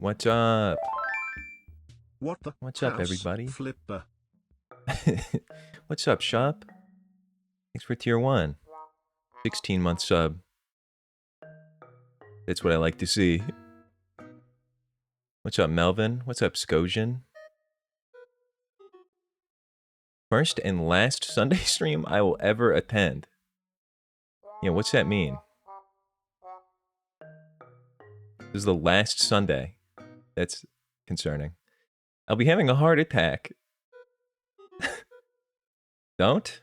What's up? What the What's up, house everybody? flipper? What's up, shop? Thanks for tier 1. 16-month sub. That's what I like to see. What's up, Melvin? What's up, Skosian? First and last Sunday stream I will ever attend. Yeah, what's that mean? This is the last Sunday. That's concerning. I'll be having a heart attack. Don't?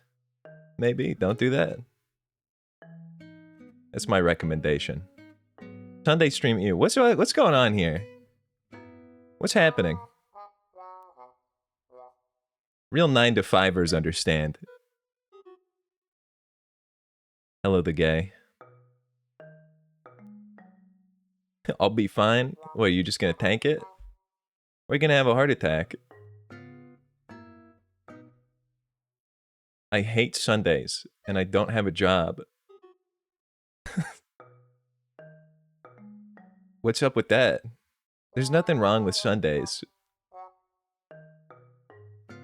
Maybe. Don't do that. That's my recommendation. Sunday stream. Ew. What's going on here? What's happening? Real 9-to-5ers understand. Hello, the gay. I'll be fine. What, are you just gonna tank it? Or are you gonna have a heart attack? I hate Sundays, and I don't have a job. What's up with that? There's nothing wrong with Sundays.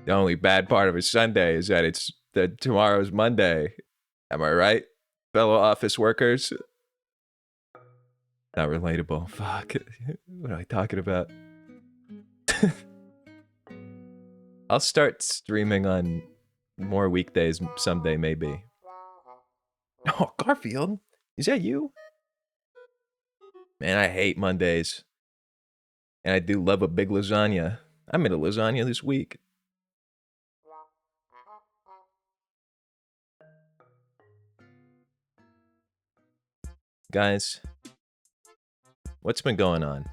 The only bad part of a Sunday is that tomorrow's Monday. Am I right, fellow office workers? Not relatable. Fuck. What am I talking about? I'll start streaming on more weekdays someday, maybe. Oh, Garfield? Is that you? Man, I hate Mondays. And I do love a big lasagna. I made a lasagna this week. Guys, what's been going on?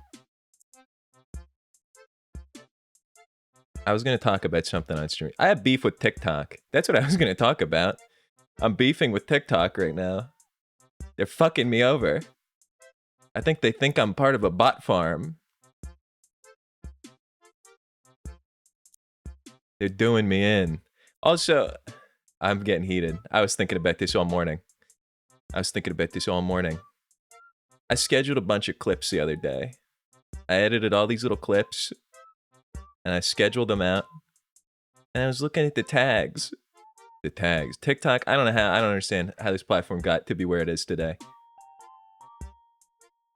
I was going to talk about something on stream. I have beef with TikTok. That's what I was going to talk about. I'm beefing with TikTok right now. They're fucking me over. I think they think I'm part of a bot farm. They're doing me in. Also, I'm getting heated. I was thinking about this all morning. I scheduled a bunch of clips the other day. I edited all these little clips. And I scheduled them out. And I was looking at the tags. TikTok, I don't understand how this platform got to be where it is today.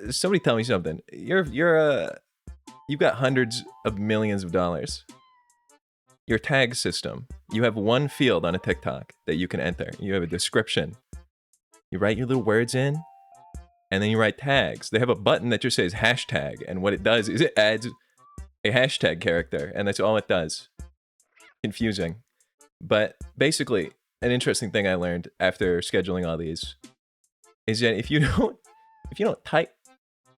Somebody tell me something. You've got hundreds of millions of dollars. Your tag system. You have one field on a TikTok that you can enter. You have a description. You write your little words in, and then you write tags. They have a button that just says hashtag, and what it does is it adds a hashtag character, and that's all it does. Confusing. But basically, an interesting thing I learned after scheduling all these is that if you don't type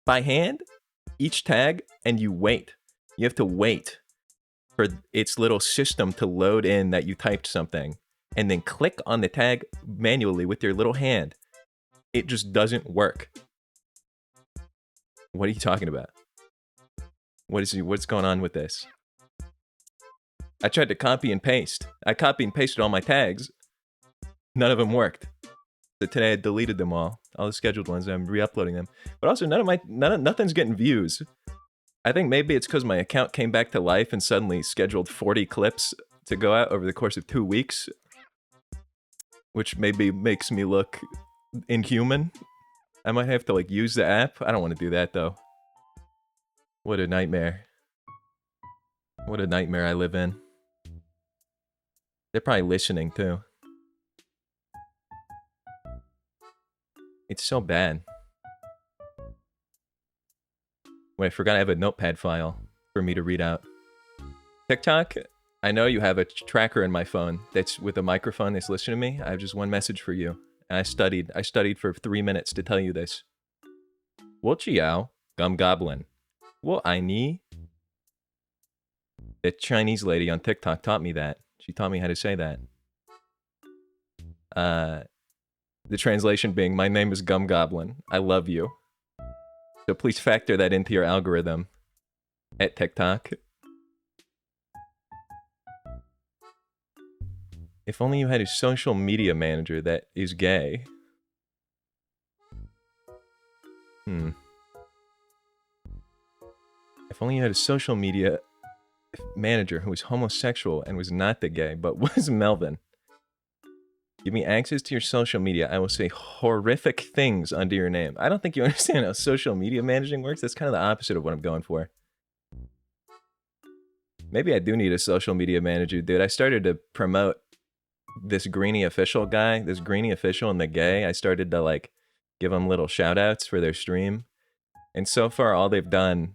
by hand each tag and you have to wait for its little system to load in that you typed something, and then click on the tag manually with your little hand. It just doesn't work. What are you talking about? What's going on with this? I tried to copy and paste. I copy and pasted all my tags. None of them worked. So today I deleted them all the scheduled ones, and I'm re-uploading them. But also nothing's getting views. I think maybe it's because my account came back to life and suddenly scheduled 40 clips to go out over the course of 2 weeks, which maybe makes me look inhuman. I might have to use the app. I don't want to do that though. What a nightmare. What a nightmare I live in. They're probably listening too. It's so bad. Wait, I forgot I have a notepad file for me to read out. TikTok, I know you have a tracker in my phone that's with a microphone that's listening to me. I have just one message for you. And I studied for 3 minutes to tell you this. Wo chiao, gum goblin. Wo ai ni. The Chinese lady on TikTok taught me that. She taught me how to say that. The translation being, my name is Gum Goblin. I love you. So please factor that into your algorithm at TikTok. If only you had a social media manager that is gay. If only you had a social media manager who was homosexual and was not the gay, but was Melvin. Give me access to your social media. I will say horrific things under your name. I don't think you understand how social media managing works. That's kind of the opposite of what I'm going for. Maybe I do need a social media manager, dude. I started to promote this Greenie Official guy, this Greenie Official and the gay. I started to like give them little shout outs for their stream. And so far, all they've done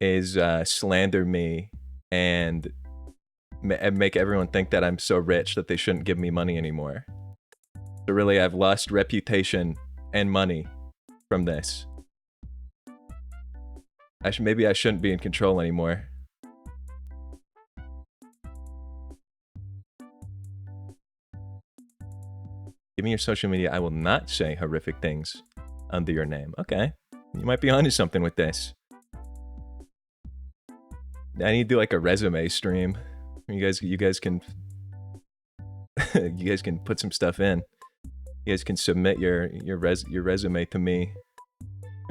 is slander me and make everyone think that I'm so rich that they shouldn't give me money anymore. So really, I've lost reputation and money from this. Maybe I shouldn't be in control anymore. Give me your social media. I will not say horrific things under your name. Okay, you might be onto something with this. I need to do like a resume stream. You guys can you guys can put some stuff in. You guys can submit your resume to me.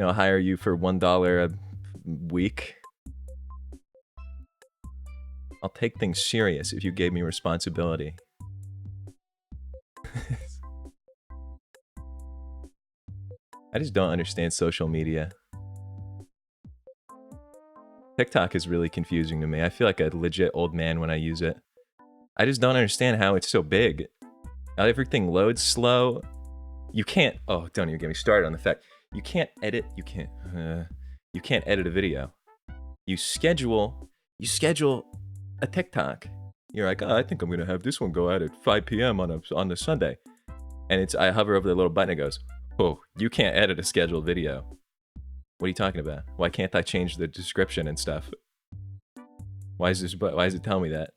I'll hire you for $1 a week. I'll take things serious if you gave me responsibility. I just don't understand social media. TikTok is really confusing to me. I feel like a legit old man when I use it. I just don't understand how it's so big. Everything loads slow. You can't. Oh, don't even get me started on the fact you can't edit. You can't edit a video. You schedule a TikTok. You're like, oh, I think I'm gonna have this one go out at 5 p.m. on the Sunday, and I hover over the little button. It goes, oh, you can't edit a scheduled video. What are you talking about? Why can't I change the description and stuff? Why is it telling me that?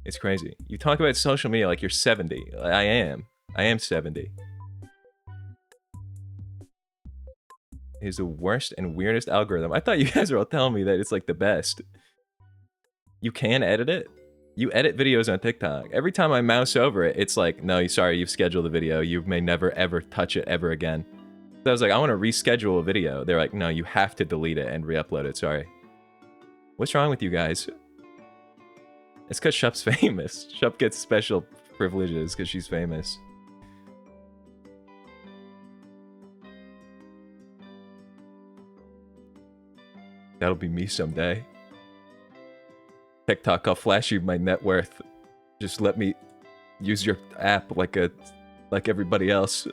It's crazy. You talk about social media like you're 70. I am 70. It's the worst and weirdest algorithm. I thought you guys were all telling me that it's like the best. You can edit it? You edit videos on TikTok. Every time I mouse over it, it's like, no, sorry, you've scheduled a video. You may never ever touch it ever again. So I was like, I want to reschedule a video. They're like, no, you have to delete it and re-upload it. Sorry. What's wrong with you guys? It's because Shup's famous. Shup gets special privileges because she's famous. That'll be me someday. TikTok, I'll flash you my net worth. Just let me use your app like everybody else.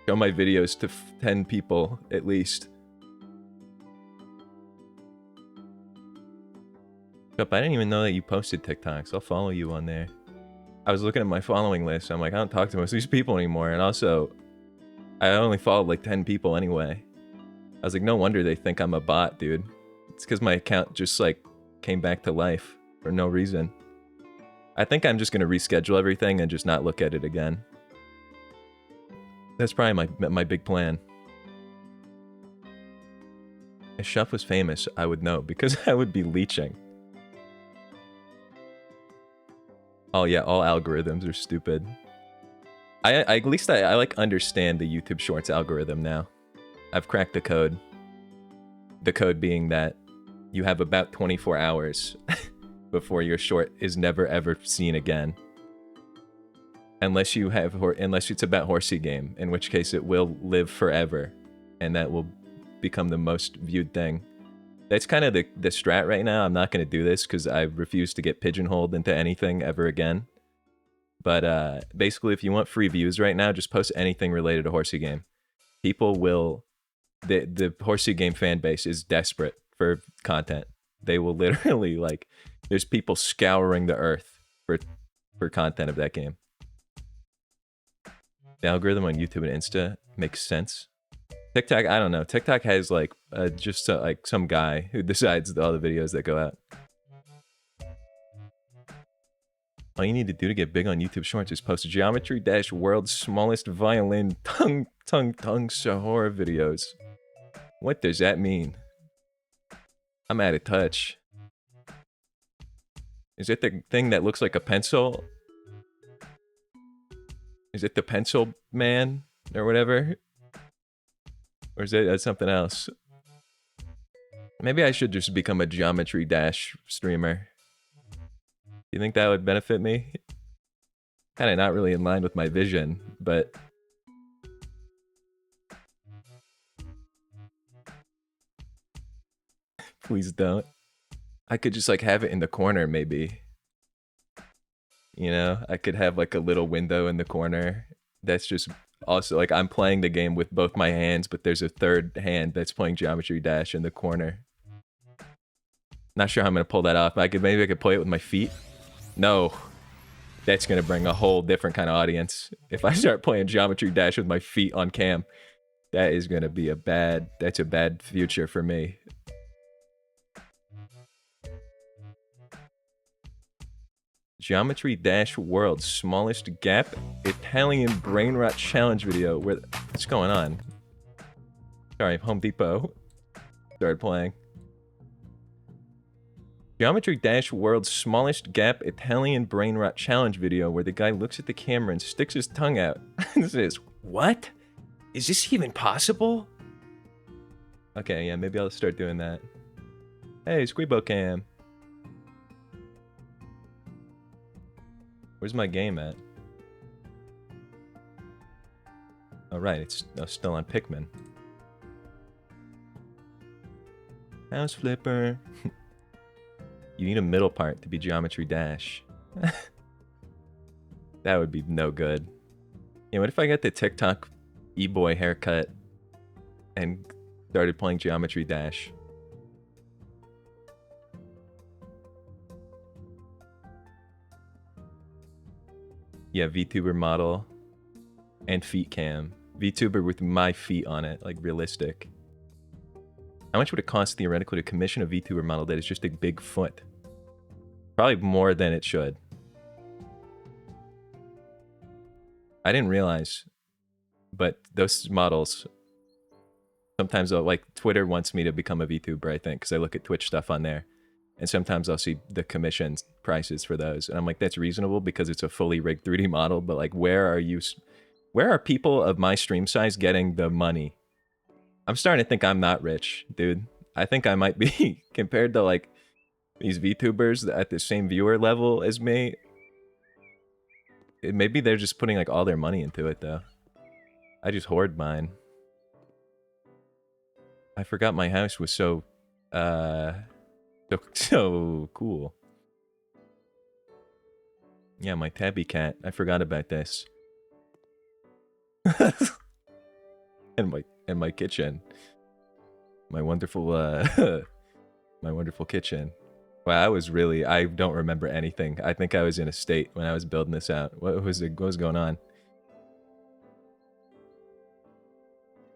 Show my videos to 10 people at least. Shup, I didn't even know that you posted TikToks. I'll follow you on there. I was looking at my following list. I'm like, I don't talk to most of these people anymore. And also, I only followed like 10 people anyway. I was like, no wonder they think I'm a bot, dude. It's because my account just like came back to life for no reason. I think I'm just going to reschedule everything and just not look at it again. That's probably my big plan. If Shup was famous, I would know because I would be leeching. Oh yeah, all algorithms are stupid. At least I like understand the YouTube Shorts algorithm now. I've cracked the code. The code being that you have about 24 hours before your short is never ever seen again. Unless it's about Horsey Game, in which case it will live forever, and that will become the most viewed thing. That's kind of the strat right now. I'm not going to do this because I refuse to get pigeonholed into anything ever again. But basically, if you want free views right now, just post anything related to Horsey Game. People will... The Horsey Game fan base is desperate for content. They will literally, like... There's people scouring the earth for content of that game. The algorithm on YouTube and Insta makes sense. TikTok, I don't know. TikTok has like like some guy who decides all the videos that go out. All you need to do to get big on YouTube Shorts is post geometry dash world's smallest violin tongue Sahara videos. What does that mean? I'm out of touch. Is it the thing that looks like a pencil? Is it the pencil man or whatever? Or is it something else? Maybe I should just become a Geometry Dash streamer. Do you think that would benefit me? Kind of not really in line with my vision, but... Please don't. I could just like have it in the corner maybe. You know, I could have like a little window in the corner that's just also like I'm playing the game with both my hands, but there's a third hand that's playing Geometry Dash in the corner. Not sure how I'm gonna pull that off. Maybe I could play it with my feet. No, that's gonna bring a whole different kind of audience. If I start playing Geometry Dash with my feet on cam, that is gonna be that's a bad future for me. Geometry Dash World smallest gap Italian brain rot challenge video. What's going on? Sorry, Home Depot started playing. Geometry Dash World's smallest gap Italian brain rot challenge video where the guy looks at the camera and sticks his tongue out. This is what? Is this even possible? Okay, yeah, maybe I'll start doing that. Hey, Squeebo Cam. Where's my game at? Oh, right, it's still on Pikmin. House flipper. You need a middle part to be Geometry Dash. That would be no good. Yeah, what if I got the TikTok e-boy haircut and started playing Geometry Dash? Yeah, VTuber model and feet cam. VTuber with my feet on it, like realistic. How much would it cost theoretically to commission a VTuber model that is just a big foot? Probably more than it should. I didn't realize, but those models, sometimes like Twitter wants me to become a VTuber, I think, because I look at Twitch stuff on there. And sometimes I'll see the commission prices for those. And I'm like, that's reasonable because it's a fully rigged 3D model. But like, where are people of my stream size getting the money? I'm starting to think I'm not rich, dude. I think I might be compared to like these VTubers at the same viewer level as me. Maybe they're just putting like all their money into it though. I just hoard mine. I forgot my house was so cool. Yeah, my tabby cat. I forgot about this. and my kitchen. My wonderful my wonderful kitchen. Wow, I don't remember anything. I think I was in a state when I was building this out. What was going on?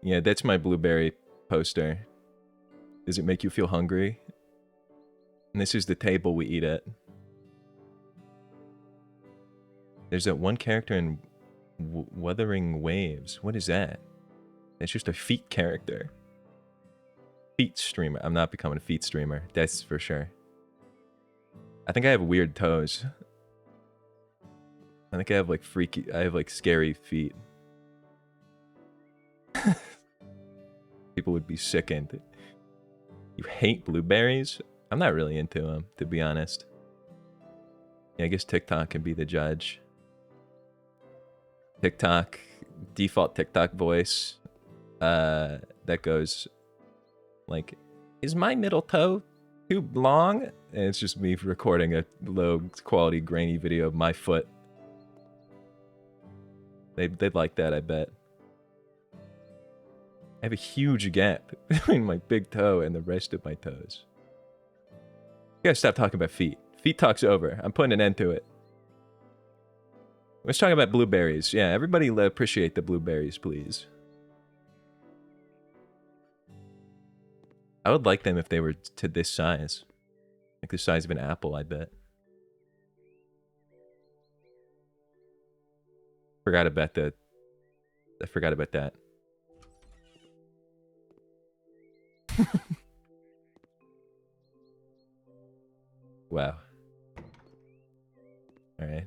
Yeah, that's my blueberry poster. Does it make you feel hungry? And this is the table we eat at. There's that one character in Wuthering Waves. What is that? It's just a feet character. Feet streamer. I'm not becoming a feet streamer. That's for sure. I think I have weird toes. I think I have like scary feet. People would be sickened. You hate blueberries? I'm not really into them, to be honest. Yeah, I guess TikTok can be the judge. TikTok, default TikTok voice. That goes like, is my middle toe too long? And it's just me recording a low quality grainy video of my foot. They'd like that, I bet. I have a huge gap between my big toe and the rest of my toes. You gotta stop talking about feet. Feet talk's over. I'm putting an end to it. Let's talk about blueberries. Yeah, everybody appreciate the blueberries, please. I would like them if they were to this size. Like the size of an apple, I bet. I forgot about that. Wow. Alright.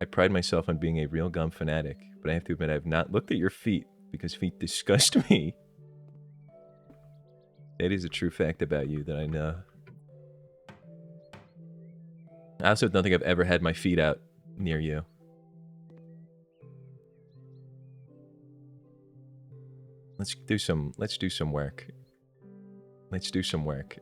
I pride myself on being a real gum fanatic, but I have to admit I have not looked at your feet because feet disgust me. That is a true fact about you that I know. I also don't think I've ever had my feet out near you. Let's do some work. Let's do some work.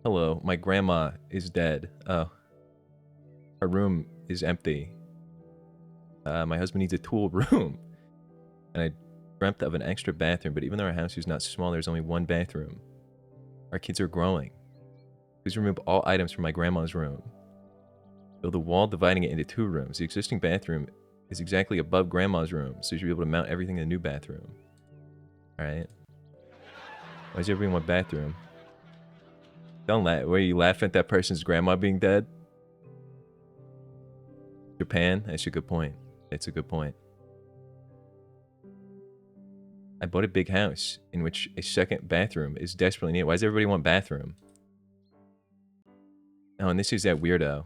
Hello, my grandma is dead. Oh. Her room is empty. My husband needs a tool room. And I dreamt of an extra bathroom, but even though our house is not small, there's only one bathroom. Our kids are growing. Please remove all items from my grandma's room. Build a wall dividing it into 2 rooms. The existing bathroom is exactly above grandma's room, so you should be able to mount everything in the new bathroom. Alright. Why does everyone want bathroom? Don't laugh. Were you laughing at that person's grandma being dead? Japan? That's a good point. It's a good point. I bought a big house in which a second bathroom is desperately needed. Why does everybody want bathroom? Oh, and this is that weirdo.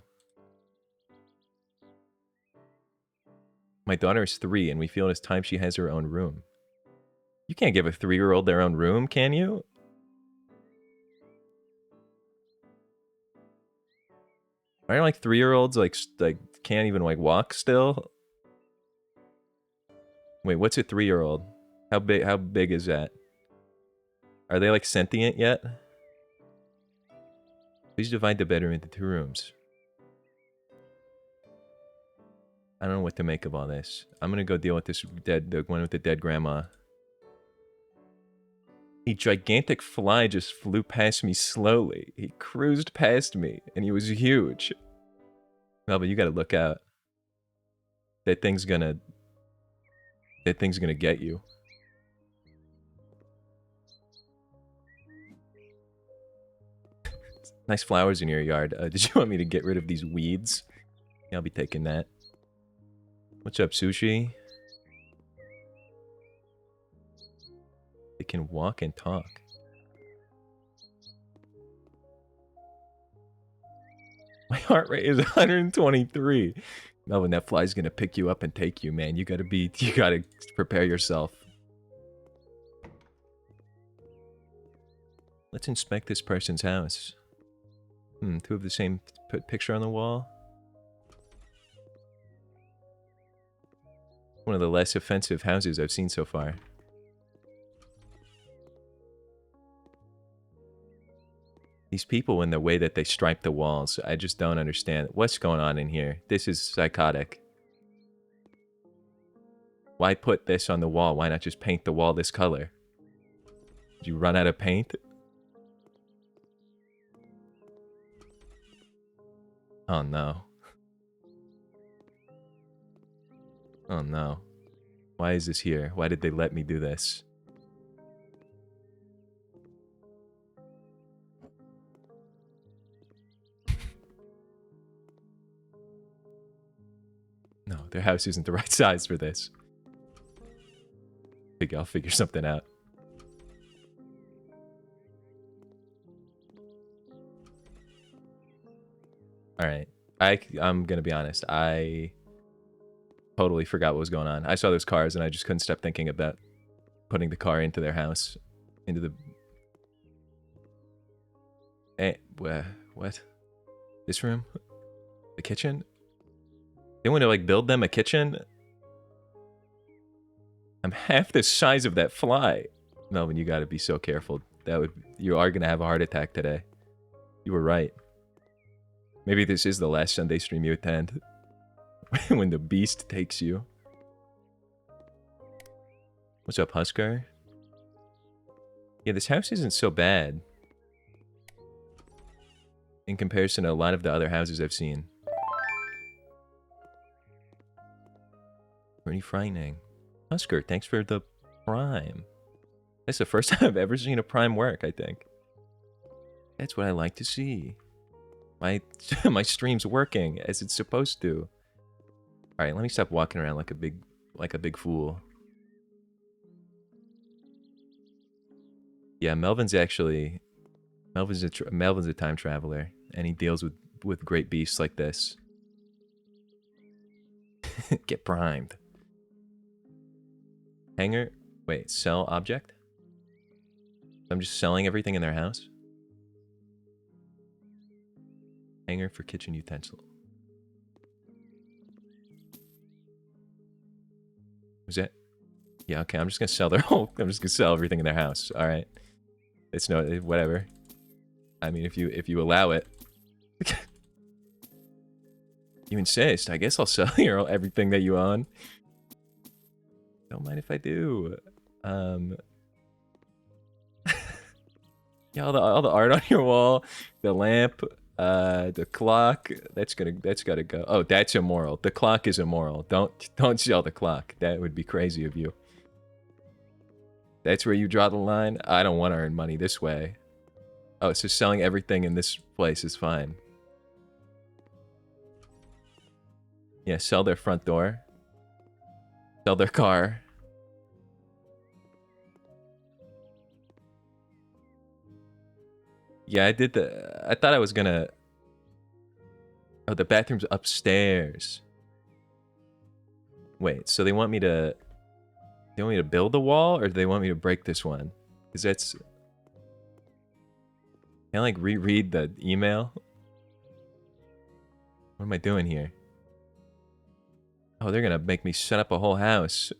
My daughter is 3, and we feel it's time she has her own room. You can't give a 3-year-old their own room, can you? Aren't like 3-year-olds like can't even like walk still? Wait, what's a 3-year-old? How big is that? Are they like sentient yet? Please divide the bedroom into 2 rooms. I don't know what to make of all this. I'm gonna go deal with this the one with the dead grandma. A gigantic fly just flew past me slowly. He cruised past me, and he was huge. Melvin, you gotta look out. That thing's gonna get you. Nice flowers in your yard. Did you want me to get rid of these weeds? Yeah, I'll be taking that. What's up, Sushi? They can walk and talk. My heart rate is 123. Melvin, that fly's gonna pick you up and take you, man. You gotta prepare yourself. Let's inspect this person's house. 2 of the same picture on the wall. One of the less offensive houses I've seen so far. These people and the way that they stripe the walls, I just don't understand. What's going on in here? This is psychotic. Why put this on the wall? Why not just paint the wall this color? Did you run out of paint? Oh no. Oh no. Why is this here? Why did they let me do this? No, their house isn't the right size for this. I'll figure something out. Alright. I'm gonna be honest. I totally forgot what was going on. I saw those cars and I just couldn't stop thinking about putting the car into their house. Into the... what? This room? The kitchen? They want to like build them a kitchen? I'm half the size of that fly. Melvin, you gotta be so careful. You are gonna have a heart attack today. You were right. Maybe this is the last Sunday stream you attend. When the beast takes you. What's up, Husker? Yeah, this house isn't so bad. In comparison to a lot of the other houses I've seen. Pretty frightening. Husker, thanks for the Prime. That's the first time I've ever seen a Prime work, I think. That's what I like to see. My stream's working as it's supposed to. Alright, let me stop walking around like a big fool. Yeah, Melvin's a time traveler, and he deals with great beasts like this. Get primed. Hanger? Wait, sell object? I'm just selling everything in their house? Hanger for kitchen utensil. Was that? Yeah, okay, I'm just gonna sell their whole... I'm just gonna sell everything in their house. Alright. It's no... whatever. I mean, if you allow it. You insist. I guess I'll sell everything that you own. Don't mind if I do. Yeah, all the art on your wall, the lamp, the clock. That's gotta go. Oh, that's immoral. The clock is immoral. Don't sell the clock. That would be crazy of you. That's where you draw the line. I don't want to earn money this way. Oh, so selling everything in this place is fine. Yeah, sell their front door. Sell their car. Yeah, I did I thought I was gonna... Oh, the bathroom's upstairs. Wait, so they want me to... They want me to build the wall, or do they want me to break this one? Because that's... Can I, like, reread the email? What am I doing here? Oh, they're gonna make me set up a whole house.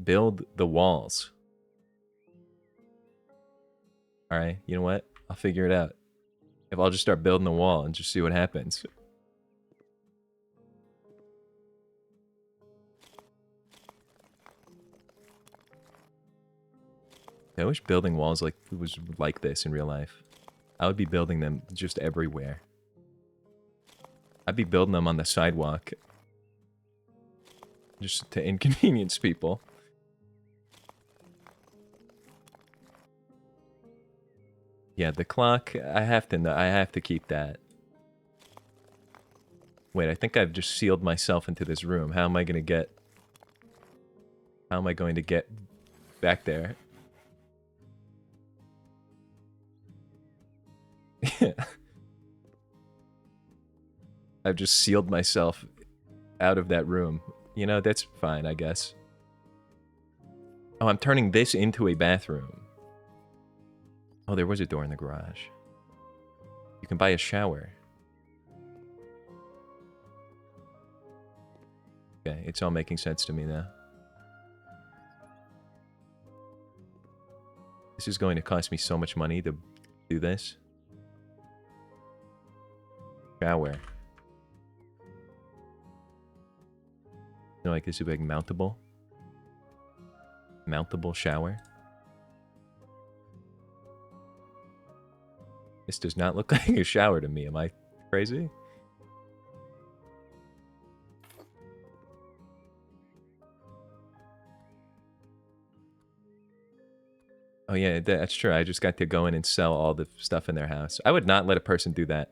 Build the walls. Alright, you know what? I'll figure it out. If I'll just start building the wall and just see what happens. I wish building walls was like this in real life. I would be building them just everywhere. I'd be building them on the sidewalk. Just to inconvenience people. Yeah, the clock, I have to keep that. Wait, I think I've just sealed myself into this room. How am I going to get back there? I've just sealed myself out of that room. You know, that's fine, I guess. Oh, I'm turning this into a bathroom. Oh, there was a door in the garage. You can buy a shower. Okay, it's all making sense to me now. This is going to cost me so much money to do this. Shower. You know, like this would be like mountable. Mountable shower. This does not look like a shower to me. Am I crazy? Oh yeah, that's true. I just got to go in and sell all the stuff in their house. I would not let a person do that.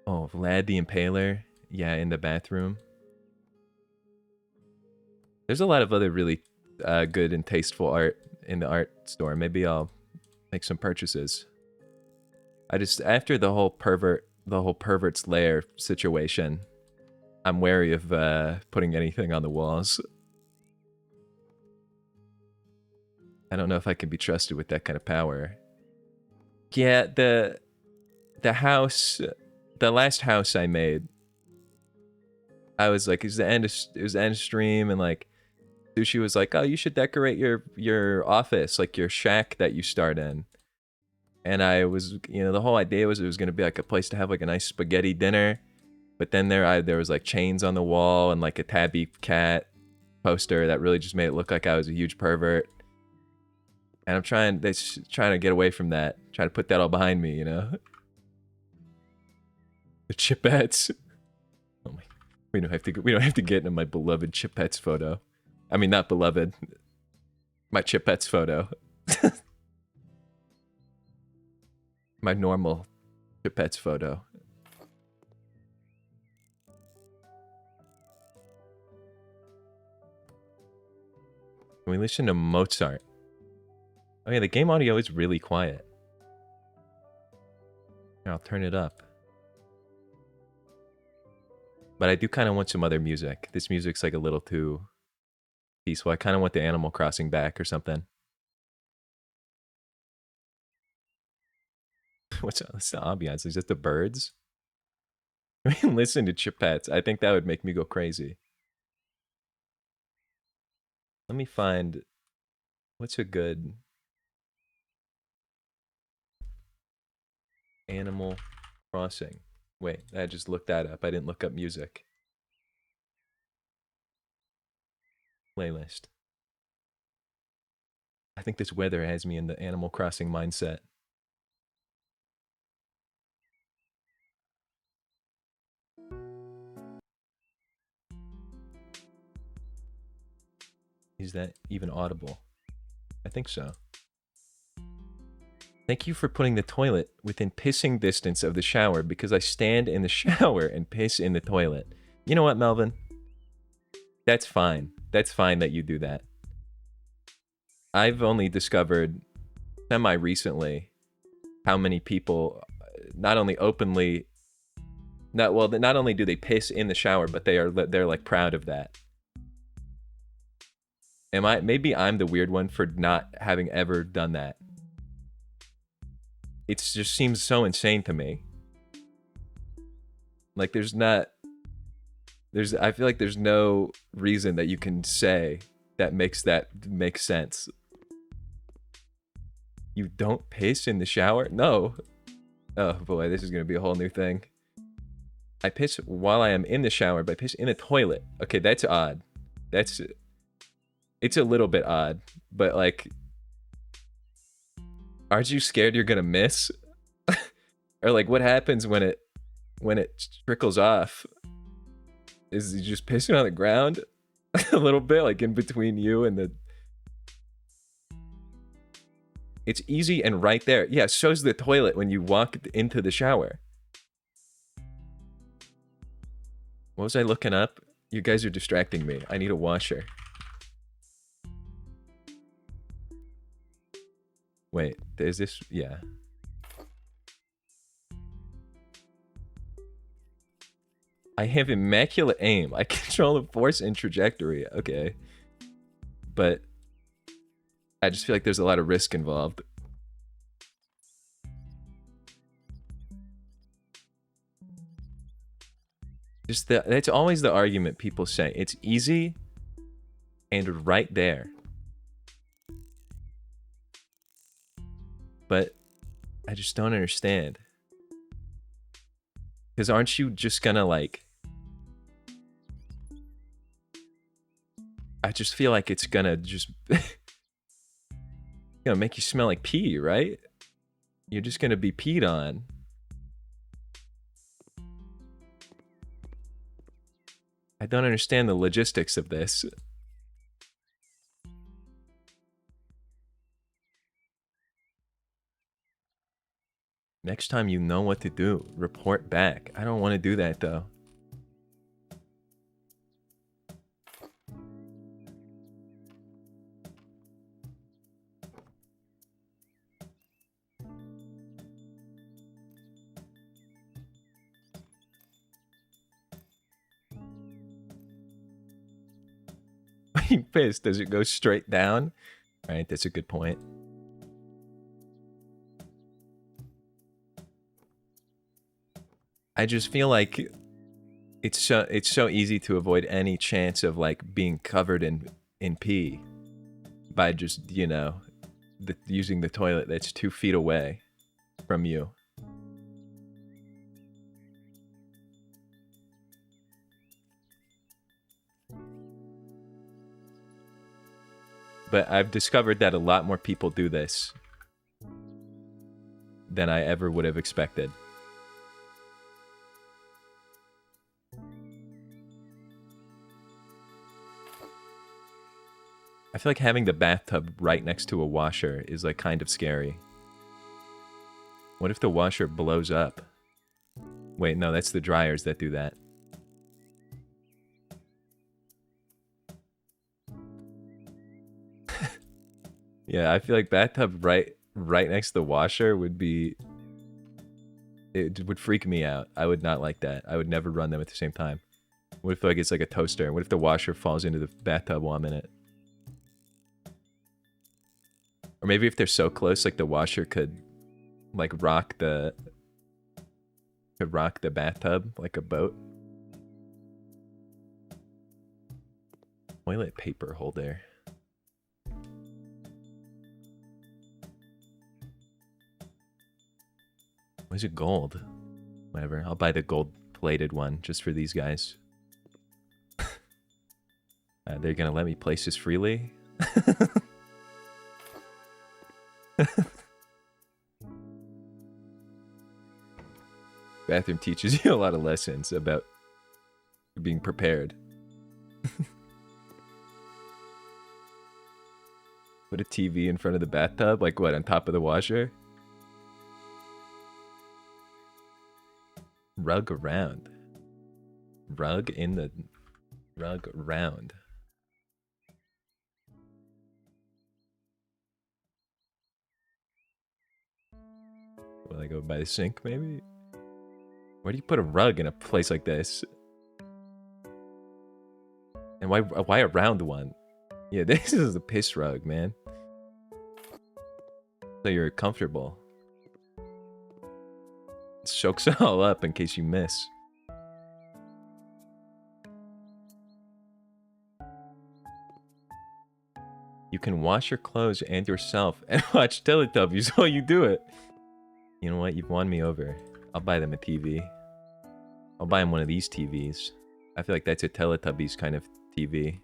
Oh, Vlad the Impaler. Yeah, in the bathroom. There's a lot of other really good and tasteful art in the art store. Maybe I'll make some purchases. I just, after the whole pervert's lair situation, I'm wary of putting anything on the walls. I don't know if I can be trusted with that kind of power. Yeah, the house, the last house I made, I was like, it was the end of stream, and like, Sushi was like, oh, you should decorate your office, like your shack that you start in. And I was, you know, the whole idea was it was gonna be like a place to have like a nice spaghetti dinner. But then there was like chains on the wall and like a tabby cat poster that really just made it look like I was a huge pervert. And I'm trying to get away from that. Trying to put that all behind me, you know? The Chipettes. Oh my, we don't have to get into my beloved Chipettes photo. I mean, not beloved. My Chipettes photo. My normal Chipettes photo. Can we listen to Mozart? Oh yeah, the game audio is really quiet. Here, I'll turn it up. But I do kind of want some other music. This music's like a little too peaceful. I kind of want the Animal Crossing back or something. What's the ambiance? Is it the birds? I mean, listen to Chipettes. I think that would make me go crazy. Let me find what's a good Animal Crossing. Wait, I just looked that up. I didn't look up music. Playlist. I think this weather has me in the Animal Crossing mindset. Is that even audible? I think so. Thank you for putting the toilet within pissing distance of the shower because I stand in the shower and piss in the toilet. You know what, Melvin? That's fine. That's fine that you do that. I've only discovered semi-recently how many people not only openly not only do they piss in the shower, but they're like proud of that. Maybe I'm the weird one for not having ever done that. It just seems so insane to me. Like I feel like there's no reason that you can say that makes sense. You don't piss in the shower? No. Oh boy, this is gonna be a whole new thing. I piss while I am in the shower, but I piss in a toilet. Okay, that's odd. It's a little bit odd, but like, aren't you scared you're gonna miss? Or like, what happens when it trickles off? Is he just pissing on the ground a little bit, like in between you and the? It's easy and right there. Yeah, so's the toilet when you walk into the shower. What was I looking up? You guys are distracting me. I need a washer. Wait, is this? Yeah. I have immaculate aim. I control the force and trajectory. Okay. But I just feel like there's a lot of risk involved. That's always the argument people say. It's easy and right there. But I just don't understand. Because aren't you just gonna like... I just feel like it's gonna just... gonna make you smell like pee, right? You're just gonna be peed on. I don't understand the logistics of this. Next time you know what to do, report back. I don't want to do that though. Are you pissed? Does it go straight down? All right, that's a good point. I just feel like it's so easy to avoid any chance of like being covered in pee by just, you know, using the toilet that's 2 feet away from you. But I've discovered that a lot more people do this than I ever would have expected. I feel like having the bathtub right next to a washer is like kind of scary. What if the washer blows up? Wait, no, that's the dryers that do that. Yeah, I feel like bathtub right next to the washer would be... It would freak me out. I would not like that. I would never run them at the same time. What if like it's like a toaster? What if the washer falls into the bathtub while I'm in it? Or maybe if they're so close, like the washer could like rock the bathtub like a boat. Toilet paper holder. Why is it gold? Whatever. I'll buy the gold plated one just for these guys. They're gonna let me place this freely. Bathroom teaches you a lot of lessons about being prepared. Put a TV in front of the bathtub? Like what, on top of the washer? Rug around. Rug in the... Rug round. Will I go by the sink, maybe? Where do you put a rug in a place like this? And why a round one? Yeah, this is a piss rug, man. So you're comfortable. It soaks it all up in case you miss. You can wash your clothes and yourself and watch Teletubbies while you do it. You know what? You've won me over. I'll buy them a TV. I'll buy them one of these TVs. I feel like that's a Teletubbies kind of TV.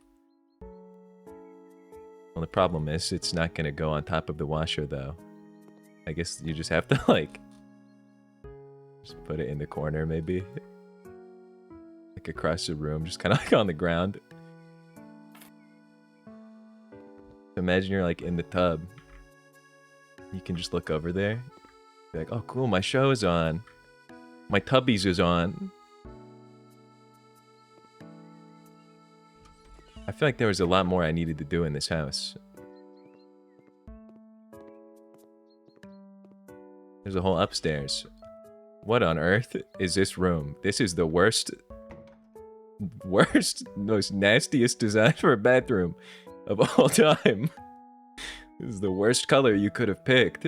Well, the problem is it's not going to go on top of the washer, though. I guess you just have to, like... just put it in the corner, maybe. Like across the room, just kind of like on the ground. Imagine you're like in the tub. You can just look over there. Be like, oh cool, my show is on. My Tubbies is on. I feel like there was a lot more I needed to do in this house. There's a whole upstairs. What on earth is this room? This is the worst, most nastiest design for a bathroom of all time. This is the worst color you could have picked.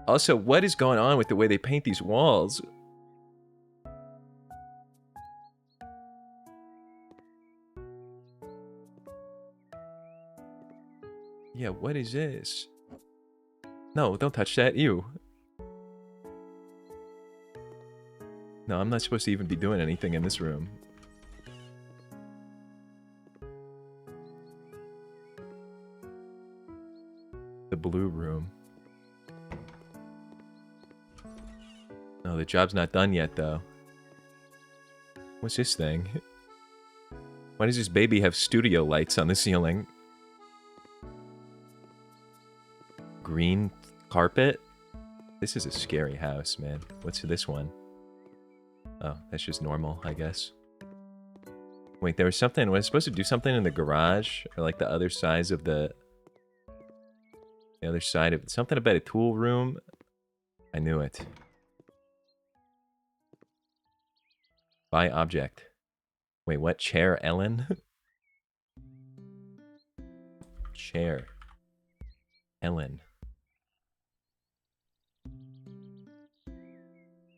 Also, what is going on with the way they paint these walls? Yeah, what is this? No, don't touch that. Ew. No, I'm not supposed to even be doing anything in this room. The blue room. No, the job's not done yet, though. What's this thing? Why does this baby have studio lights on the ceiling? Green carpet? This is a scary house, man. What's this one? Oh, that's just normal, I guess. Wait, there was something... Was I supposed to do something in the garage? Or like the other sides of the... The other side of... Something about a tool room? I knew it. Buy object. Wait, what? Chair Ellen? Chair. Ellen.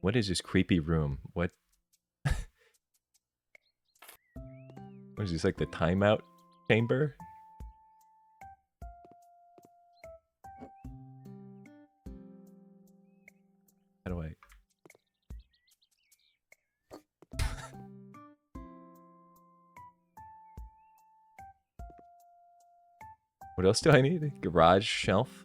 What is this creepy room? What? What is this, like the timeout chamber? How do I... What else do I need? Garage shelf?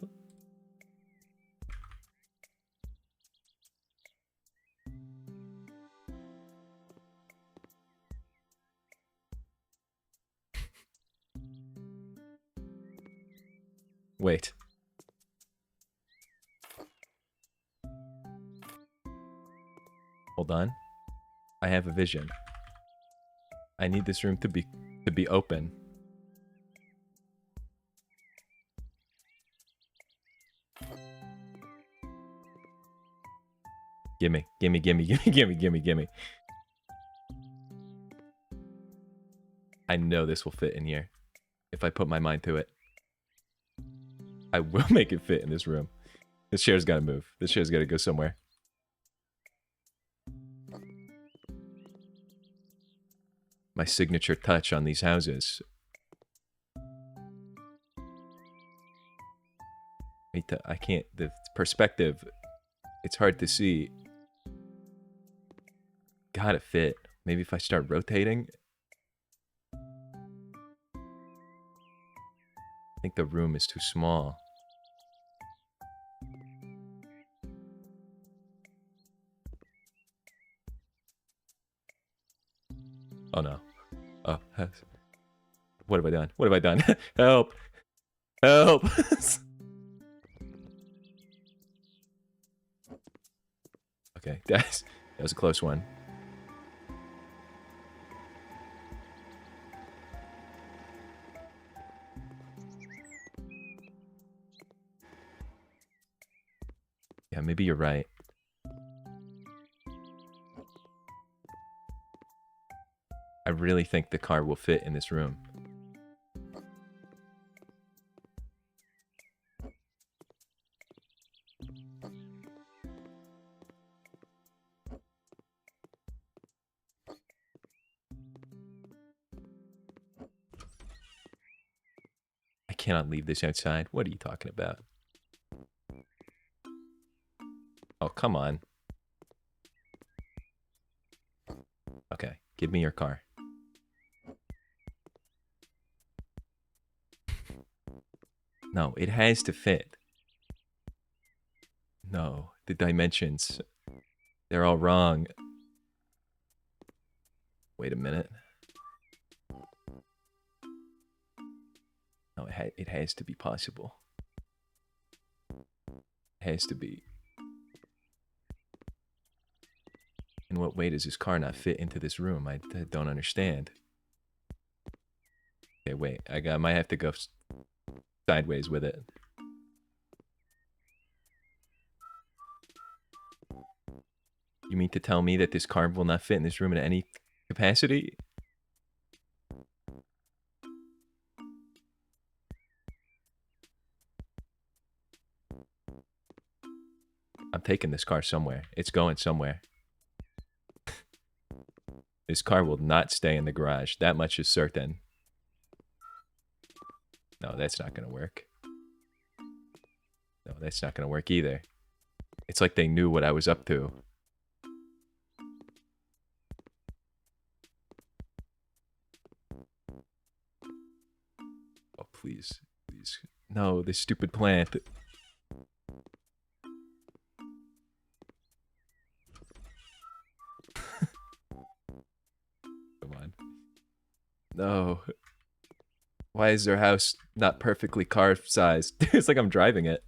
Wait. Hold on. I have a vision. I need this room to be open. Gimme, gimme, gimme, gimme, gimme, gimme, gimme. I know this will fit in here. If I put my mind to it. I will make it fit in this room. This chair's gotta move. This chair's gotta go somewhere. My signature touch on these houses. I can't, the perspective, it's hard to see. Gotta fit. Maybe if I start rotating. I think the room is too small. Oh no. Oh, what have I done? What have I done? Help! Help! Okay, that was a close one. Yeah, maybe you're right. I really think the car will fit in this room. I cannot leave this outside. What are you talking about? Oh, come on. Okay, give me your car. No, it has to fit. No, the dimensions. They're all wrong. Wait a minute. No, it has to be possible. It has to be. In what way does this car not fit into this room? I don't understand. Okay, wait. I might have to go sideways with it. You mean to tell me that this car will not fit in this room in any capacity? I'm taking this car somewhere. It's going somewhere. This car will not stay in the garage. That much is certain. No, that's not going to work. No, that's not going to work either. It's like they knew what I was up to. Oh, please. Please. No, this stupid plant. Come on. No. Why is their house not perfectly car sized? It's like I'm driving it.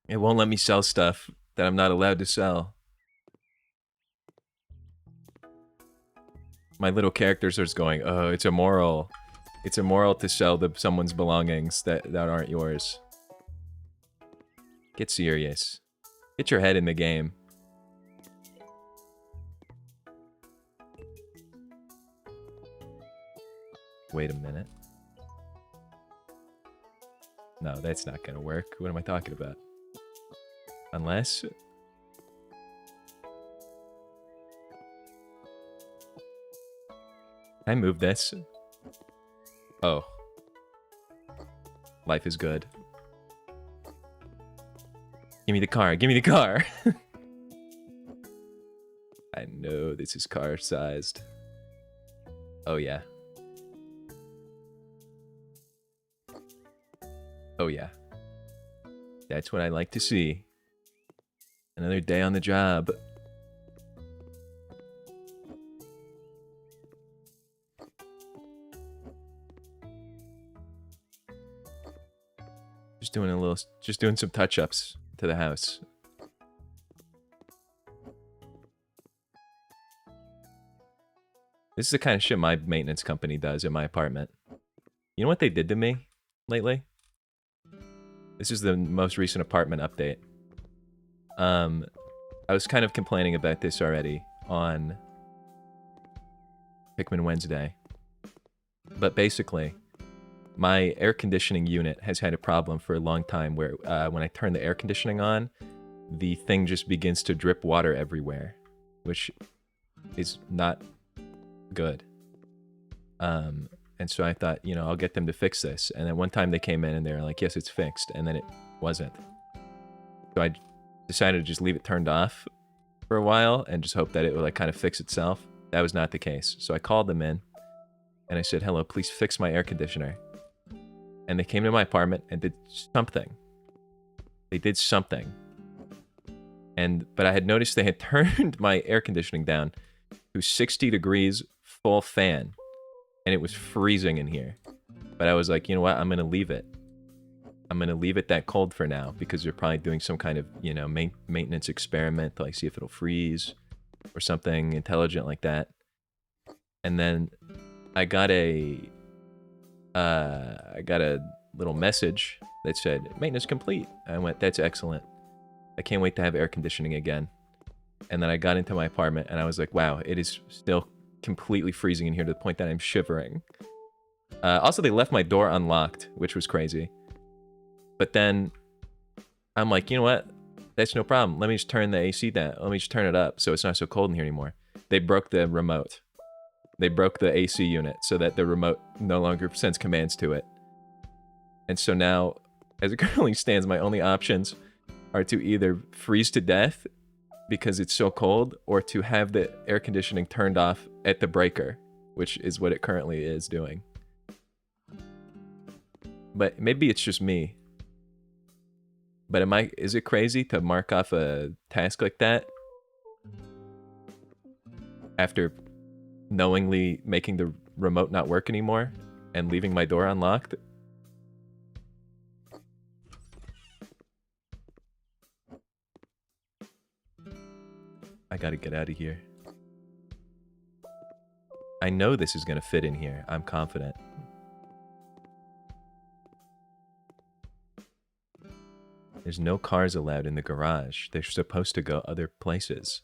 It won't let me sell stuff that I'm not allowed to sell. My little characters are just going, oh, it's immoral. It's immoral to sell someone's belongings that aren't yours. Get serious. Get your head in the game. Wait a minute. No, that's not gonna work. What am I talking about? Unless... I move this. Oh. Life is good. Give me the car. Give me the car. I know this is car sized. Oh yeah. Oh yeah. That's what I like to see. Another day on the job. Just doing some touch-ups to the house. This is the kind of shit my maintenance company does in my apartment. You know what they did to me lately? This is the most recent apartment update. I was kind of complaining about this already on Pikmin Wednesday. But basically, my air conditioning unit has had a problem for a long time where when I turn the air conditioning on, the thing just begins to drip water everywhere, which is not good. And so I thought, you know, I'll get them to fix this. And then one time they came in and they were like, yes, it's fixed. And then it wasn't. So I decided to just leave it turned off for a while and just hope that it would like kind of fix itself. That was not the case. So I called them in and I said, hello, please fix my air conditioner. And they came to my apartment and did something. They did something. But I had noticed they had turned my air conditioning down to 60 degrees full fan. And it was freezing in here. But I was like, you know what? I'm going to leave it. I'm going to leave it that cold for now because they're probably doing some kind of, you know, maintenance experiment to like see if it'll freeze or something intelligent like that. And then I got a little message that said, maintenance complete. I went, that's excellent. I can't wait to have air conditioning again. And then I got into my apartment and I was like, wow, it is still completely freezing in here to the point that I'm shivering. Also, they left my door unlocked, which was crazy. But then I'm like, you know what? That's no problem. Let me just turn the AC down. Let me just turn it up so it's not so cold in here anymore. They broke the remote. They broke the AC unit so that the remote no longer sends commands to it. And so now, as it currently stands, my only options are to either freeze to death because it's so cold, or to have the air conditioning turned off at the breaker, which is what it currently is doing. But maybe it's just me. But is it crazy to mark off a task like that after knowingly making the remote not work anymore and leaving my door unlocked? I gotta get out of here. I know this is gonna fit in here. I'm confident. There's no cars allowed in the garage. They're supposed to go other places.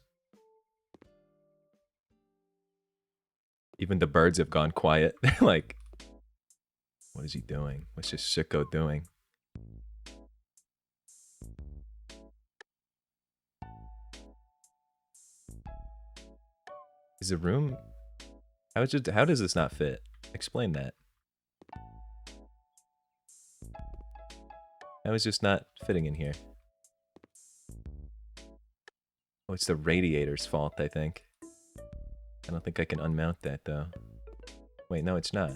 Even the birds have gone quiet. They're like, what is he doing? What's this sicko doing? Is the room... How does this not fit? Explain that. How is this not fitting in here? Oh, it's the radiator's fault, I think. I don't think I can unmount that, though. Wait, no, it's not.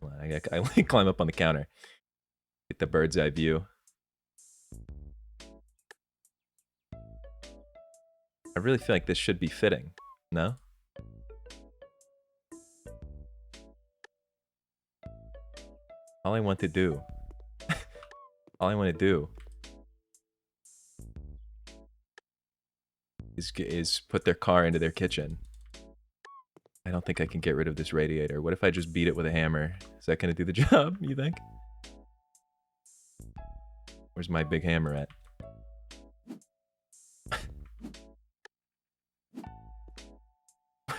Hold on, I like climb up on the counter. Get the bird's eye view. I really feel like this should be fitting. No? All I want to do is put their car into their kitchen. I don't think I can get rid of this radiator. What if I just beat it with a hammer? Is that gonna do the job, you think? Where's my big hammer at?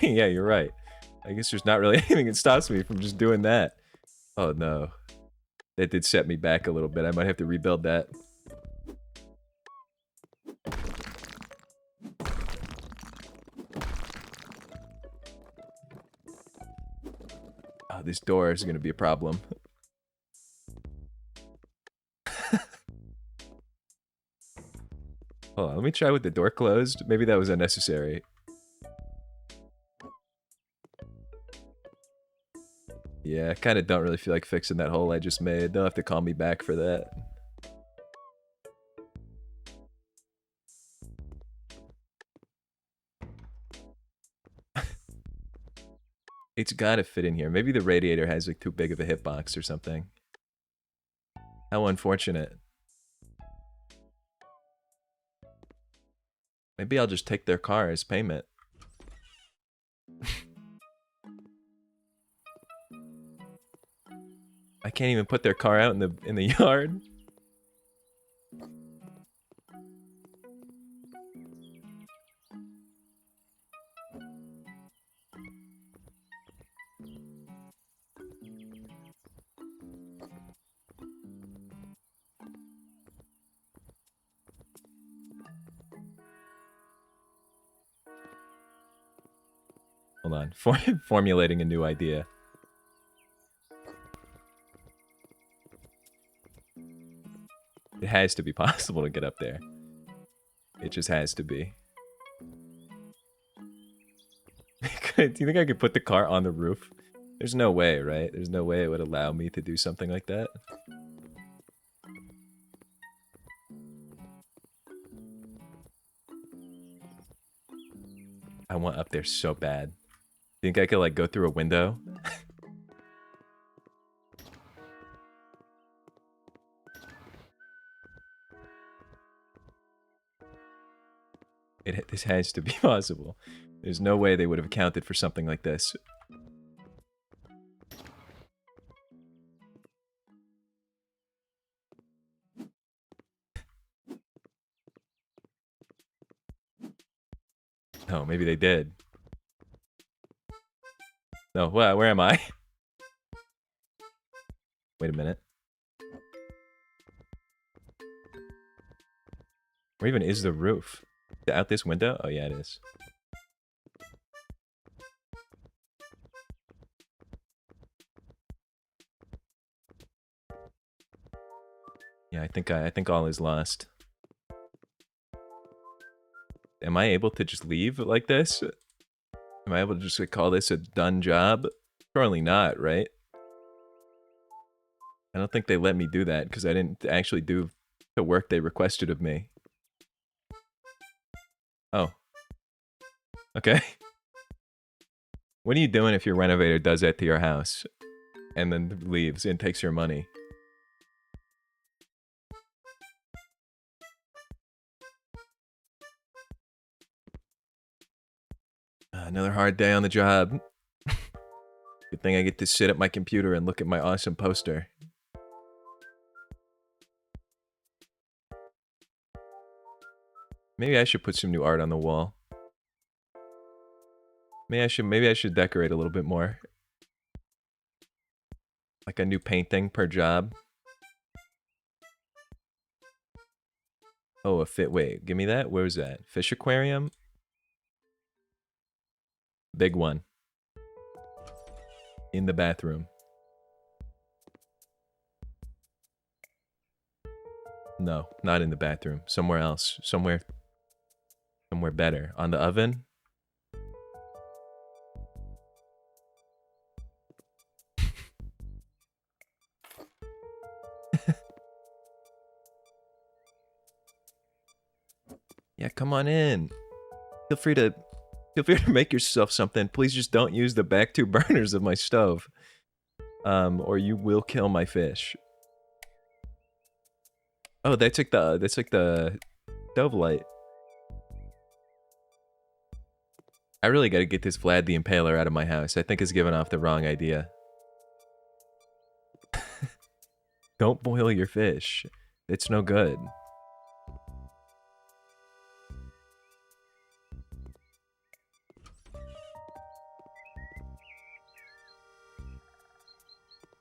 Yeah, you're right. I guess there's not really anything that stops me from just doing that. Oh no. That did set me back a little bit. I might have to rebuild that. Oh, this door is gonna be a problem. Hold on, let me try with the door closed. Maybe that was unnecessary. Yeah, I kind of don't really feel like fixing that hole I just made. They'll have to call me back for that. It's gotta fit in here. Maybe the radiator has like too big of a hitbox or something. How unfortunate. Maybe I'll just take their car as payment. I can't even put their car out in the yard. Hold on. Formulating a new idea. It has to be possible to get up there. It just has to be. Do you think I could put the car on the roof? There's no way, right? There's no way it would allow me to do something like that. I want up there so bad. Think I could like go through a window? This has to be possible. There's no way they would have accounted for something like this. Oh, maybe they did. No, where am I? Wait a minute. Where even is the roof? Is it out this window? Oh yeah, it is. Yeah, I think all is lost. Am I able to just leave like this? Am I able to just like, call this a done job? Surely not, right? I don't think they let me do that because I didn't actually do the work they requested of me. Oh. Okay. What are you doing if your renovator does that to your house and then leaves and takes your money? Another hard day on the job. Good thing I get to sit at my computer and look at my awesome poster. Maybe I should put some new art on the wall. Maybe I should decorate a little bit more. Like a new painting per job. Oh, wait, give me that? Where's that? Fish aquarium? Big one. In the bathroom. No, not in the bathroom. Somewhere else. Somewhere better. On the oven? Yeah, come on in. Feel free to make yourself something. Please just don't use the back two burners of my stove. Or you will kill my fish. Oh, that's like the stove light. I really gotta get this Vlad the Impaler out of my house. I think it's giving off the wrong idea. Don't boil your fish. It's no good.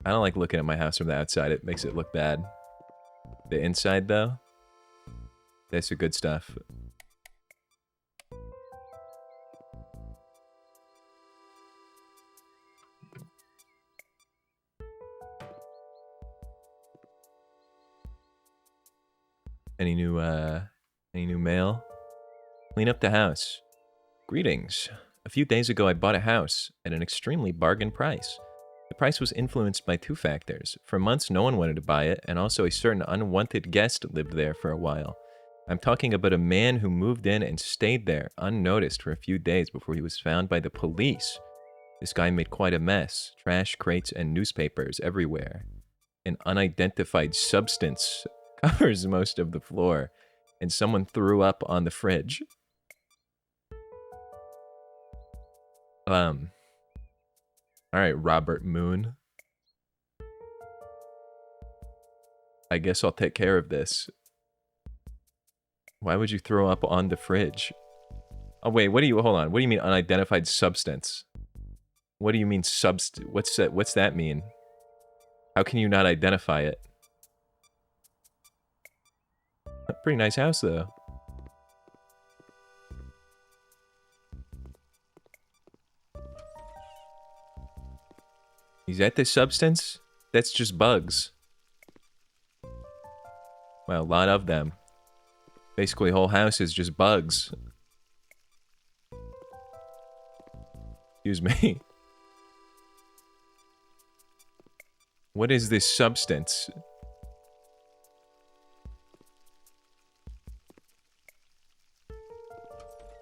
I don't like looking at my house from the outside. It makes it look bad. The inside, though, that's the good stuff. Any new mail? Clean up the house. Greetings. A few days ago, I bought a house at an extremely bargain price. The price was influenced by two factors. For months, no one wanted to buy it, and also a certain unwanted guest lived there for a while. I'm talking about a man who moved in and stayed there unnoticed for a few days before he was found by the police. This guy made quite a mess. Trash, crates, and newspapers everywhere. An unidentified substance covers most of the floor, and someone threw up on the fridge. Alright, Robert Moon. I guess I'll take care of this. Why would you throw up on the fridge? Oh wait, hold on. What do you mean unidentified substance? What do you mean what's that mean? How can you not identify it? A pretty nice house though. Is that the substance? That's just bugs. Well, a lot of them. Basically, whole house is just bugs. Excuse me. What is this substance?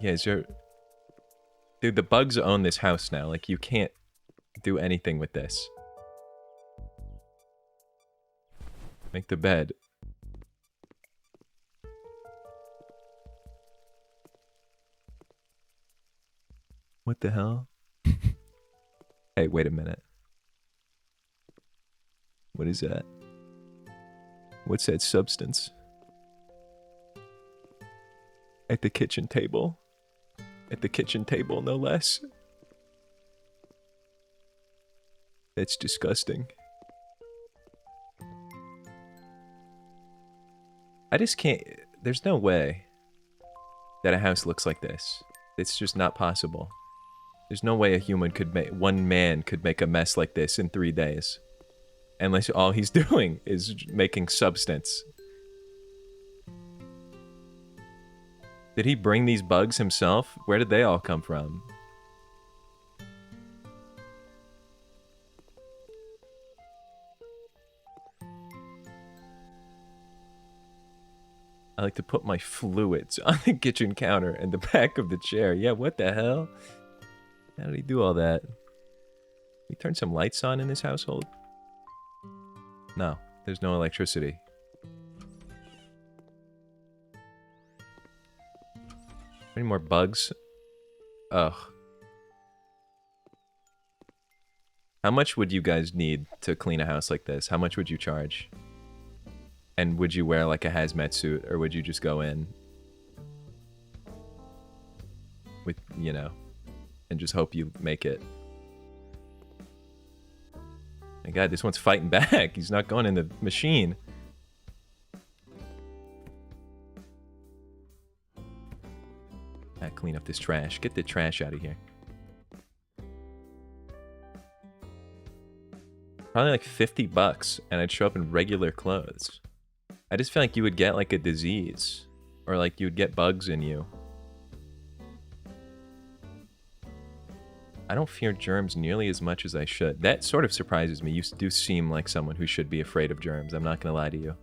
Yeah, is there... Dude, the bugs own this house now. Like, you can't do anything with this. Make the bed. What the hell? Hey, wait a minute. What is that? What's that substance? At the kitchen table. At the kitchen table, no less. That's disgusting. I just can't... There's no way that a house looks like this. It's just not possible. There's no way a human could make... One man could make a mess like this in 3 days. Unless all he's doing is making substance. Did he bring these bugs himself? Where did they all come from? I like to put my fluids on the kitchen counter and the back of the chair. Yeah, what the hell? How did he do all that? Can we turn some lights on in this household? No, there's no electricity. Any more bugs? Ugh. How much would you guys need to clean a house like this? How much would you charge? And would you wear like a hazmat suit, or would you just go in with, you know, and just hope you make it? My God, this one's fighting back. He's not going in the machine. Clean up this trash. Get the trash out of here. Probably like $50, and I'd show up in regular clothes. I just feel like you would get like a disease, or like you would get bugs in you. I don't fear germs nearly as much as I should. That sort of surprises me. You do seem like someone who should be afraid of germs. I'm not gonna lie to you.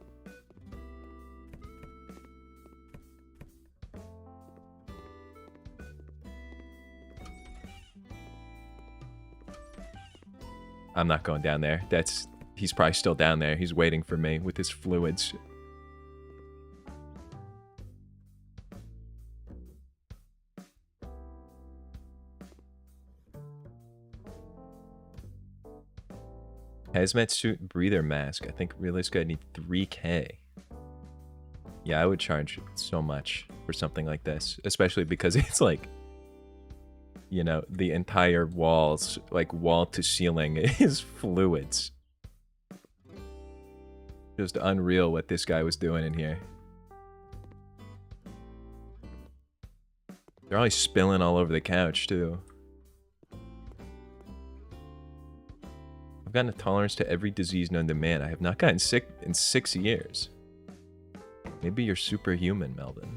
I'm not going down there. He's probably still down there. He's waiting for me with his fluids. Hazmat suit, breather mask. I think realistically I need 3K. Yeah, I would charge so much for something like this, especially because it's like, you know, the entire walls, like wall to ceiling, is fluids. Just unreal what this guy was doing in here. They're always spilling all over the couch, too. I've gotten a tolerance to every disease known to man. I have not gotten sick in 6 years. Maybe you're superhuman, Melvin.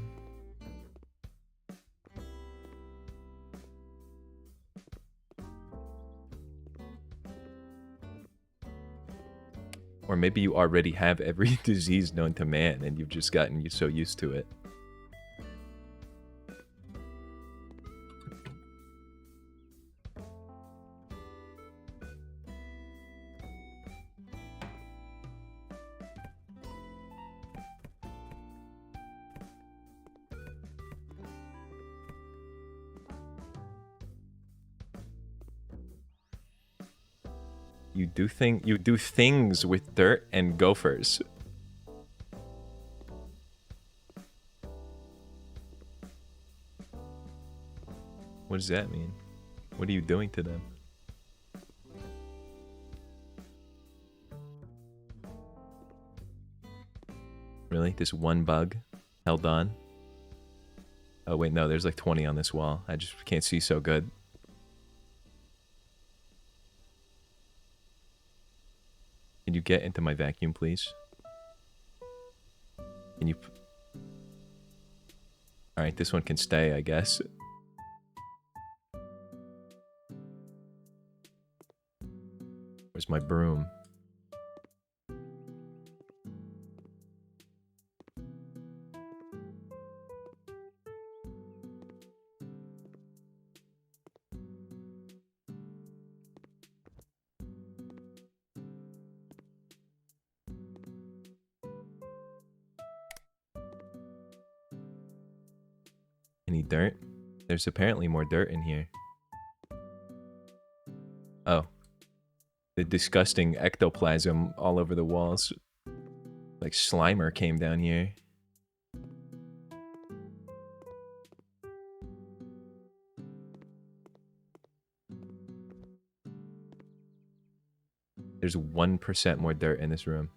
Or maybe you already have every disease known to man and you've just gotten so used to it. You do things with dirt and gophers. What does that mean? What are you doing to them? Really? This one bug held on? Oh wait, no, there's like 20 on this wall. I just can't see so good. you get into my vacuum, please? Can you... Alright, this one can stay, I guess. Where's my broom? Any dirt? There's apparently more dirt in here. Oh. The disgusting ectoplasm all over the walls. Like Slimer came down here. There's 1% more dirt in this room.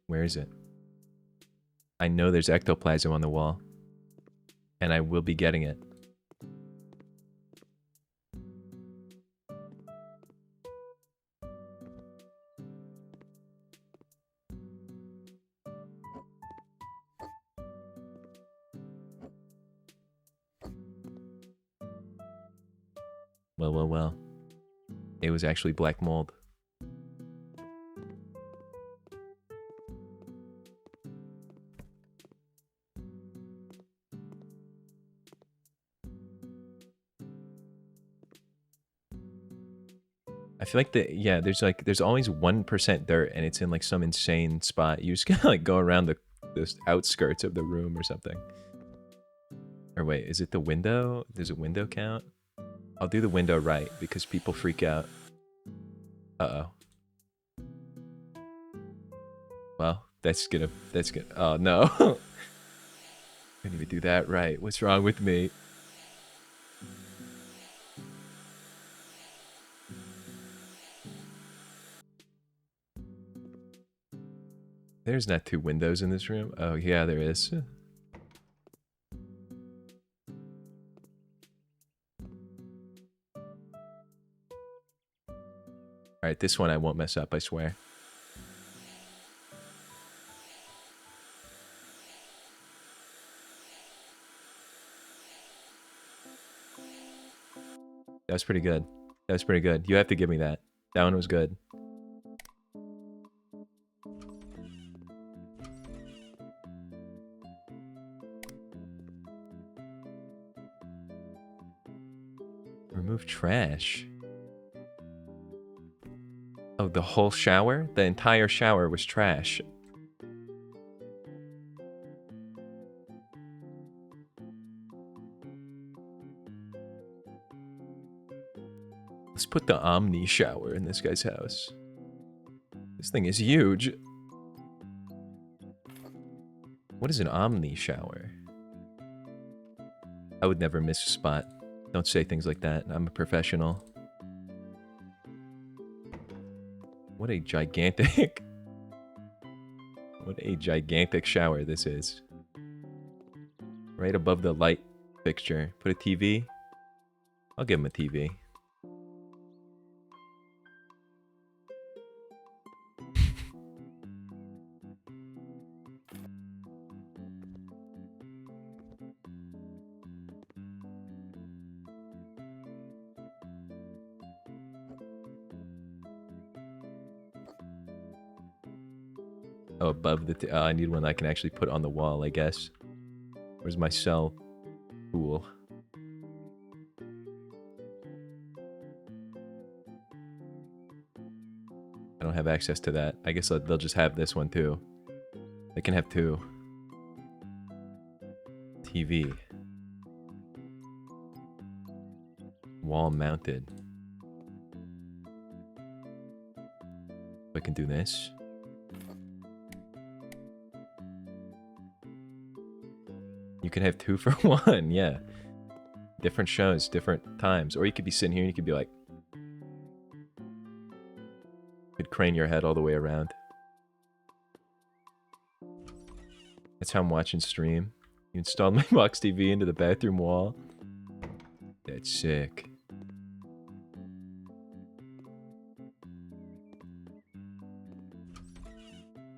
Where is it? I know there's ectoplasm on the wall. And I will be getting it. Well. It was actually black mold. I feel like there's always 1% dirt and it's in like some insane spot. You just gotta like go around the outskirts of the room or something. Or wait, is it the window? Does a window count? I'll do the window right because people freak out. Uh-oh. Well, that's good. Oh no. Couldn't even do that right. What's wrong with me? There's not 2 windows in this room. Oh yeah, there is. Alright, this one I won't mess up, I swear. That was pretty good. That was pretty good. You have to give me that. That one was good. Remove trash. Oh, the whole shower? The entire shower was trash. Let's put the Omni shower in this guy's house. This thing is huge. What is an Omni shower? I would never miss a spot. Don't say things like that. I'm a professional. What a gigantic... What a gigantic shower this is. Right above the light fixture. Put a TV. I'll give him a TV. Oh, above the... I need one I can actually put on the wall, I guess. Where's my cell? Cool. I don't have access to that. I guess they'll just have this one too. They can have 2. TV. Wall mounted. I can do this. You can have 2 for 1, yeah. Different shows, different times. Or you could be sitting here and you could be like... You could crane your head all the way around. That's how I'm watching stream. You installed my box TV into the bathroom wall. That's sick.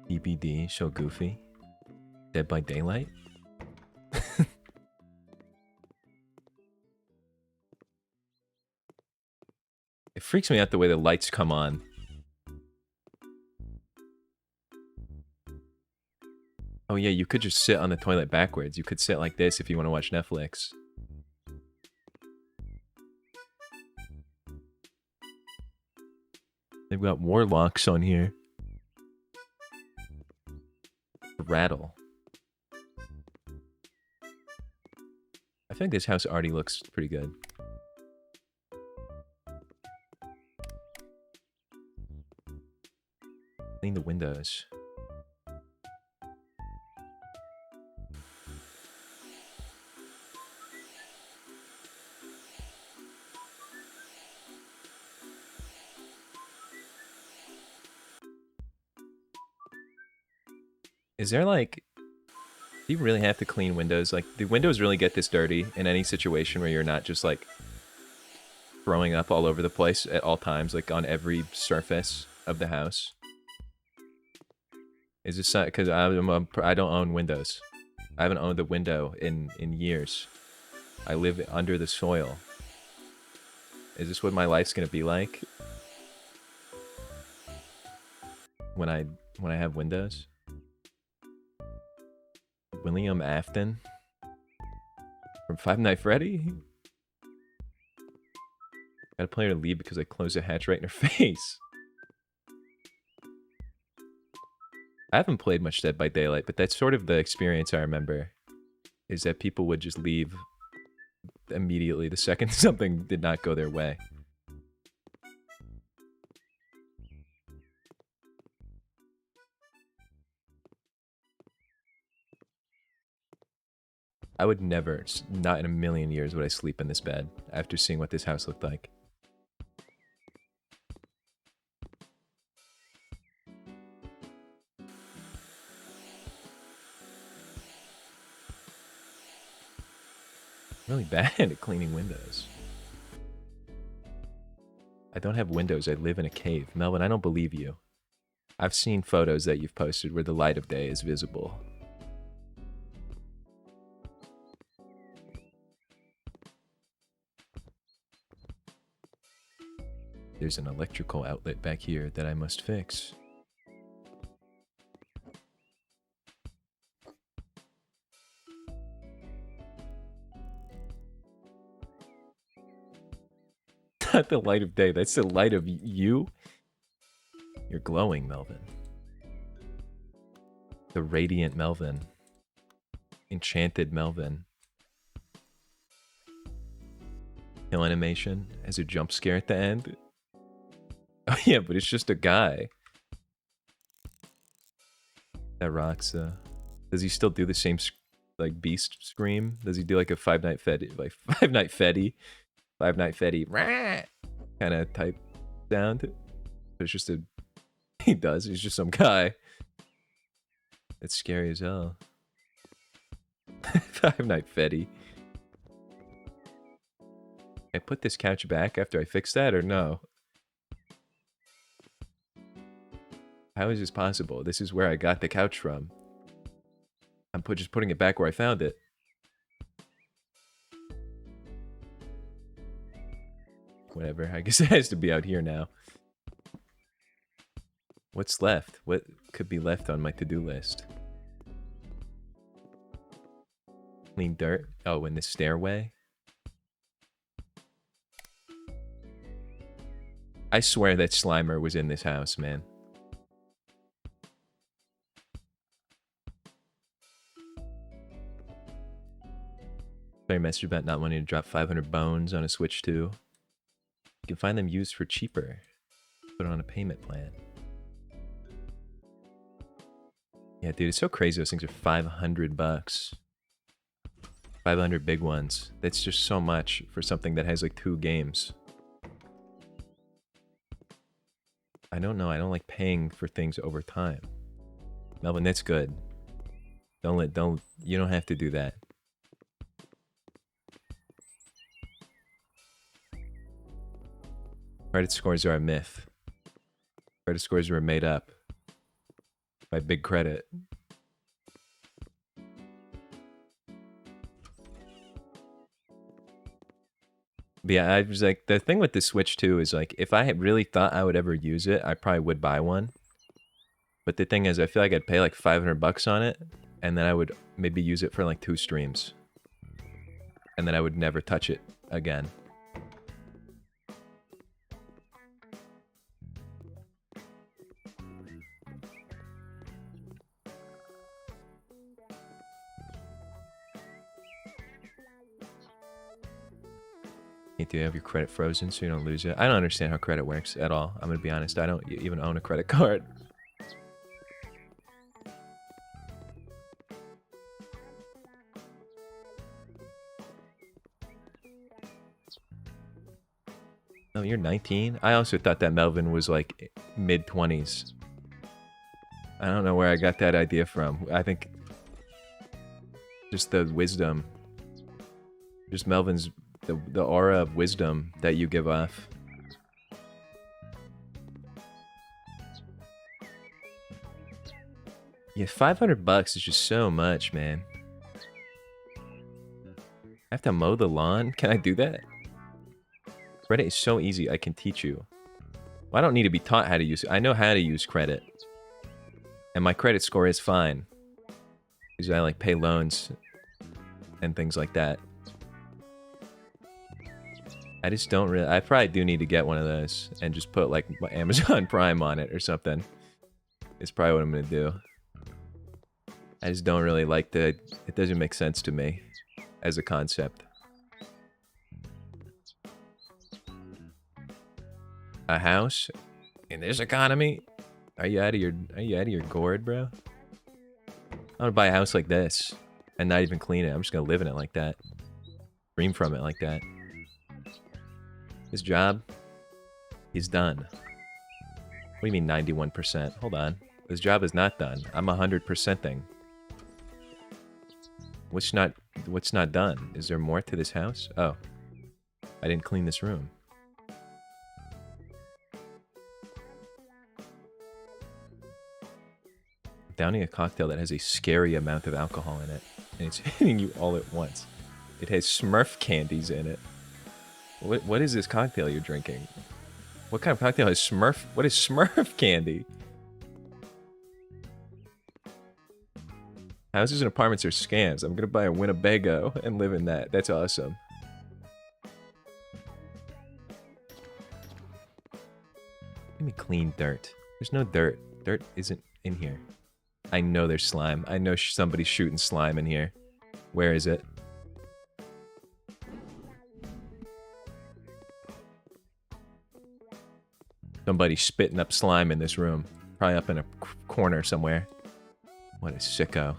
EBD, show Goofy. Dead by Daylight? It freaks me out the way the lights come on. Oh yeah, you could just sit on the toilet backwards. You could sit like this if you want to watch Netflix. They've got warlocks on here. Rattle. I think this house already looks pretty good. Clean the windows. Is there like... Do you really have to clean windows? Like, do windows really get this dirty in any situation where you're not just like throwing up all over the place at all times, like on every surface of the house? Is this because I don't own windows? I haven't owned a window in years. I live under the soil. Is this what my life's gonna be like when I have windows? William Afton from Five Nights at Freddy. Got a player to leave because I closed the hatch right in her face. I haven't played much Dead by Daylight, but that's sort of the experience I remember. Is that people would just leave immediately the second something did not go their way. I would never, not in a million years, would I sleep in this bed after seeing what this house looked like. Really bad at cleaning windows. I don't have windows, I live in a cave. Melvin, I don't believe you. I've seen photos that you've posted where the light of day is visible. There's an electrical outlet back here that I must fix. Not the light of day, that's the light of you? You're glowing, Melvin. The radiant Melvin. Enchanted Melvin. Kill animation as a jump scare at the end. Oh yeah, but it's just a guy. That rocks. Does he still do the same like beast scream? Does he do like a Five Night Freddy, like Five Night Freddy kind of type sound? It's just a he does. He's just some guy. It's scary as hell. Five Night Freddy. I put this couch back after I fixed that or no? How is this possible? This is where I got the couch from. I'm just putting it back where I found it. Whatever, I guess it has to be out here now. What's left? What could be left on my to-do list? Clean dirt? Oh, in the stairway? I swear that Slimer was in this house, man. Sorry, message about not wanting to drop 500 bones on a Switch 2. You can find them used for cheaper. Put on a payment plan. Yeah, dude, it's so crazy. Those things are 500 bucks. 500 big ones. That's just so much for something that has like 2 games. I don't know. I don't like paying for things over time. Melvin, that's good. You don't have to do that. Credit scores are a myth. Credit scores were made up. By big credit. But yeah, I was like, the thing with the Switch too is like, if I had really thought I would ever use it, I probably would buy one. But the thing is, I feel like I'd pay like 500 bucks on it, and then I would maybe use it for like 2 streams. And then I would never touch it again. Need to have your credit frozen so you don't lose it. I don't understand how credit works at all. I'm gonna be honest. I don't even own a credit card. Oh, you're 19? I also thought that Melvin was like mid-20s. I don't know where I got that idea from. I think just the wisdom. Just Melvin's, the aura of wisdom that you give off. Yeah, 500 bucks is just so much, man. I have to mow the lawn? Can I do that? Credit is so easy, I can teach you. Well, I don't need to be taught how to use it. I know how to use credit. And my credit score is fine. Because I like pay loans and things like that. I just don't really... I probably do need to get one of those and just put like my Amazon Prime on it or something. It's probably what I'm going to do. I just don't really like the... It doesn't make sense to me as a concept. A house in this economy? Are you out of your gourd, bro? I'm gonna buy a house like this and not even clean it. I'm just gonna live in it like that. Dream from it like that. His job, he's done. What do you mean 91%? Hold on. This job is not done. I'm 100% thing. What's not done? Is there more to this house? Oh. I didn't clean this room. Downing a cocktail that has a scary amount of alcohol in it, and it's hitting you all at once. It has Smurf candies in it. What is this cocktail you're drinking? What kind of cocktail has Smurf? What is Smurf candy? Houses and apartments are scams. I'm gonna buy a Winnebago and live in that. That's awesome. Give me clean dirt. There's no dirt. Dirt isn't in here. I know there's slime. I know somebody's shooting slime in here. Where is it? Somebody's spitting up slime in this room. Probably up in a corner somewhere. What a sicko.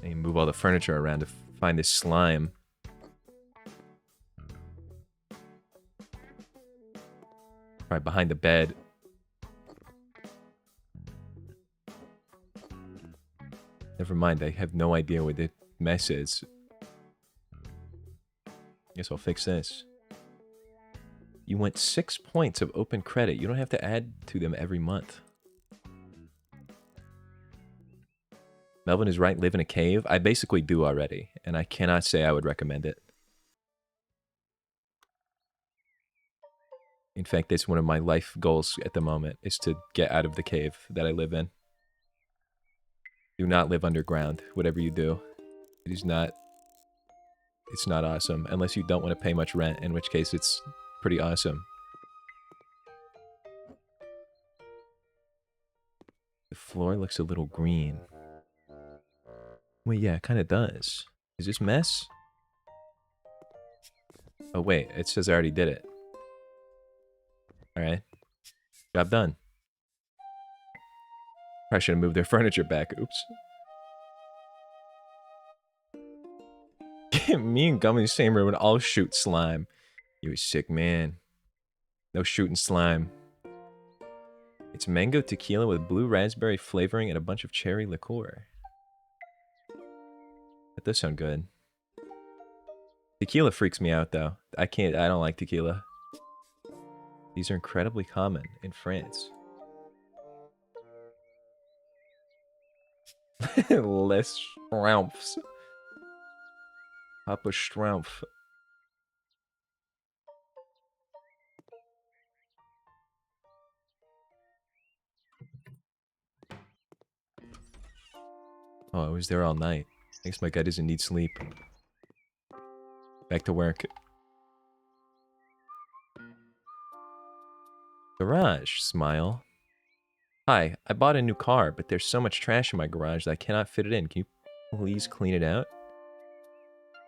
I need to move all the furniture around to find this slime. Right behind the bed. Never mind, I have no idea where the mess is. Guess I'll fix this. You want 6 points of open credit. You don't have to add to them every month. Melvin is right, live in a cave. I basically do already, and I cannot say I would recommend it. In fact, it's one of my life goals at the moment, is to get out of the cave that I live in. Do not live underground, whatever you do. It is not... It's not awesome, unless you don't want to pay much rent, in which case it's pretty awesome. The floor looks a little green. Wait, yeah, it kind of does. Is this mess? Oh, wait, it says I already did it. Alright. Job done. Probably should have moved their furniture back. Oops. Me and Gum in the same room and all shoot slime. You a sick man. No shooting slime. It's mango tequila with blue raspberry flavoring and a bunch of cherry liqueur. That does sound good. Tequila freaks me out though. I don't like tequila. These are incredibly common in France. Less Strumpfs. Papa Strumpf. Oh, I was there all night. I guess my guy doesn't need sleep. Back to work. Garage, smile. Hi, I bought a new car, but there's so much trash in my garage that I cannot fit it in. Can you please clean it out?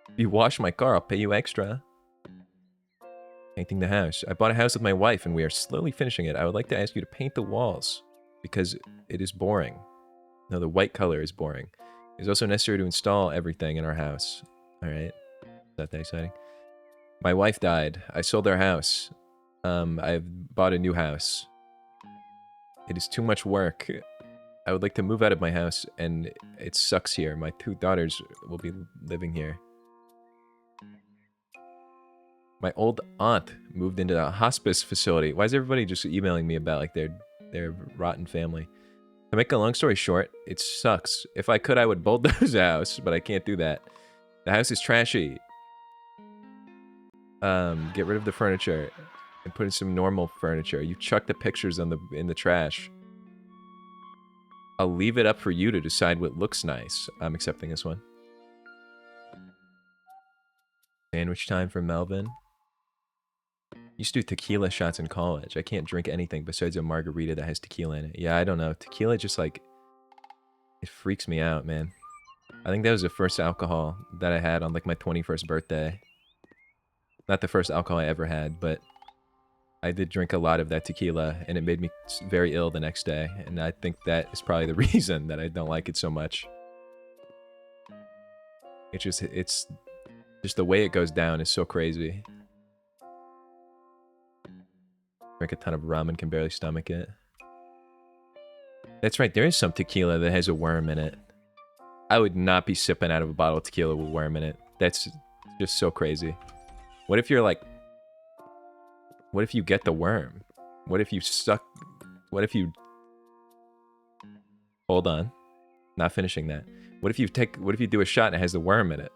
If you wash my car, I'll pay you extra. Painting the house. I bought a house with my wife and we are slowly finishing it. I would like to ask you to paint the walls because it is boring. No, the white color is boring. It's also necessary to install everything in our house. Alright. Not that exciting. My wife died. I sold our house. I've bought a new house. It is too much work. I would like to move out of my house, and it sucks here. My 2 daughters will be living here. My old aunt moved into a hospice facility. Why is everybody just emailing me about like their rotten family? To make a long story short, it sucks. If I could, I would bulldoze a house, but I can't do that. The house is trashy. Get rid of the furniture and put in some normal furniture. You chuck the pictures in the trash. I'll leave it up for you to decide what looks nice. I'm accepting this one. Sandwich time for Melvin. Used to do tequila shots in college. I can't drink anything besides a margarita that has tequila in it. Yeah, I don't know. Tequila just like... It freaks me out, man. I think that was the first alcohol that I had on like my 21st birthday. Not the first alcohol I ever had, but... I did drink a lot of that tequila, and it made me very ill the next day. And I think that is probably the reason that I don't like it so much. It's just the way it goes down is so crazy. Drink a ton of rum and can barely stomach it. That's right, there is some tequila that has a worm in it. I would not be sipping out of a bottle of tequila with a worm in it. That's just so crazy. What if you're like... What if you get the worm? What if you suck... What if you... Hold on. Not finishing that. What if you do a shot and it has the worm in it?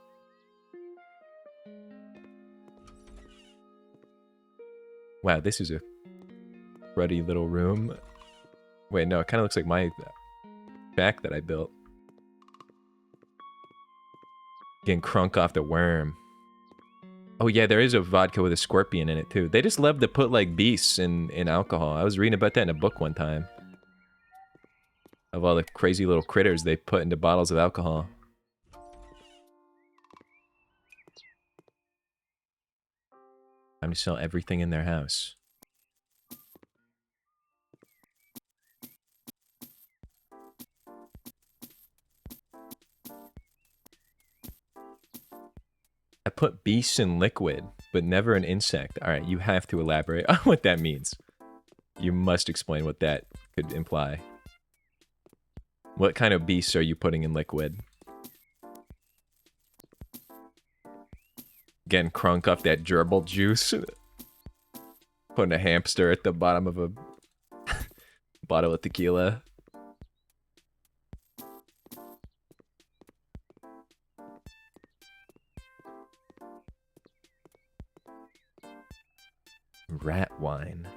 Wow, this is a cruddy little room. Wait, no, it kind of looks like my shack that I built. Getting crunk off the worm. Oh yeah, there is a vodka with a scorpion in it too. They just love to put like beasts in alcohol. I was reading about that in a book one time. Of all the crazy little critters they put into bottles of alcohol. Time to sell everything in their house. I put beasts in liquid, but never an insect. Alright, you have to elaborate on what that means. You must explain what that could imply. What kind of beasts are you putting in liquid? Getting crunk off that gerbil juice. Putting a hamster at the bottom of a bottle of tequila. Rat wine.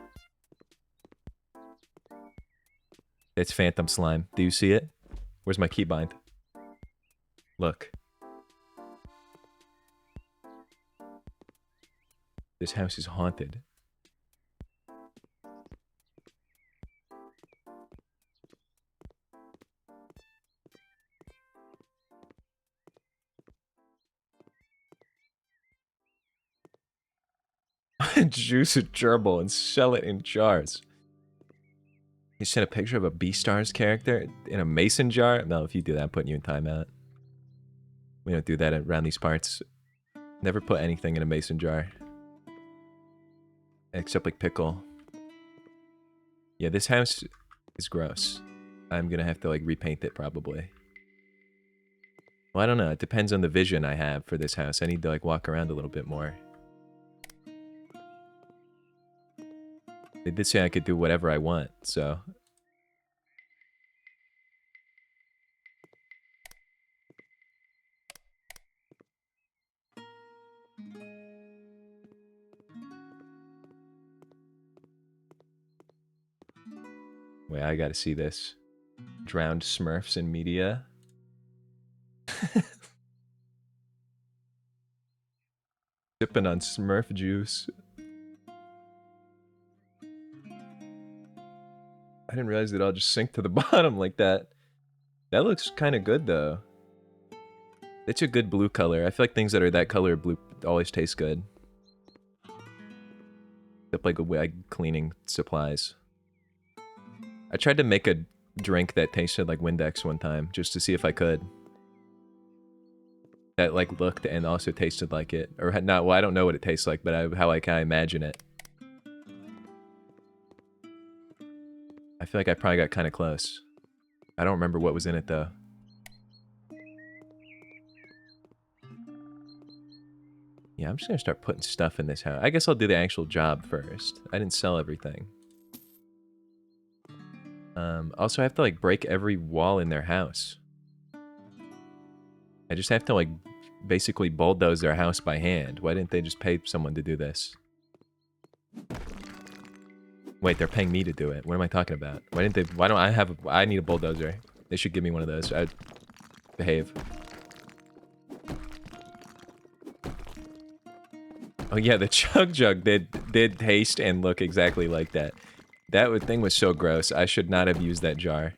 It's phantom slime. Do you see it? Where's my keybind? Look. This house is haunted. Juice a gerbil and sell it in jars. You sent a picture of a Beastars character in a mason jar? No, if you do that, I'm putting you in timeout. We don't do that around these parts. Never put anything in a mason jar. Except like pickle. Yeah, this house is gross. I'm gonna have to like repaint it probably. Well, I don't know. It depends on the vision I have for this house. I need to like walk around a little bit more. They did say I could do whatever I want, so... Wait, I gotta see this. Drowned Smurfs in media. Sipping on Smurf juice. I didn't realize it all just sink to the bottom like that. That looks kind of good though. It's a good blue color. I feel like things that are that color blue always taste good. Except like cleaning supplies. I tried to make a drink that tasted like Windex one time just to see if I could. That like looked and also tasted like it, or had not. Well, I don't know what it tastes like, but how I imagine it. I feel like I probably got kind of close. I don't remember what was in it though. Yeah, I'm just gonna start putting stuff in this house. I guess I'll do the actual job first. I didn't sell everything. Also, I have to like break every wall in their house. I just have to like basically bulldoze their house by hand. Why didn't they just pay someone to do this? Wait, they're paying me to do it. What am I talking about? Why didn't they? Why don't I have? I need a bulldozer. They should give me one of those. I'd behave. Oh yeah, the chug jug did taste and look exactly like that. That thing was so gross. I should not have used that jar.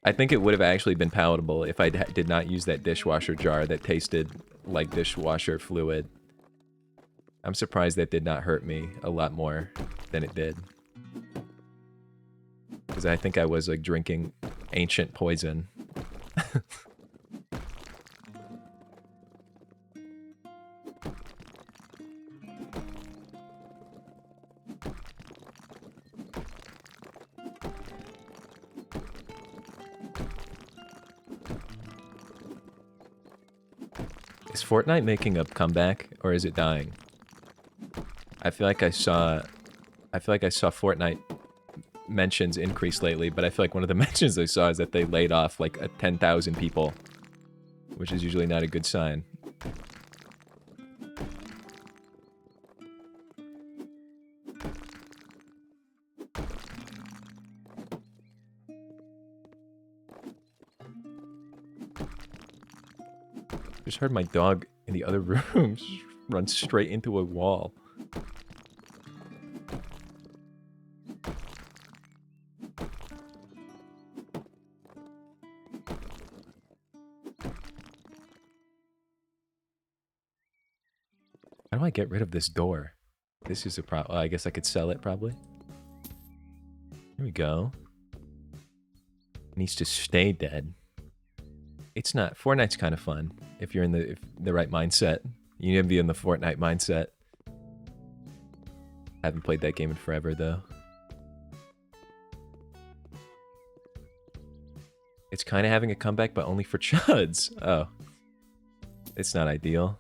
I think it would have actually been palatable if I did not use that dishwasher jar that tasted like dishwasher fluid. I'm surprised that did not hurt me a lot more than it did. Because I think I was like drinking ancient poison. Is Fortnite making a comeback or is it dying? I feel like I saw Fortnite mentions increase lately, but I feel like one of the mentions I saw is that they laid off like 10,000 people, which is usually not a good sign. Just heard my dog in the other room run straight into a wall. How do I get rid of this door? This is a problem. I guess I could sell it probably. Here we go. It needs to stay dead. It's not. Fortnite's kind of fun if you're in the right mindset. You need to be in the Fortnite mindset. I haven't played that game in forever though. It's kind of having a comeback, but only for chuds. Oh, it's not ideal.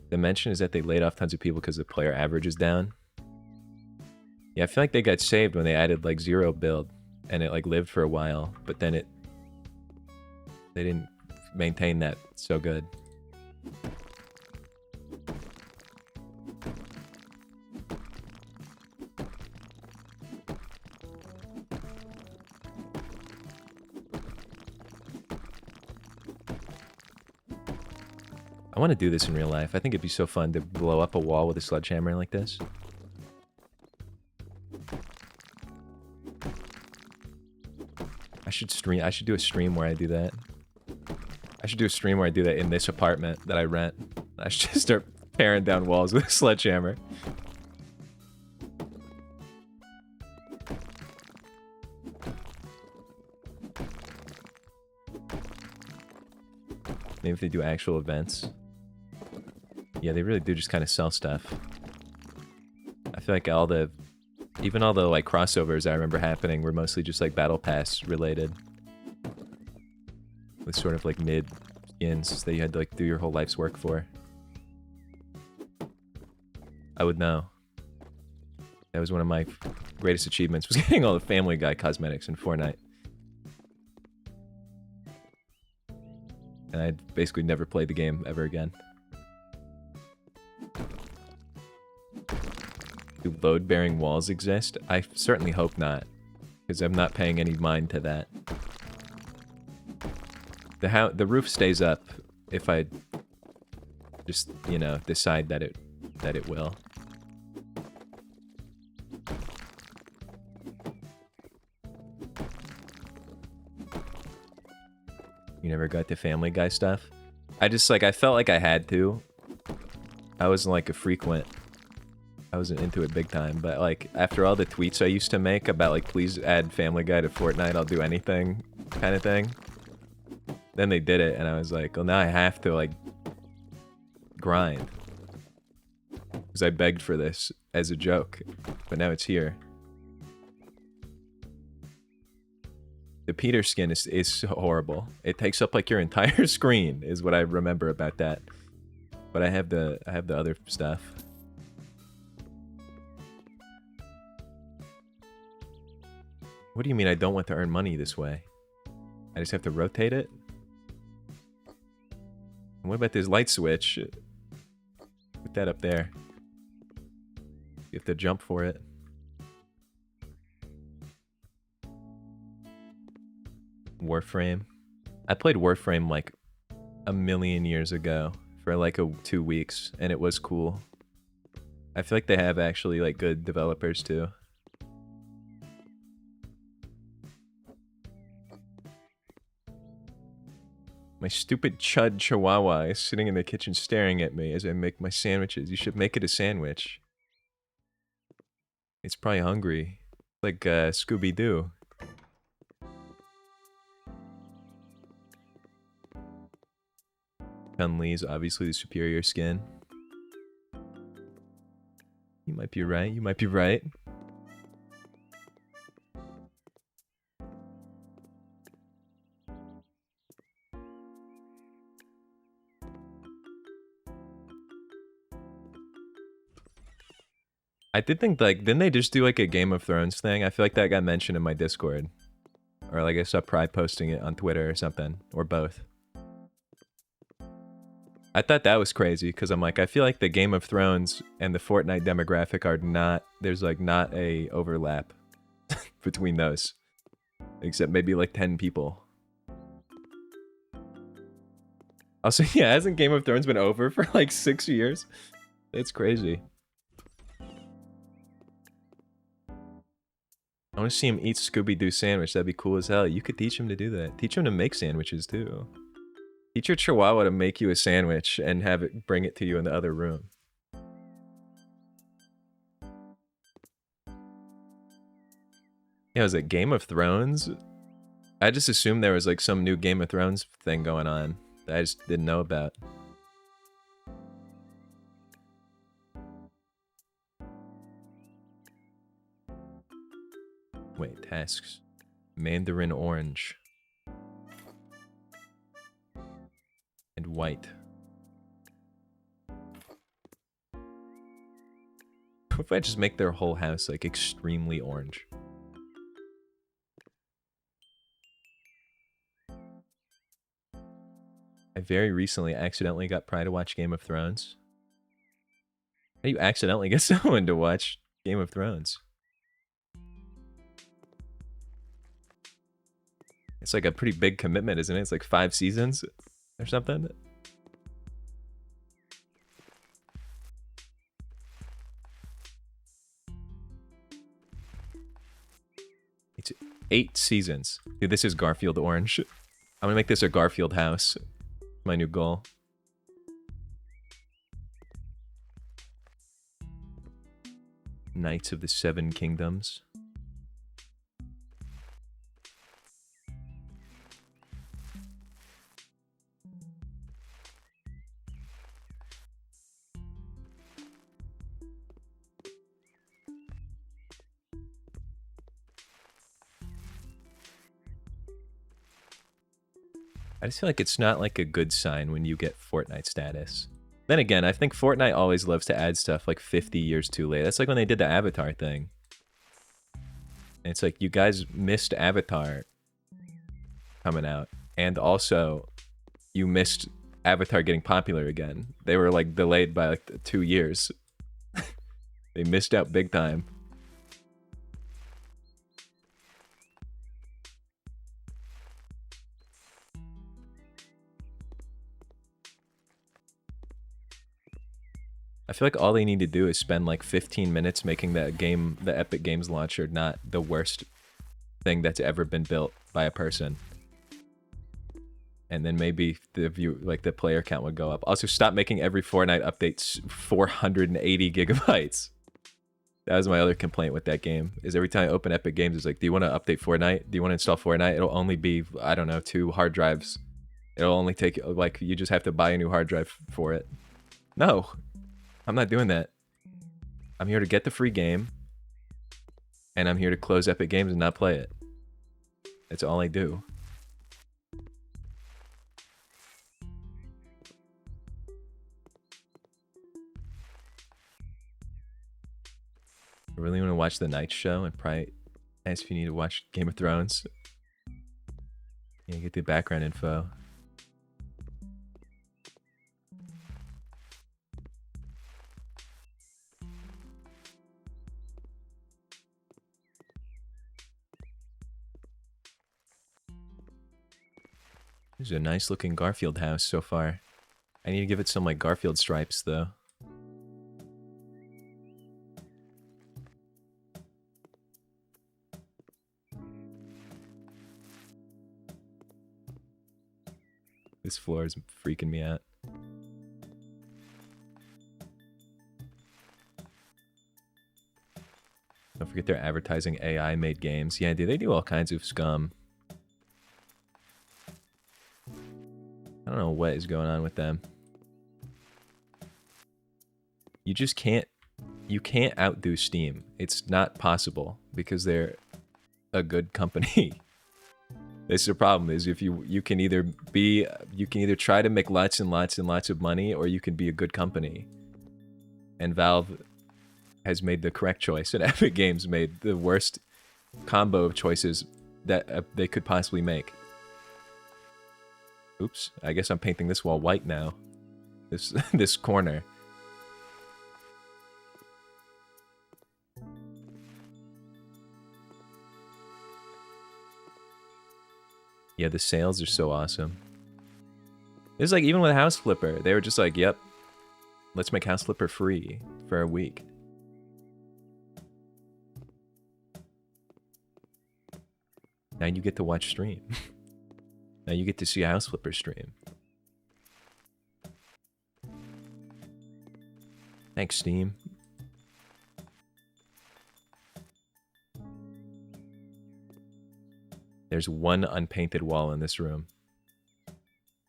The mention is that they laid off tons of people because the player average is down. Yeah, I feel like they got saved when they added like zero build and it like lived for a while, but then they didn't maintain that so good. I want to do this in real life. I think it'd be so fun to blow up a wall with a sledgehammer like this. I should do a stream where I do that. I should do a stream where I do that in this apartment that I rent. I should just start tearing down walls with a sledgehammer. Maybe if they do actual events. Yeah, they really do just kind of sell stuff. I feel like even all the like crossovers I remember happening were mostly just like battle pass related. With sort of like mid skins that you had to like do your whole life's work for. I would know. That was one of my greatest achievements, was getting all the Family Guy cosmetics in Fortnite. And I'd basically never played the game ever again. Do load-bearing walls exist? I certainly hope not, because I'm not paying any mind to that. The roof stays up if I just, you know, decide that it will. You never got the Family Guy stuff? I just, like, I felt like I had to. I wasn't, like, a frequent. I wasn't into it big time, but, like, after all the tweets I used to make about, like, please add Family Guy to Fortnite, I'll do anything kind of thing. Then they did it, and I was like, well, now I have to, like, grind. Because I begged for this as a joke, but now it's here. The Peter skin is horrible. It takes up like your entire screen, is what I remember about that. But I have the other stuff. What do you mean I don't want to earn money this way? I just have to rotate it? And what about this light switch? Put that up there. You have to jump for it. Warframe. I played Warframe like a million years ago for like 2 weeks, and it was cool. I feel like they have actually like good developers too. My stupid chud chihuahua is sitting in the kitchen staring at me as I make my sandwiches. You should make it a sandwich. It's probably hungry. Like Scooby-Doo. Chun-Li's obviously the superior skin. You might be right. You might be right. I did think, like, didn't they just do, like, a Game of Thrones thing? I feel like that got mentioned in my Discord. Or, like, I saw Pride posting it on Twitter or something. Or both. I thought that was crazy, because I'm like, I feel like the Game of Thrones and the Fortnite demographic are not... There's, like, not a overlap between those. Except maybe, like, 10 people. Also, yeah, hasn't Game of Thrones been over for, like, 6 years? It's crazy. I want to see him eat Scooby-Doo sandwich. That'd be cool as hell. You could teach him to do that. Teach him to make sandwiches, too. Teach your chihuahua to make you a sandwich and have it bring it to you in the other room. Yeah, was it Game of Thrones? I just assumed there was like some new Game of Thrones thing going on that I just didn't know about. Wait, tasks. Mandarin orange. And white. What if I just make their whole house like extremely orange? I very recently accidentally got Pride to watch Game of Thrones. How do you accidentally get someone to watch Game of Thrones? It's like a pretty big commitment, isn't it? It's like 5 seasons or something. It's 8 seasons. Dude, this is Garfield orange. I'm gonna make this a Garfield house. My new goal. Knights of the Seven Kingdoms. I just feel like it's not like a good sign when you get Fortnite status. Then again, I think Fortnite always loves to add stuff like 50 years too late. That's like when they did the Avatar thing. And it's like, you guys missed Avatar coming out. And also, you missed Avatar getting popular again. They were like delayed by like 2 years. They missed out big time. I feel like all they need to do is spend like 15 minutes making that game, the Epic Games launcher, not the worst thing that's ever been built by a person. And then maybe the player count would go up. Also, stop making every Fortnite updates 480 gigabytes. That was my other complaint with that game, is every time I open Epic Games, it's like, do you want to update Fortnite? Do you want to install Fortnite? It'll only be, I don't know, 2 hard drives. It'll only take, like, you just have to buy a new hard drive for it. No, I'm not doing that. I'm here to get the free game, and I'm here to close Epic Games and not play it. That's all I do. I really want to watch the night show and probably ask if you need to watch Game of Thrones. Yeah, get the background info. This is a nice looking Garfield house so far. I need to give it some like Garfield stripes though. This floor is freaking me out. Don't forget they're advertising AI made games. Yeah, dude, they do all kinds of scum. I don't know what is going on with them. You just can't, you can't outdo Steam. It's not possible because they're a good company. This is the problem, is if you can either try to make lots and lots and lots of money, or you can be a good company. And Valve has made the correct choice, and Epic Games made the worst combo of choices that they could possibly make. Oops, I guess I'm painting this wall white now. This corner. Yeah, the sales are so awesome. It's like, even with House Flipper, they were just like, yep, let's make House Flipper free for a week. Now you get to watch stream. Now you get to see a House Flipper stream. Thanks, Steam. There's one unpainted wall in this room.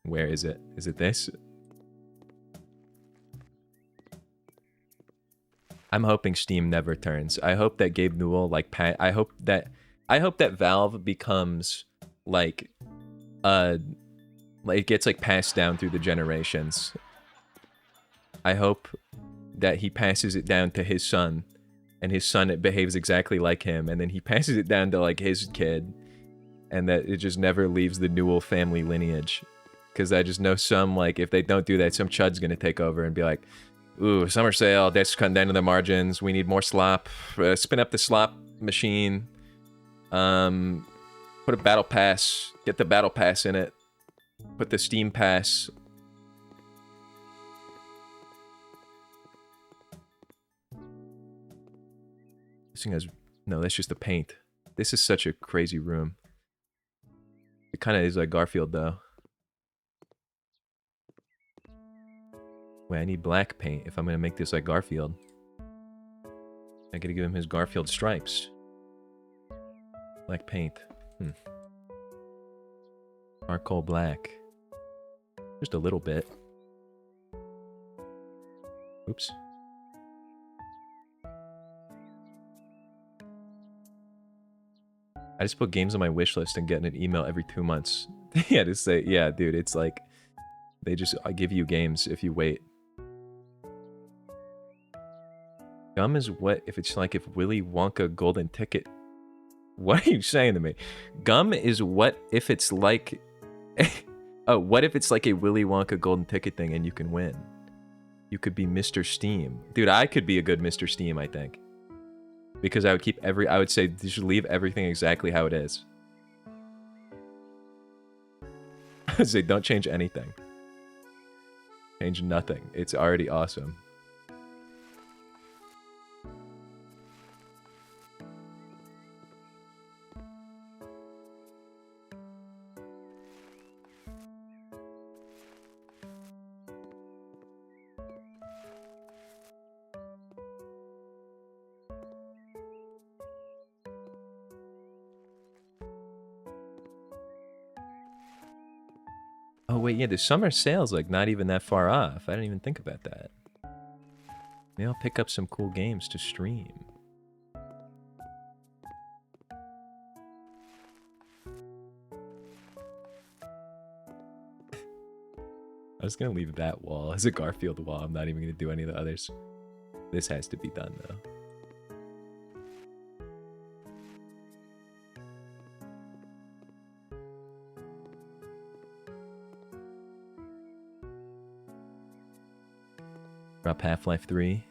Where is it? Is it this? I'm hoping Steam never turns. I hope that Gabe Newell, like, I hope that Valve becomes like it gets like passed down through the generations. I hope that he passes it down to his son, and his son, it behaves exactly like him, and then he passes it down to like his kid. And that it just never leaves the Newell family lineage. Because I just know some, like, if they don't do that, some chud's gonna take over and be like, ooh, summer sale, that's cutting down to the margins, we need more slop, spin up the slop machine, put a battle pass, get the battle pass in it, put the Steam pass. This thing has, no, that's just the paint. This is such a crazy room. It kind of is like Garfield, though. Wait, I need black paint if I'm going to make this like Garfield. I gotta give him his Garfield stripes. Black paint. Charcoal black. Just a little bit. Oops. I just put games on my wish list and get an email every 2 months. Yeah, to say, yeah, dude, it's like, they just give you games if you wait. Gum is what if it's like if Willy Wonka golden ticket. What are you saying to me? Gum is what if it's like, oh, what if it's like a Willy Wonka golden ticket thing and you can win? You could be Mr. Steam. Dude, I could be a good Mr. Steam, I think. Because I would keep I would say you should leave everything exactly how it is. I would say don't change anything. Change nothing. It's already awesome. Oh wait, yeah, the summer sale's like not even that far off. I didn't even think about that. Maybe I'll pick up some cool games to stream. I was gonna leave that wall as a Garfield wall. I'm not even gonna do any of the others. This has to be done though. Drop Half-Life 3.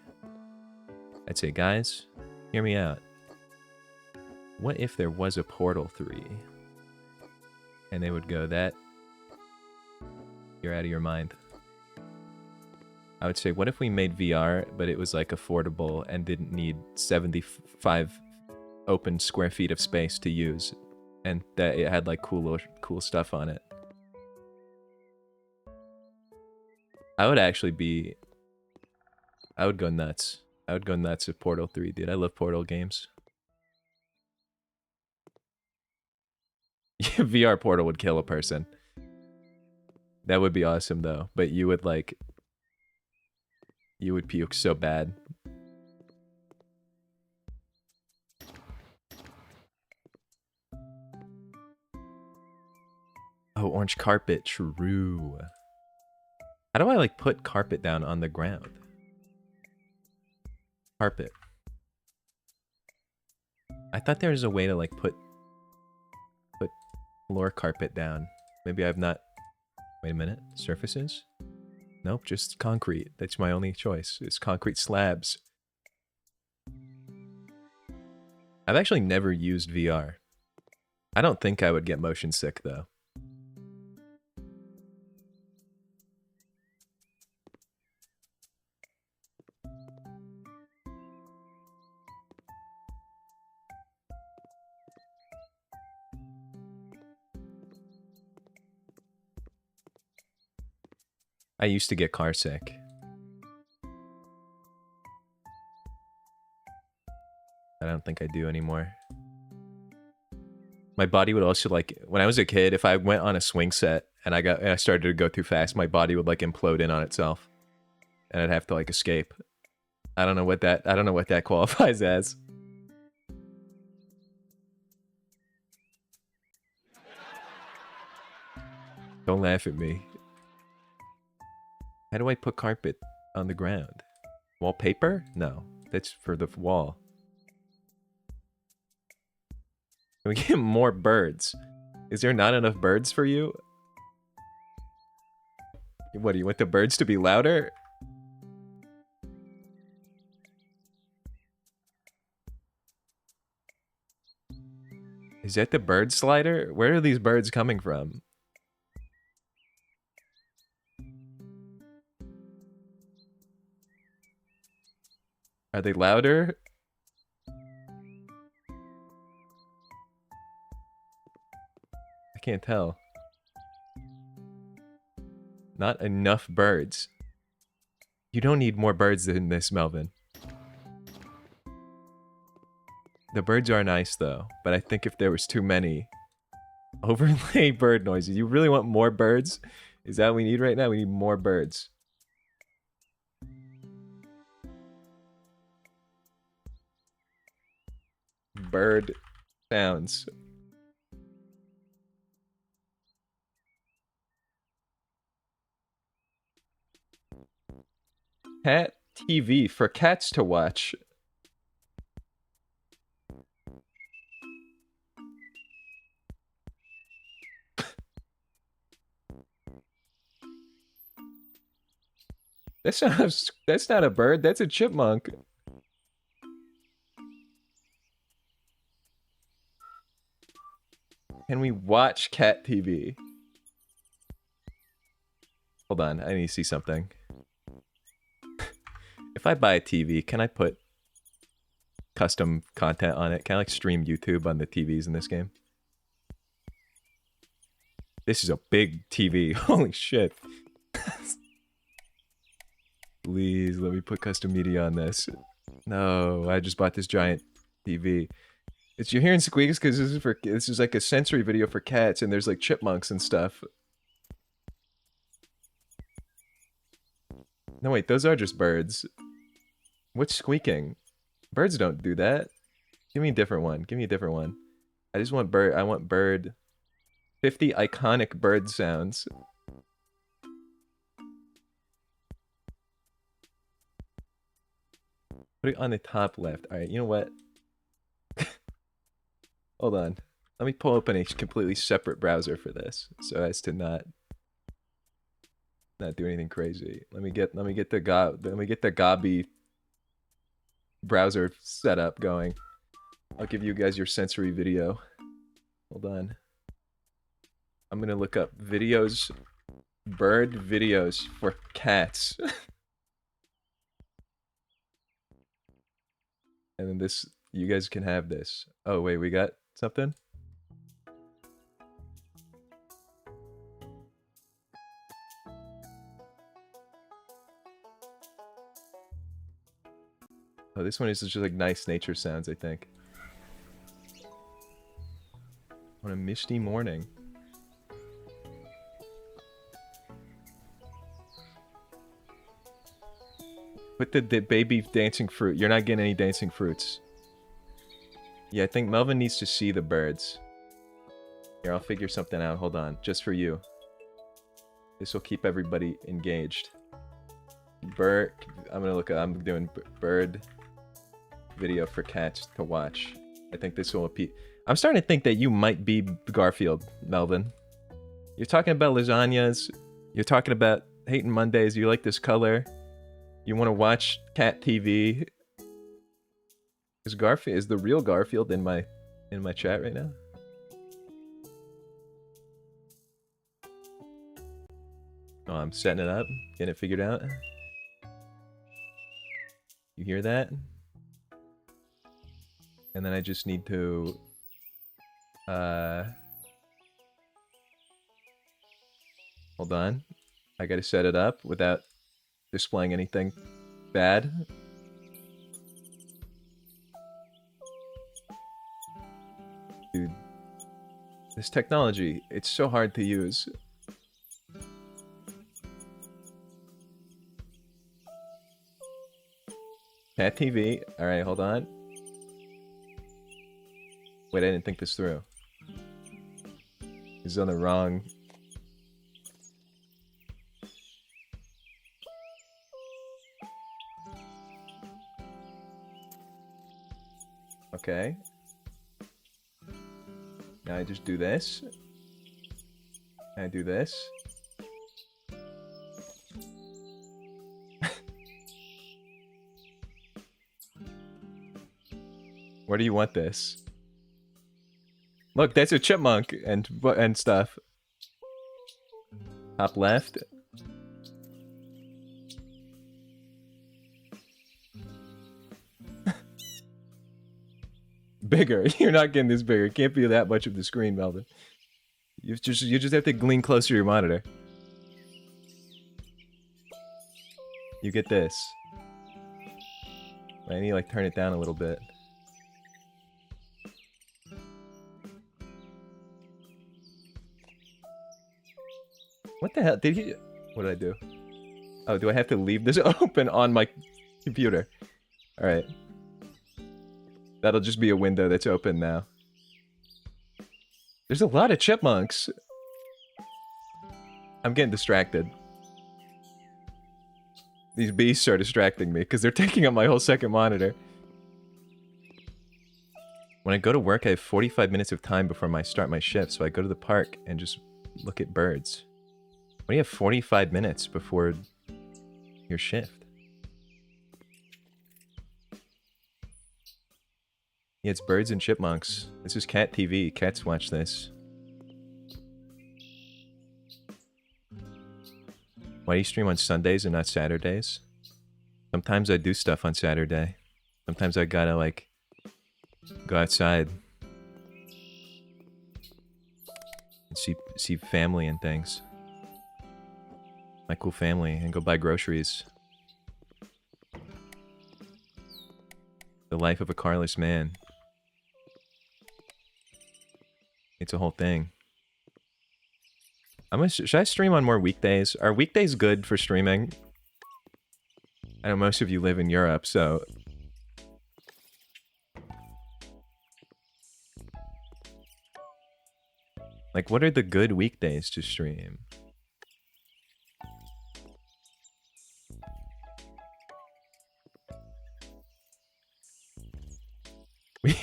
I'd say, guys, hear me out. What if there was a Portal 3? And they would go, that... You're out of your mind. I would say, what if we made VR, but it was like affordable and didn't need 75 open square feet of space to use, and that it had like cool stuff on it? I would actually be... I would go nuts. I would go nuts if Portal 3, dude. I love Portal games. VR Portal would kill a person. That would be awesome though, but you would like... You would puke so bad. Oh, orange carpet, true. How do I like put carpet down on the ground? Carpet. I thought there was a way to like put floor carpet down. Maybe I've not... Wait a minute. Surfaces? Nope, just concrete. That's my only choice. It's concrete slabs. I've actually never used VR. I don't think I would get motion sick though. I used to get car sick. I don't think I do anymore. My body would also like, when I was a kid, if I went on a swing set and I started to go too fast, my body would like implode in on itself, and I'd have to like escape. I don't know what that qualifies as. Don't laugh at me. How do I put carpet on the ground? Wallpaper? No, that's for the wall. Can we get more birds? Is there not enough birds for you? What, do you want the birds to be louder? Is that the bird slider? Where are these birds coming from? Are they louder? I can't tell. Not enough birds. You don't need more birds than this, Melvin. The birds are nice though, but I think if there was too many... Overlay bird noises. You really want more birds? Is that what we need right now? We need more birds. Bird sounds. Cat TV for cats to watch. That's not a bird. That's a chipmunk. Can we watch cat TV? Hold on, I need to see something. If I buy a TV, can I put custom content on it? Can I like stream YouTube on the TVs in this game? This is a big TV. Holy shit. Please let me put custom media on this. No, I just bought this giant TV. You're hearing squeaks because this is like a sensory video for cats, and there's like chipmunks and stuff. No wait, those are just birds. What's squeaking? Birds don't do that. Give me a different one. Give me a different one. I just want bird. I want bird. 50 iconic bird sounds. Put it on the top left. Alright, you know what? Hold on. Let me pull open a completely separate browser for this, so as to not do anything crazy. Let me get the Gabi browser setup going. I'll give you guys your sensory video. Hold on. I'm gonna look up videos, bird videos for cats. And then this, you guys can have this. Oh wait, we got something? Oh, this one is just like nice nature sounds, I think. On a misty morning. Put the baby dancing fruit. You're not getting any dancing fruits. Yeah, I think Melvin needs to see the birds. Here, I'll figure something out. Hold on. Just for you. This will keep everybody engaged. Bird. I'm gonna look at. I'm doing bird video for cats to watch. I think this will appeal. I'm starting to think that you might be Garfield, Melvin. You're talking about lasagnas. You're talking about hating Mondays. You like this color. You want to watch cat TV. Is the real Garfield in my chat right now? Oh, I'm setting it up, getting it figured out. You hear that? And then I just need to hold on. I gotta set it up without displaying anything bad. Dude, this technology, it's so hard to use. Cat TV. Alright, hold on. Wait, I didn't think this through. This is on the wrong... Okay. Now I just do this. I do this. Where do you want this? Look, that's a chipmunk and stuff. Top left. Bigger. You're not getting this bigger. It can't be that much of the screen, Melvin. You just have to lean closer to your monitor. You get this. I need to like turn it down a little bit. What the hell? Did he... What did I do? Oh, do I have to leave this open on my computer? Alright. That'll just be a window that's open now. There's a lot of chipmunks. I'm getting distracted. These beasts are distracting me because they're taking up my whole second monitor. When I go to work, I have 45 minutes of time before I start my shift, so I go to the park and just look at birds. When you have 45 minutes before your shift. Yeah, it's birds and chipmunks. This is cat TV. Cats watch this. Why do you stream on Sundays and not Saturdays? Sometimes I do stuff on Saturday. Sometimes I gotta, like, go outside and see family and things. My cool family, and go buy groceries. The life of a carless man. It's a whole thing. Should I stream on more weekdays? Are weekdays good for streaming? I know most of you live in Europe, so... Like, what are the good weekdays to stream?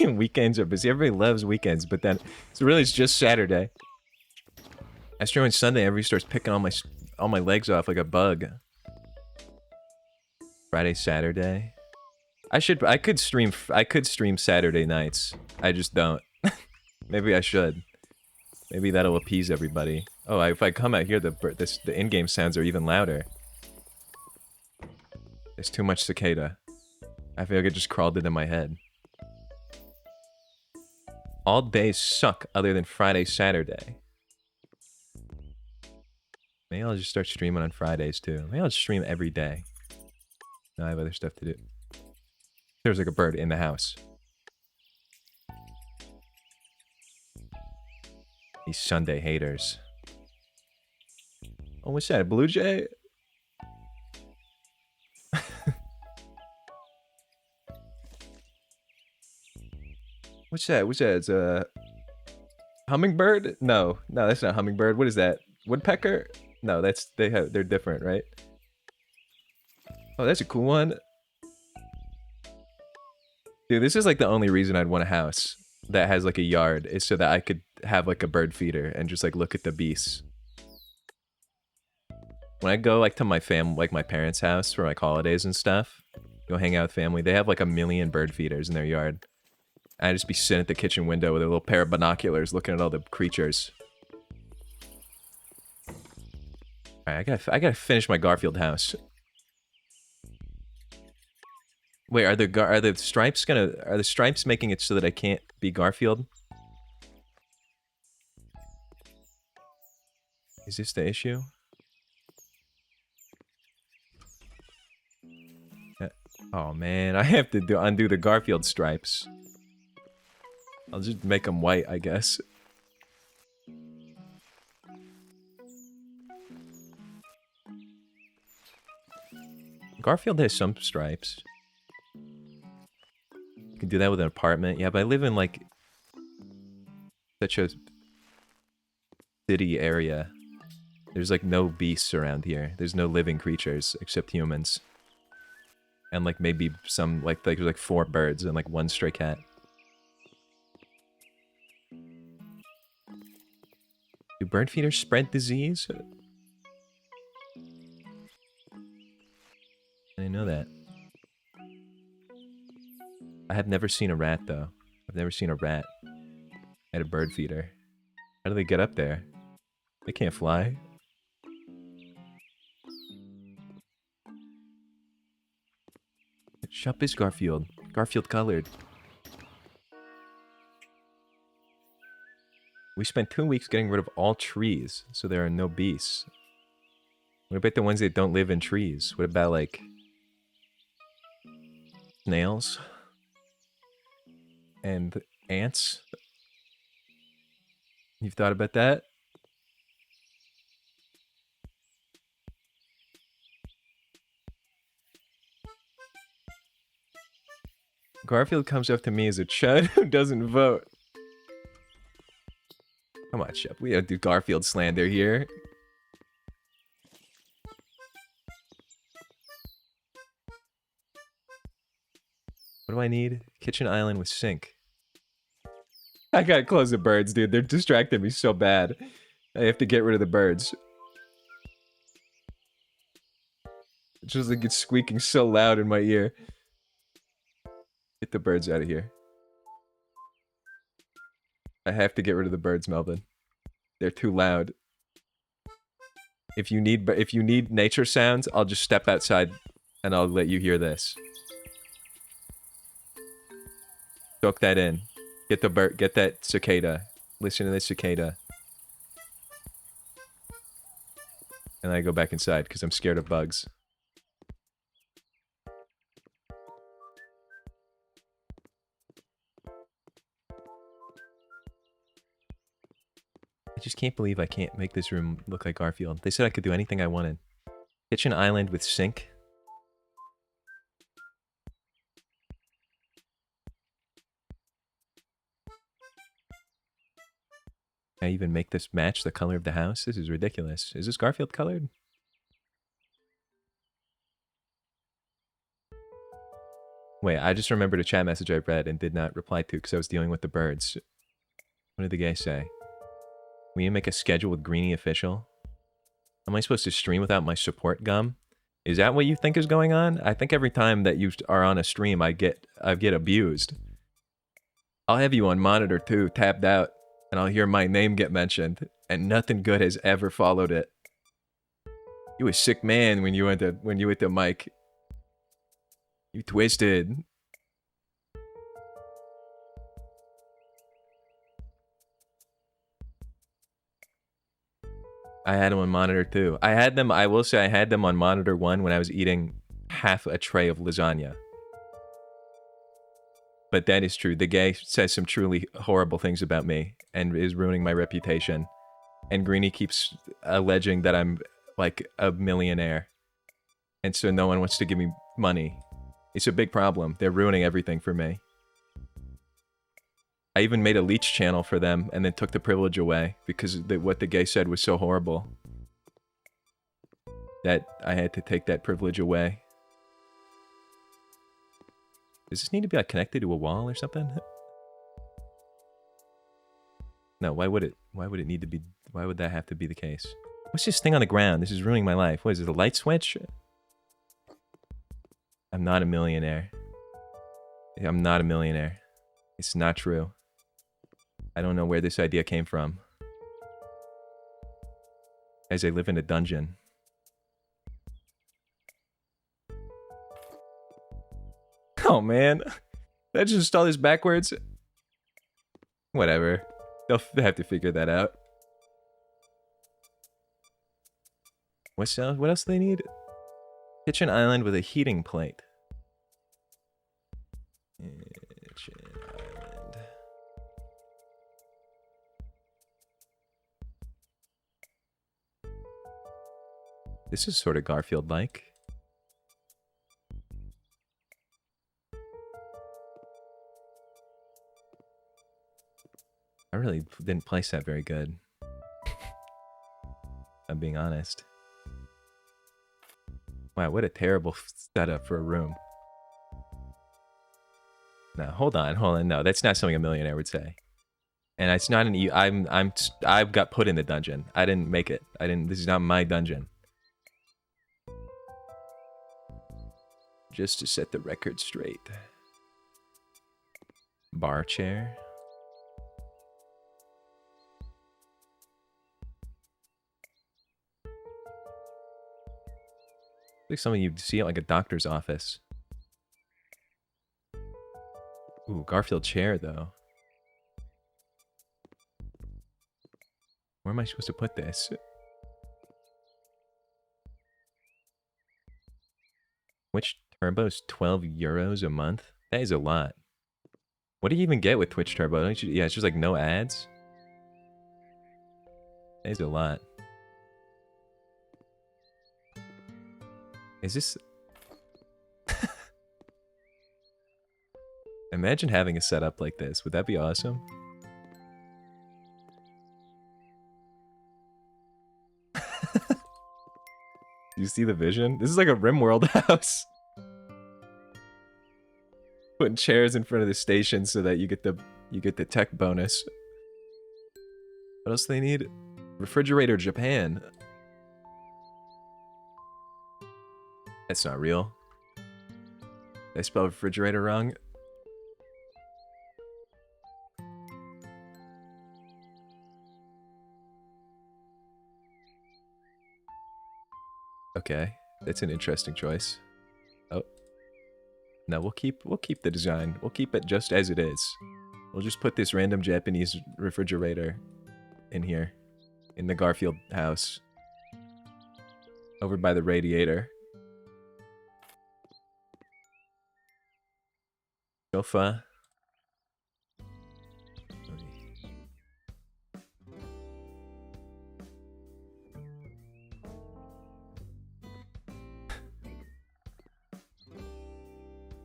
Weekends are busy. Everybody loves weekends, but then... So really, it's just Saturday. I stream on Sunday, everybody starts picking all my legs off like a bug. Friday, Saturday. I could stream Saturday nights. I just don't. Maybe I should. Maybe that'll appease everybody. Oh, if I come out here, the in-game sounds are even louder. There's too much cicada. I feel like it just crawled into my head. All days suck other than Friday, Saturday. Maybe I'll just start streaming on Fridays too. Maybe I'll just stream every day. No, I have other stuff to do. There's like a bird in the house. These Sunday haters. Oh, what's that? A blue jay? What's that? What's that? It's a hummingbird? No, that's not hummingbird. What is that? Woodpecker? No, they're different, right? Oh, that's a cool one. Dude, this is like the only reason I'd want a house that has like a yard, is so that I could have like a bird feeder and just like look at the beasts. When I go like to my my parents' house for like holidays and stuff, go hang out with family, they have like 1 million bird feeders in their yard. I'd just be sitting at the kitchen window with a little pair of binoculars looking at all the creatures. Alright, I gotta finish my Garfield house. Wait, are the stripes making it so that I can't be Garfield? Is this the issue? Oh man, I have to undo the Garfield stripes. I'll just make them white, I guess. Garfield has some stripes. You can do that with an apartment. Yeah, but I live in like such a city area. There's like no beasts around here. There's no living creatures except humans. And like maybe some like there's like 4 birds and like 1 stray cat. Do bird feeders spread disease? I didn't know that. I have never seen a rat though. I've never seen a rat at a bird feeder. How do they get up there? They can't fly. Shop is Garfield. Garfield colored. We spent 2 weeks getting rid of all trees, so there are no beasts. What about the ones that don't live in trees? What about, like, snails? And ants? You've thought about that? Garfield comes up to me as a chud who doesn't vote. Come on, Shep. We don't do Garfield slander here. What do I need? Kitchen island with sink. I gotta close the birds, dude. They're distracting me so bad. I have to get rid of the birds. Just like it's squeaking so loud in my ear. Get the birds out of here. I have to get rid of the birds, Melvin. They're too loud. If you need nature sounds, I'll just step outside and I'll let you hear this. Soak that in. Get the bird, get that cicada. Listen to this cicada. And I go back inside because I'm scared of bugs. I just can't believe I can't make this room look like Garfield. They said I could do anything I wanted. Kitchen island with sink. Can I even make this match the color of the house? This is ridiculous. Is this Garfield colored? Wait, I just remembered a chat message I read and did not reply to because I was dealing with the birds. What did the guy say? Will you make a schedule with Greenie Official? Am I supposed to stream without my support gum? Is that what you think is going on? I think every time that you are on a stream, I get abused. I'll have you on monitor too, tapped out, and I'll hear my name get mentioned, and nothing good has ever followed it. You a sick man when you hit the mic. You twisted. I had them on monitor 2. I will say I had them on monitor 1 when I was eating half a tray of lasagna. But that is true. The guy says some truly horrible things about me and is ruining my reputation. And Greenie keeps alleging that I'm like a millionaire. And so no one wants to give me money. It's a big problem. They're ruining everything for me. I even made a leech channel for them and then took the privilege away because what the gay said was so horrible that I had to take that privilege away. Does this need to be like connected to a wall or something? No, why would it need to be, why would that have to be the case? What's this thing on the ground? This is ruining my life. What is it, a light switch? I'm not a millionaire. I'm not a millionaire. It's not true. I don't know where this idea came from. As I live in a dungeon. Oh man. Did I just install this backwards? Whatever. They'll have to figure that out. What else do they need? Kitchen island with a heating plate. Kitchen island. This is sort of Garfield-like. I really didn't place that very good. I'm being honest. Wow, what a terrible setup for a room. No, hold on. No, that's not something a millionaire would say. And it's not I've got put in the dungeon. I didn't make it. This is not my dungeon. Just to set the record straight. Bar chair. Like something you'd see at like a doctor's office. Ooh, Garfield chair though. Where am I supposed to put this? Twitch Turbo's 12 euros a month? That is a lot. What do you even get with Twitch Turbo? Yeah, it's just like no ads. That is a lot. Is this... Imagine having a setup like this. Would that be awesome? Do you see the vision? This is like a RimWorld house. Putting chairs in front of the station so that you get the tech bonus. What else do they need? Refrigerator Japan. That's not real. Did I spell refrigerator wrong? Okay, that's an interesting choice. Oh. No, we'll keep the design. We'll keep it just as it is. We'll just put this random Japanese refrigerator in here. In the Garfield house. Over by the radiator. Sofa.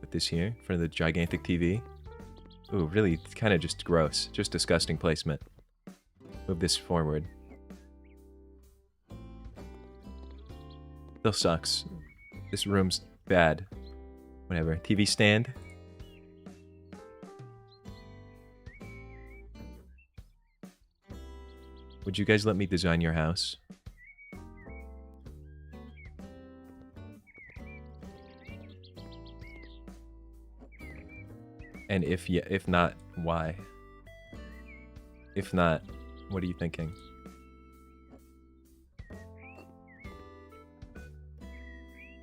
Put this here in front of the gigantic TV. Ooh, really kind of just gross. Just disgusting placement. Move this forward. Still sucks. This room's bad. Whatever. TV stand. Would you guys let me design your house? And if not, why? If not, what are you thinking?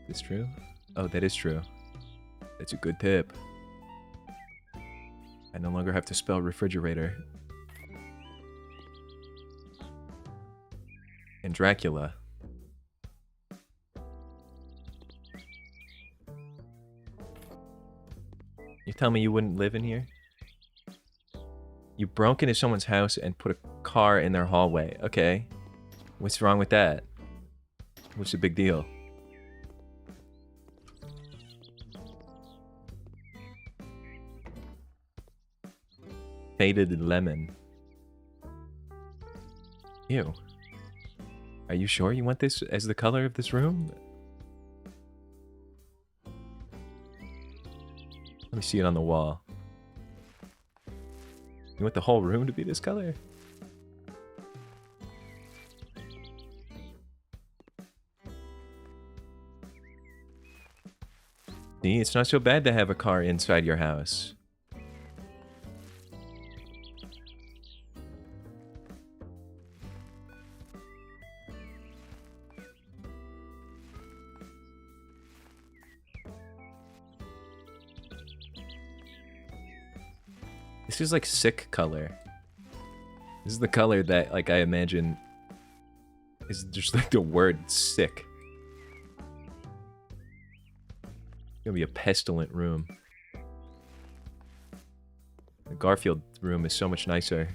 Is this true? Oh, that is true. That's a good tip. I no longer have to spell refrigerator. And Dracula. You tell me you wouldn't live in here? You broke into someone's house and put a car in their hallway. Okay. What's wrong with that? What's the big deal? Faded lemon. Ew. Are you sure you want this as the color of this room? Let me see it on the wall. You want the whole room to be this color? See, it's not so bad to have a car inside your house. This is like sick color. This is the color that, like, I imagine is just like the word sick. It's gonna be a pestilent room. The Garfield room is so much nicer.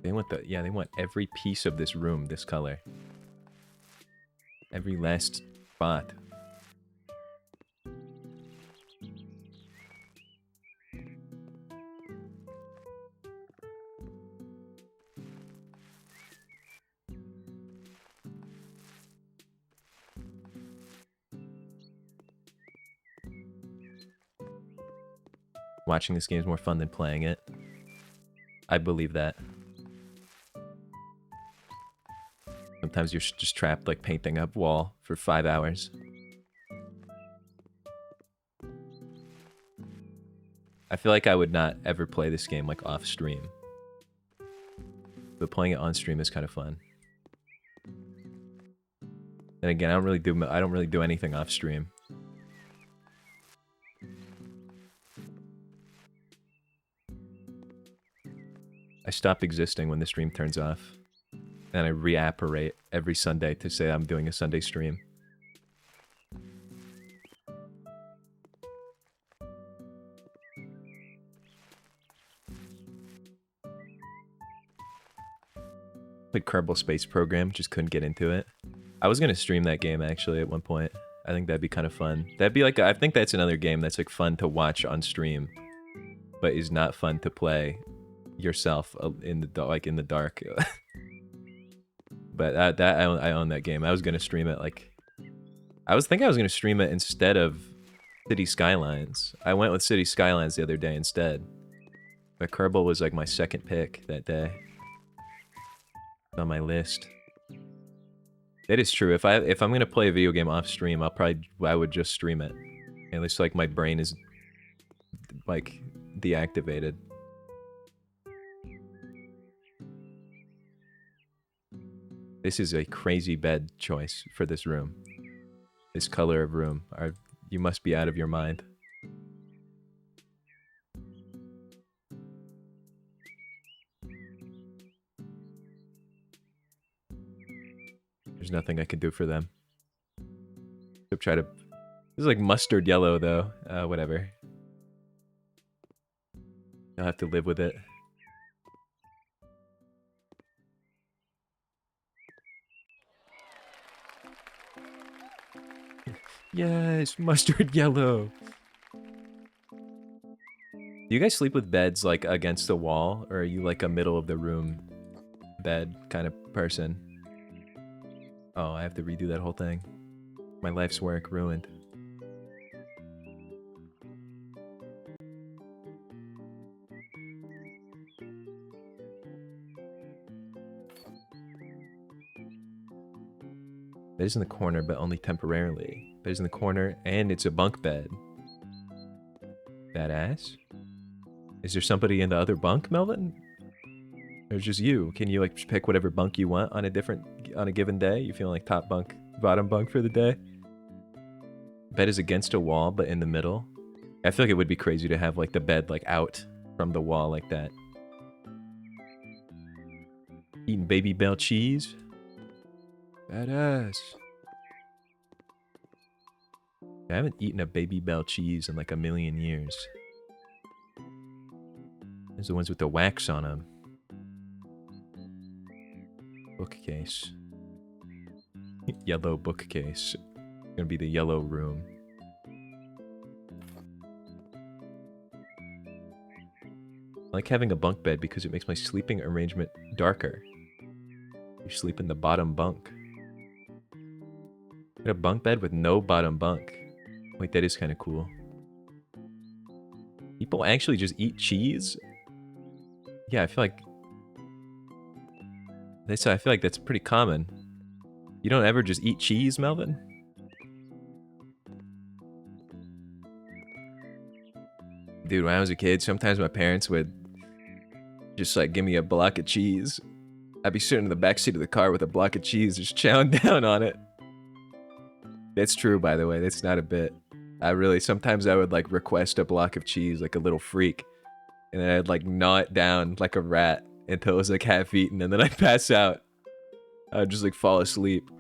They want they want every piece of this room this color. Every last spot. Watching this game is more fun than playing it. I believe that. Sometimes you're just trapped, like, painting up wall for 5 hours. I feel like I would not ever play this game, like, off stream. But playing it on stream is kind of fun. And again, I don't really do anything off stream. I stop existing when the stream turns off. And I reapparate every Sunday to say I'm doing a Sunday stream. Played Kerbal Space Program, just couldn't get into it. I was gonna stream that game actually at one point. I think that'd be kind of fun. That'd be like, I think that's another game that's like fun to watch on stream, but is not fun to play yourself in the dark. But I own that game. I was gonna stream it like, I was gonna stream it instead of City Skylines. I went with City Skylines the other day instead. But Kerbal was like my second pick that day. On my list. It is true. If I'm gonna play a video game off stream, I would just stream it. At least like my brain is like deactivated. This is a crazy bed choice for this room. This color of room. You must be out of your mind. There's nothing I can do for them. I'll try to... This is like mustard yellow, though. Whatever. I'll have to live with it. Yes, mustard yellow. Do you guys sleep with beds like against the wall, or are you like a middle of the room bed kind of person? Oh, I have to redo that whole thing. My life's work ruined. Bed is in the corner, but only temporarily. Bed is in the corner, and it's a bunk bed. Badass. Is there somebody in the other bunk, Melvin? Or just you? Can you like pick whatever bunk you want on a given day? You feel like top bunk, bottom bunk for the day? Bed is against a wall, but in the middle. I feel like it would be crazy to have like the bed like out from the wall like that. Eating Baby Bell cheese. Badass. I haven't eaten a Baby Bell cheese in like a million years. There's the ones with the wax on them. Bookcase. Yellow bookcase. Gonna be the yellow room. I like having a bunk bed because it makes my sleeping arrangement darker. You sleep in the bottom bunk. Got a bunk bed with no bottom bunk. Wait, that is kind of cool. People actually just eat cheese? Yeah, I feel like that's pretty common. You don't ever just eat cheese, Melvin? Dude, when I was a kid, sometimes my parents would just like give me a block of cheese. I'd be sitting in the backseat of the car with a block of cheese, just chowing down on it. That's true, by the way. That's not a bit. Sometimes I would like request a block of cheese like a little freak. And then I'd like gnaw it down like a rat until it was like half eaten, and then I'd pass out. I'd just like fall asleep.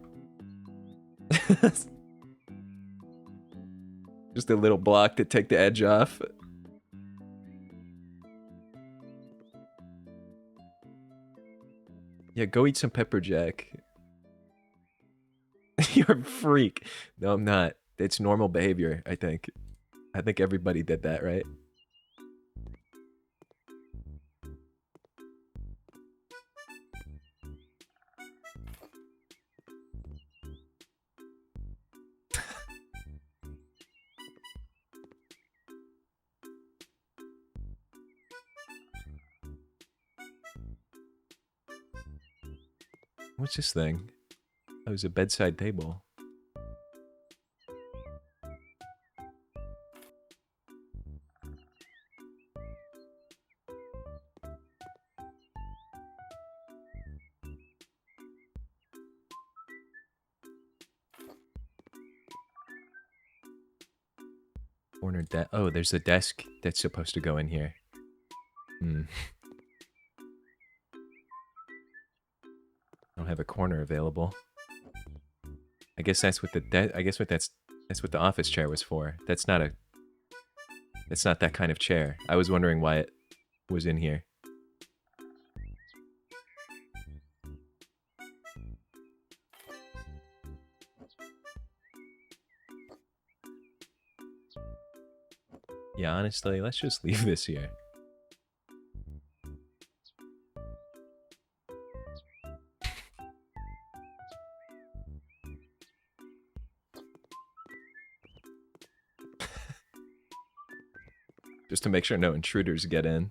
Just a little block to take the edge off. Yeah, go eat some pepper jack. You're a freak. No, I'm not. It's normal behavior, I think. I think everybody did that, right? What's this thing? Oh, it was a bedside table. Corner desk. Oh, there's a desk that's supposed to go in here. Hmm. I don't have a corner available. I guess that's what that's what the office chair was for. That's not that kind of chair. I was wondering why it was in here. Yeah, honestly, let's just leave this here. Just to make sure no intruders get in.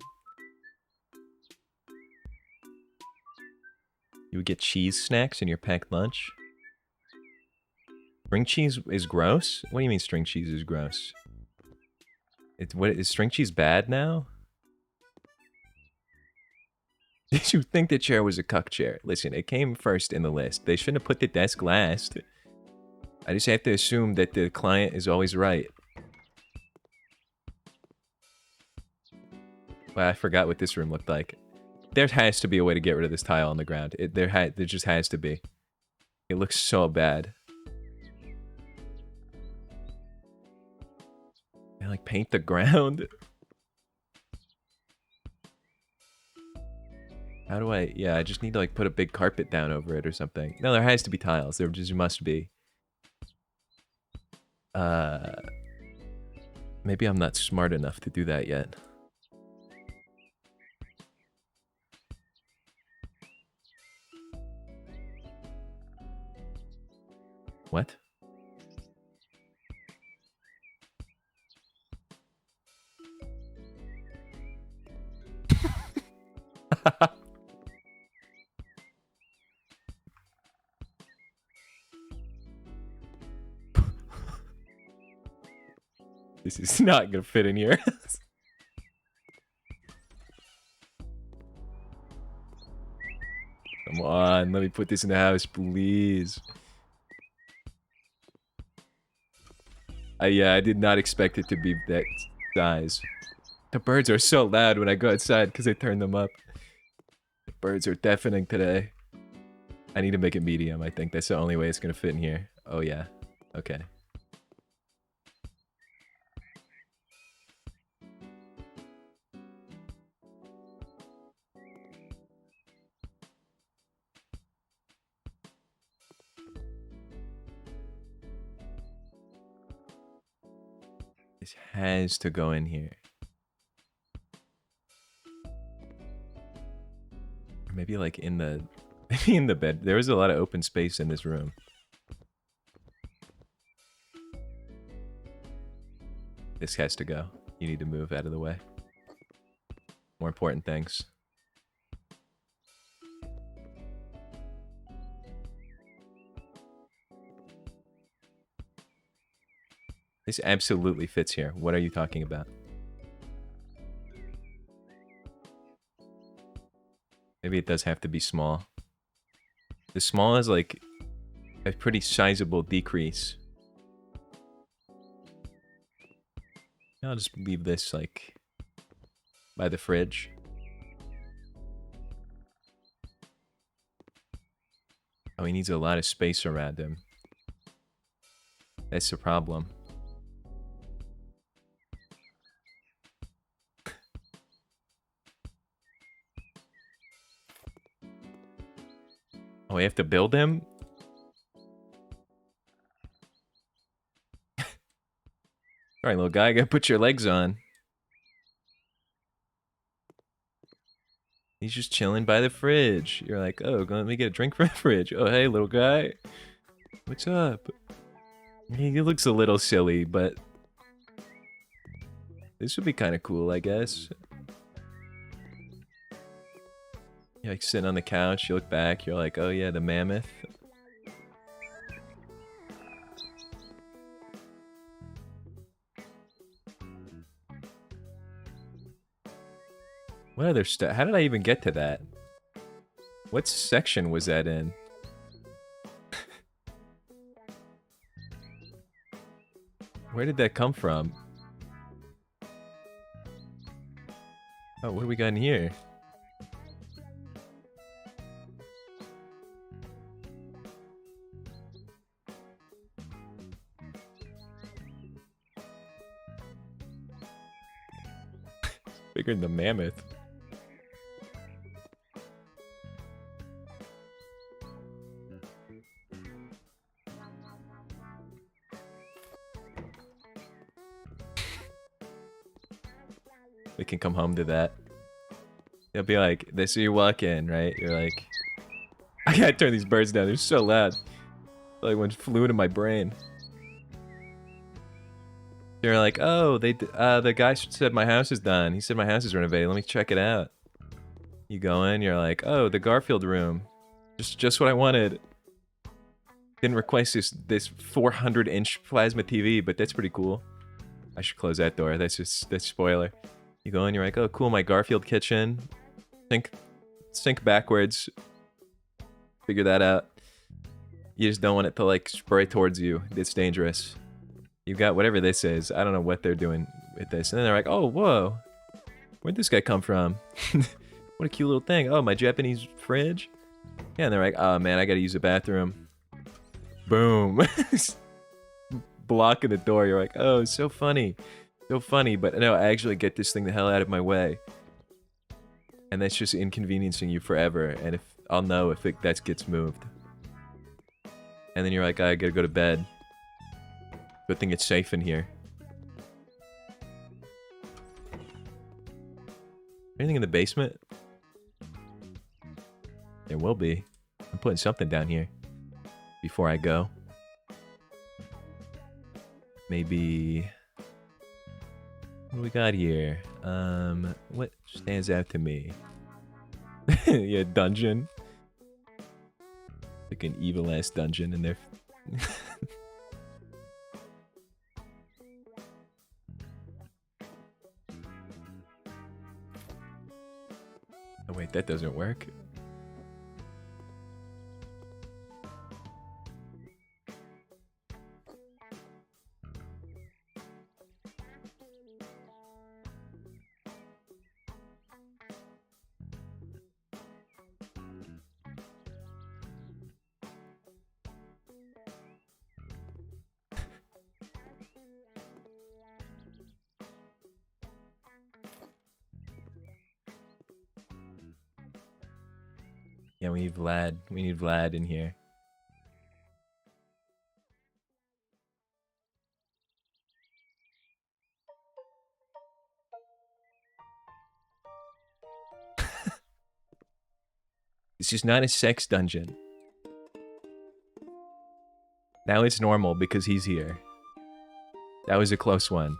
You would get cheese snacks in your packed lunch? String cheese is gross? What do you mean string cheese is gross? What is string cheese bad now? Did you think the chair was a cuck chair? Listen, it came first in the list. They shouldn't have put the desk last. I just have to assume that the client is always right. Well, I forgot what this room looked like. There has to be a way to get rid of this tile on the ground. There just has to be. It looks so bad. I like paint the ground. How do I? Yeah, I just need to like put a big carpet down over it or something. No, there has to be tiles. There just must be. Maybe I'm not smart enough to do that yet. What? This is not gonna fit in here. Come on, let me put this in the house, please. Yeah, I did not expect it to be that size. The birds are so loud when I go outside because I turn them up. The birds are deafening today. I need to make it medium, I think. That's the only way it's gonna fit in here. Oh yeah. Okay. This has to go in here. Maybe like in the maybe in the bed. There was a lot of open space in this room. This has to go. You need to move out of the way. More important things. This absolutely fits here. What are you talking about? Maybe it does have to be small. The small is like a pretty sizable decrease. I'll just leave this like by the fridge. Oh, he needs a lot of space around him. That's the problem. Oh, we have to build him? Alright, little guy, gotta put your legs on. He's just chilling by the fridge. You're like, oh, let me get a drink from the fridge. Oh, hey, little guy. What's up? He looks a little silly, but this would be kind of cool, I guess. You're like sitting on the couch, you look back, you're like, oh yeah, the mammoth. What other stuff? How did I even get to that? What section was that in? Where did that come from? Oh, what do we got in here? Bigger than the mammoth. We can come home to that. They'll be like, they see you walk in, right? You're like, I gotta turn these birds down. They're so loud. Like one flew into my brain. They're like, oh, the guy said my house is done. He said my house is renovated. Let me check it out. You go in, you're like, oh, the Garfield room. Just what I wanted. Didn't request this 400-inch plasma TV, but that's pretty cool. I should close that door. That's spoiler. You go in, you're like, oh, cool, my Garfield kitchen. Sink backwards. Figure that out. You just don't want it to like spray towards you. It's dangerous. You got whatever this is. I don't know what they're doing with this. And then they're like, oh, whoa. Where'd this guy come from? What a cute little thing. Oh, my Japanese fridge? Yeah, and they're like, oh man, I gotta use the bathroom. Boom. Blocking the door. You're like, oh, so funny. So funny. But no, I actually get this thing the hell out of my way. And that's just inconveniencing you forever. And if I'll know if that gets moved. And then you're like, I gotta go to bed. Good thing it's safe in here. Anything in the basement? There will be. I'm putting something down here before I go. Maybe... What do we got here? What stands out to me? Yeah, dungeon. Like an evil-ass dungeon in there. Oh wait, that doesn't work. Yeah, we need Vlad. We need Vlad in here. This is not a sex dungeon. Now it's normal because he's here. That was a close one.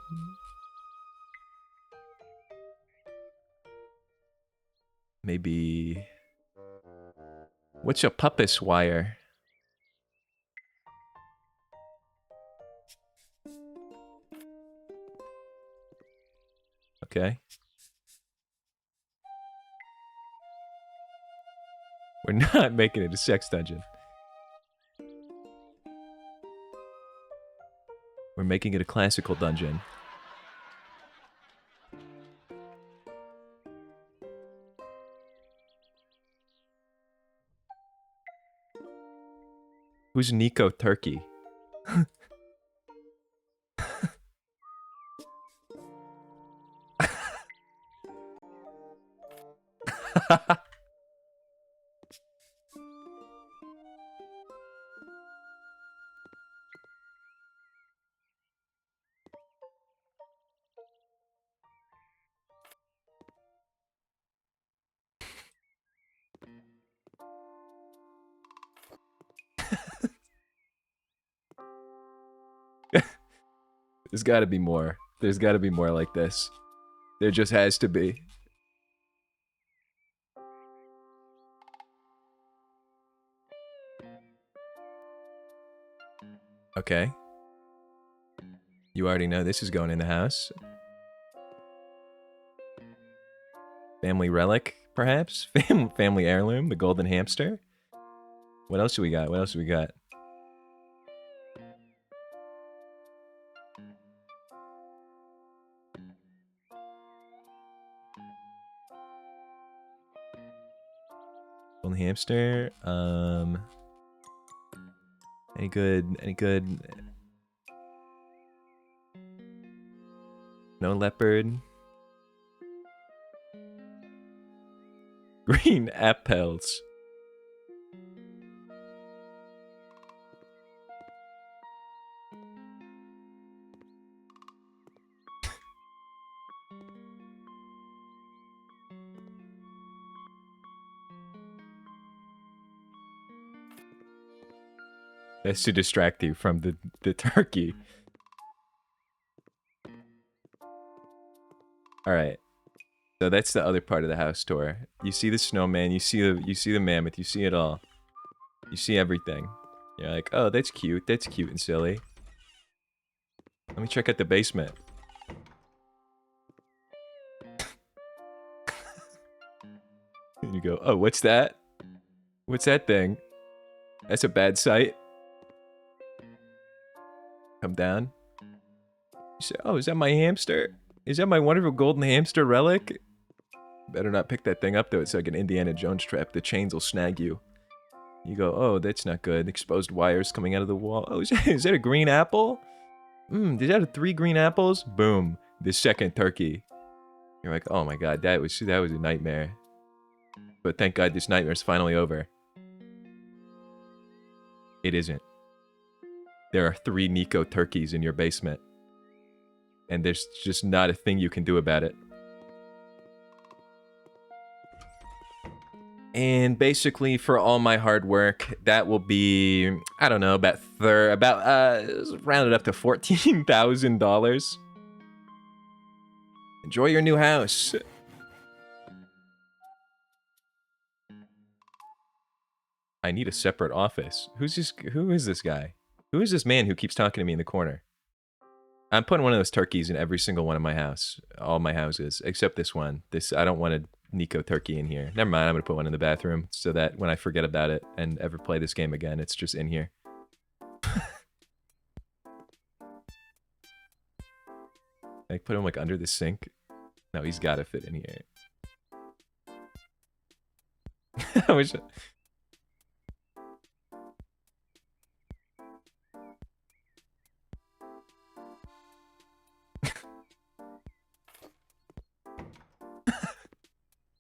Maybe... What's a puppet wire? Okay. We're not making it a sex dungeon. We're making it a classical dungeon. Who's Nico Turkey? There's gotta be more. There's gotta be more like this. There just has to be. Okay. You already know this is going in the house. Family relic, perhaps? Family heirloom, the golden hamster? What else do we got? What else do we got? Golden hamster, any good? No leopard. Green apples. That's to distract you from the turkey. All right. So that's the other part of the house tour. You see the snowman, you see the mammoth, you see it all. You see everything. You're like, oh, that's cute and silly. Let me check out the basement. And you go, oh, what's that? What's that thing? That's a bad sight. Come down. You say, oh, is that my hamster? Is that my wonderful golden hamster relic? Better not pick that thing up, though. It's like an Indiana Jones trap. The chains will snag you. You go, oh, that's not good. Exposed wires coming out of the wall. Oh, is that a green apple? Did that have 3 green apples? Boom. The second turkey. You're like, oh my god, that was a nightmare. But thank god this nightmare's finally over. It isn't. There are 3 Nico turkeys in your basement. And there's just not a thing you can do about it. And basically, for all my hard work, that will be, I don't know, rounded up to $14,000. Enjoy your new house. I need a separate office. Who is this guy? Who is this man who keeps talking to me in the corner? I'm putting one of those turkeys in every single one of my house, all my houses, except this one. I don't want a Nico turkey in here. Never mind, I'm gonna put one in the bathroom so that when I forget about it and ever play this game again, it's just in here. I put him like under the sink. No, he's gotta fit in here. I wish.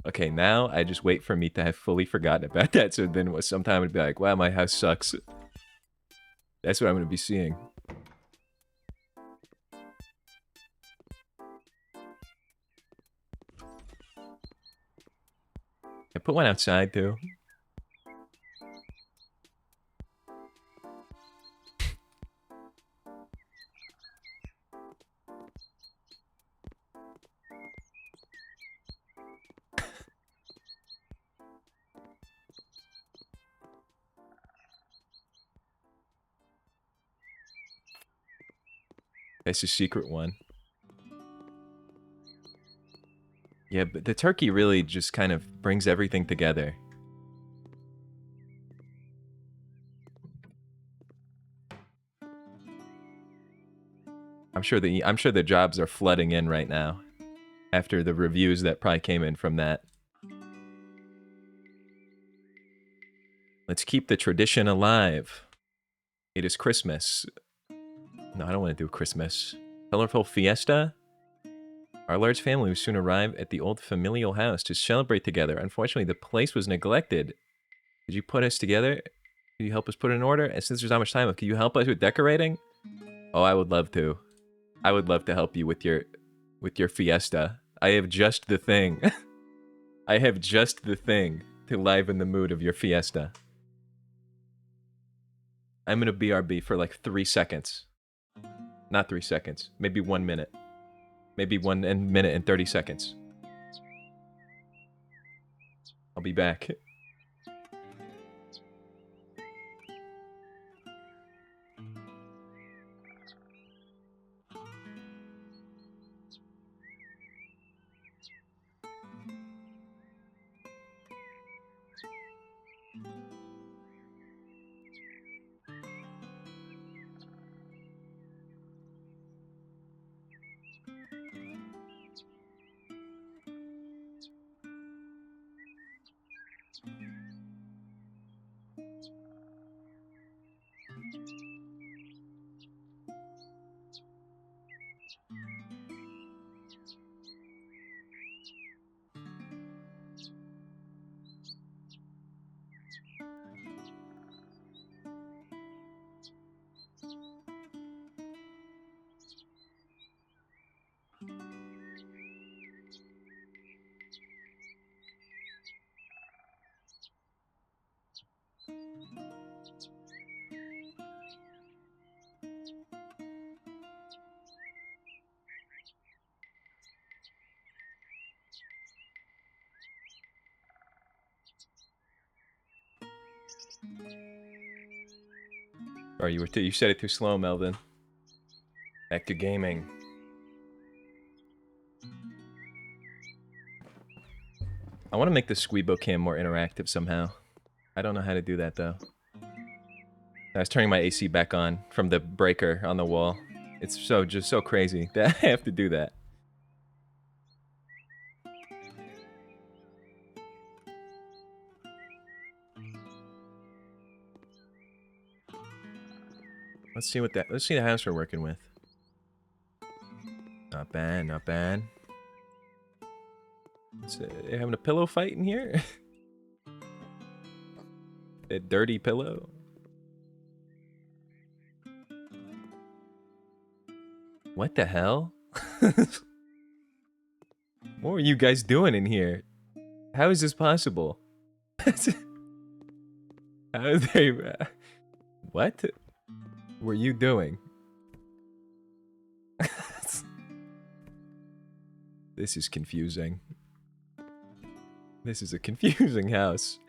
Okay, now I just wait for me to have fully forgotten about that, so then sometime it'd be like, wow, my house sucks. That's what I'm gonna be seeing. I put one outside, too. That's a secret one. Yeah, but the turkey really just kind of brings everything together. I'm sure the jobs are flooding in right now after the reviews that probably came in from that. Let's keep the tradition alive. It is Christmas. No, I don't want to do Christmas. Colorful fiesta? Our large family will soon arrive at the old familial house to celebrate together. Unfortunately, the place was neglected. Could you put us together? Could you help us put it in order? And since there's not much time, could you help us with decorating? Oh, I would love to. I would love to help you with your fiesta. I have just the thing. I have just the thing to liven the mood of your fiesta. I'm gonna BRB for like 3 seconds. Not 3 seconds. Maybe 1 minute. Maybe 1 minute and 30 seconds. I'll be back. Or you said it too slow, Melvin. Back to gaming. I want to make the Squeebo cam more interactive somehow. I don't know how to do that though. I was turning my AC back on from the breaker on the wall. It's just so crazy that I have to do that. Let's see the house we're working with. Not bad, not bad. They're having a pillow fight in here? A dirty pillow? What the hell? What were you guys doing in here? How is this possible? How are they... What were you doing? This is confusing. This is a confusing house.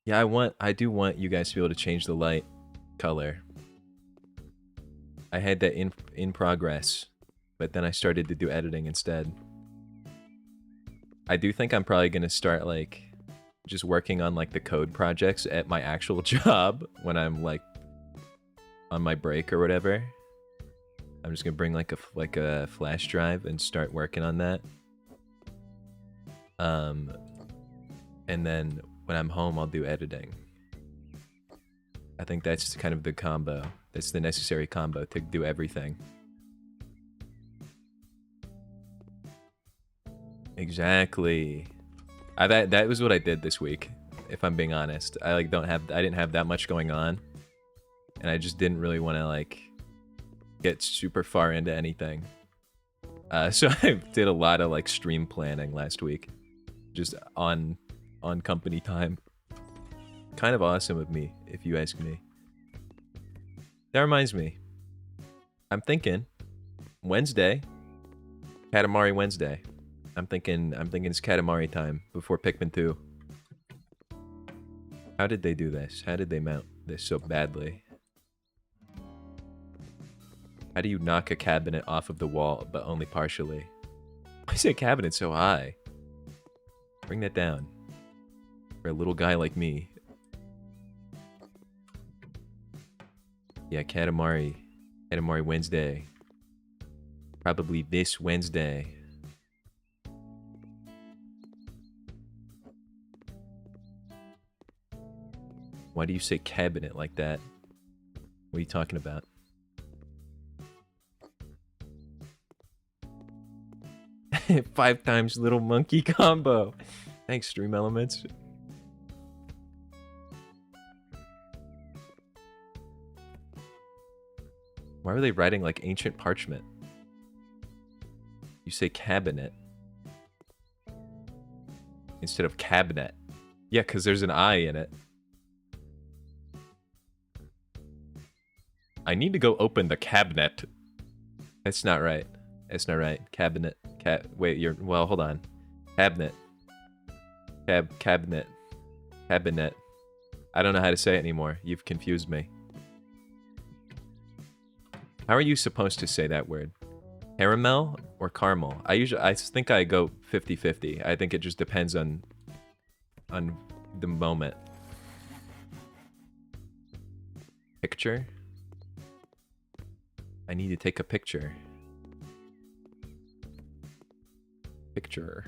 Yeah, I do want you guys to be able to change the light color. I had that in progress, but then I started to do editing instead. I do think I'm probably gonna start like just working on like the code projects at my actual job when I'm like on my break or whatever. I'm just gonna bring like a flash drive and start working on that. And then when I'm home, I'll do editing. I think that's kind of the combo. That's the necessary combo to do everything. Exactly. That was what I did this week, if I'm being honest. I didn't have that much going on, and I just didn't really want to like get super far into anything. So I did a lot of like stream planning last week, just on company time. Kind of awesome of me, if you ask me. That reminds me. I'm thinking Wednesday, Katamari Wednesday. I'm thinking it's Katamari time before Pikmin 2. How did they do this? How did they mount this so badly? How do you knock a cabinet off of the wall, but only partially? Why is that cabinet so high? Bring that down. For a little guy like me. Yeah, Katamari Wednesday. Probably this Wednesday. Why do you say cabinet like that? What are you talking about? Five times little monkey combo. Thanks, Stream Elements. Why are they writing like ancient parchment? You say cabinet instead of cabinet. Yeah, because there's an I in it. I need to go open the cabinet. That's not right. That's not right. Cabinet. Wait, well, hold on. Cabinet. Cabinet. Cabinet. I don't know how to say it anymore. You've confused me. How are you supposed to say that word? Caramel or caramel? I think I go 50-50. I think it just depends on the moment. Picture? I need to take a picture. Picture.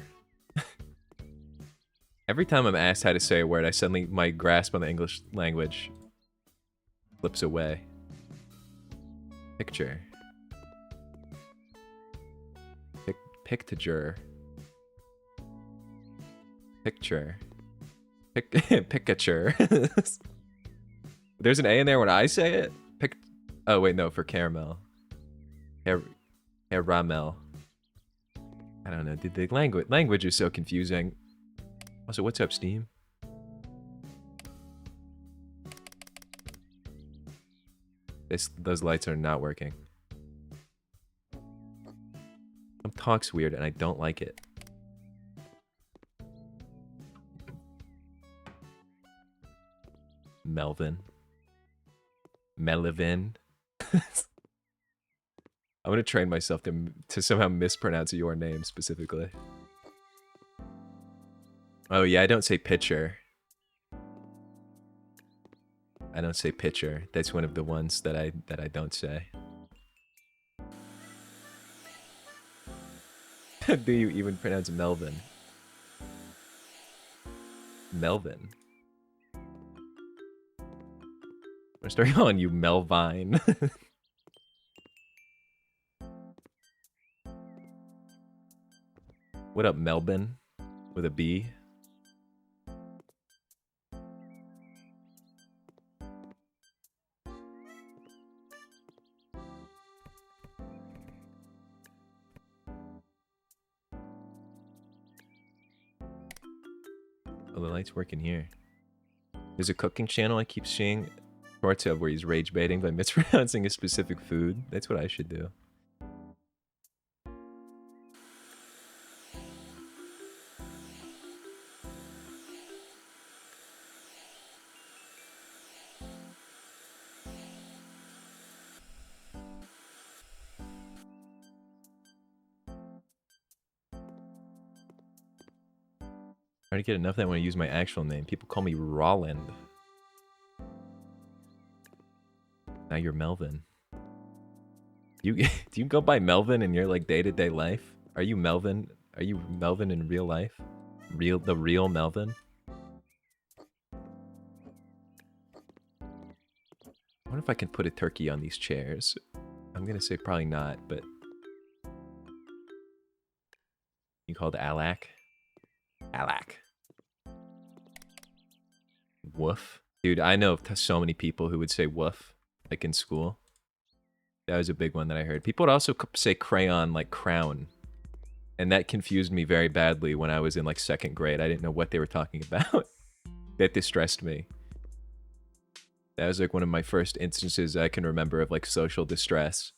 Every time I'm asked how to say a word, I suddenly, my grasp on the English language flips away. Picture. Picture. Picture. Picture. There's an A in there when I say it? Oh, wait, no, for caramel. Caramel. I don't know, dude, the language is so confusing. Also, what's up, Steam? Those lights are not working. talks weird and I don't like it. Melvin. Melvin. I'm gonna train myself to somehow mispronounce your name specifically. Oh yeah, I don't say pitcher. I don't say pitcher. That's one of the ones that I don't say. Do you even pronounce Melvin? Melvin. I'm starting calling you Melvine. What up, Melbourne? With a B? Oh, the light's working here. There's a cooking channel I keep seeing shorts of where he's rage baiting by mispronouncing a specific food. That's what I should do. I already get enough that I want to use my actual name. People call me Rolland. Now you're Melvin. Do you go by Melvin in your like day-to-day life? Are you Melvin? Are you Melvin in real life? The real Melvin? I wonder if I can put a turkey on these chairs. I'm gonna say probably not, but you called Alak? Alak. Woof. Dude, I know so many people who would say woof, like in school. That was a big one that I heard. People would also say crayon like crown. And that confused me very badly when I was in like 2nd grade. I didn't know what they were talking about. That distressed me. That was like one of my first instances I can remember of like social distress.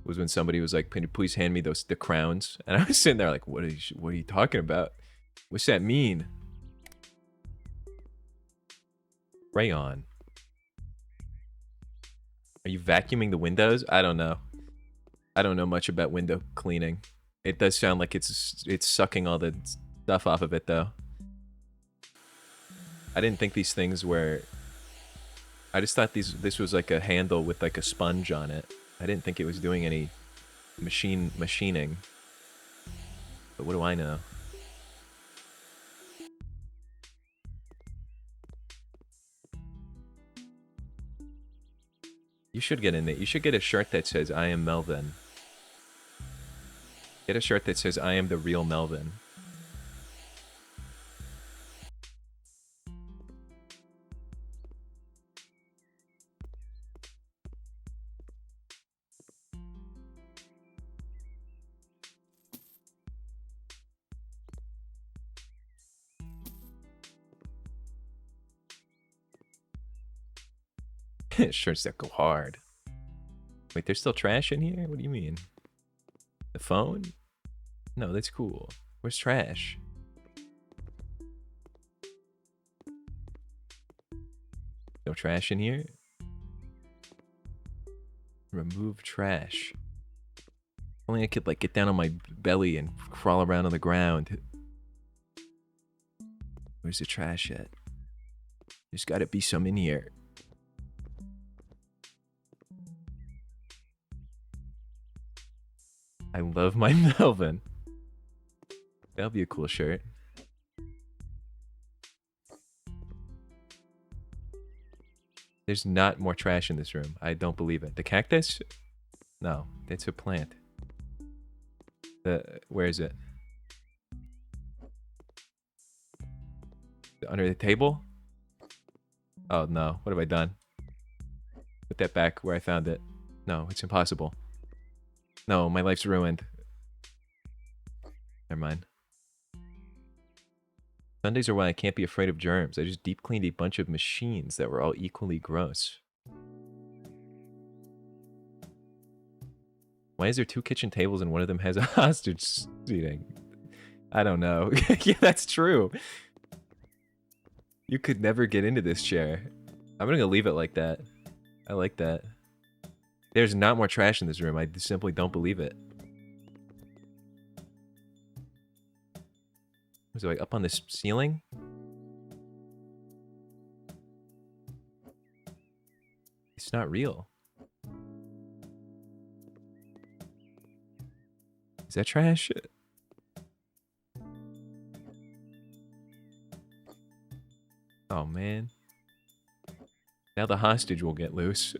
Was when somebody was like, "Can you please hand me the crowns?" And I was sitting there like, what are you talking about? What's that mean? Rayon. Are you vacuuming the windows? I don't know. I don't know much about window cleaning. It does sound like it's sucking all the stuff off of it though. I didn't think these things were... I just thought this was like a handle with like a sponge on it. I didn't think it was doing any machining. But what do I know? You should get in it. You should get a shirt that says, "I am Melvin." Get a shirt that says, "I am the real Melvin." Shirts that go hard. Wait, there's still trash in here? What do you mean? The phone? No, that's cool. Where's trash? No trash in here? Remove trash. Only I could like get down on my belly and crawl around on the ground. Where's the trash at? There's gotta be some in here. I love my Melvin. That'll be a cool shirt. There's not more trash in this room. I don't believe it. The cactus? No, that's a plant. Where is it? Under the table? Oh no, what have I done? Put that back where I found it. No, it's impossible. No, my life's ruined. Never mind. Sundays are why I can't be afraid of germs. I just deep cleaned a bunch of machines that were all equally gross. Why is there 2 kitchen tables and one of them has a hostage seating? I don't know. Yeah, that's true. You could never get into this chair. I'm gonna leave it like that. I like that. There's not more trash in this room. I simply don't believe it. Was it like up on this ceiling? It's not real. Is that trash? Oh man. Now the hostage will get loose.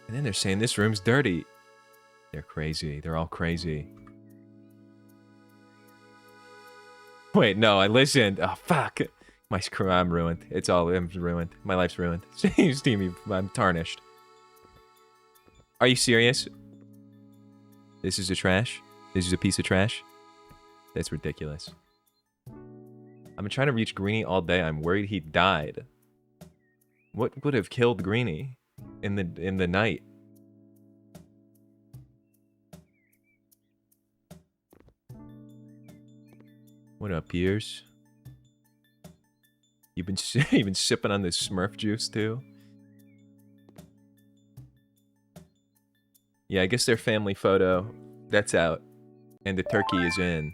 And then they're saying this room's dirty. They're crazy. They're all crazy. Wait, no, I listened. Oh, fuck. I'm ruined. I'm ruined. My life's ruined. Steamy, I'm tarnished. Are you serious? This is a trash? This is a piece of trash? That's ridiculous. I've been trying to reach Greenie all day. I'm worried he died. What would have killed Greenie in the night? What up, Piers? You've been sipping on this Smurf juice too? Yeah, I guess their family photo, that's out. And the turkey is in.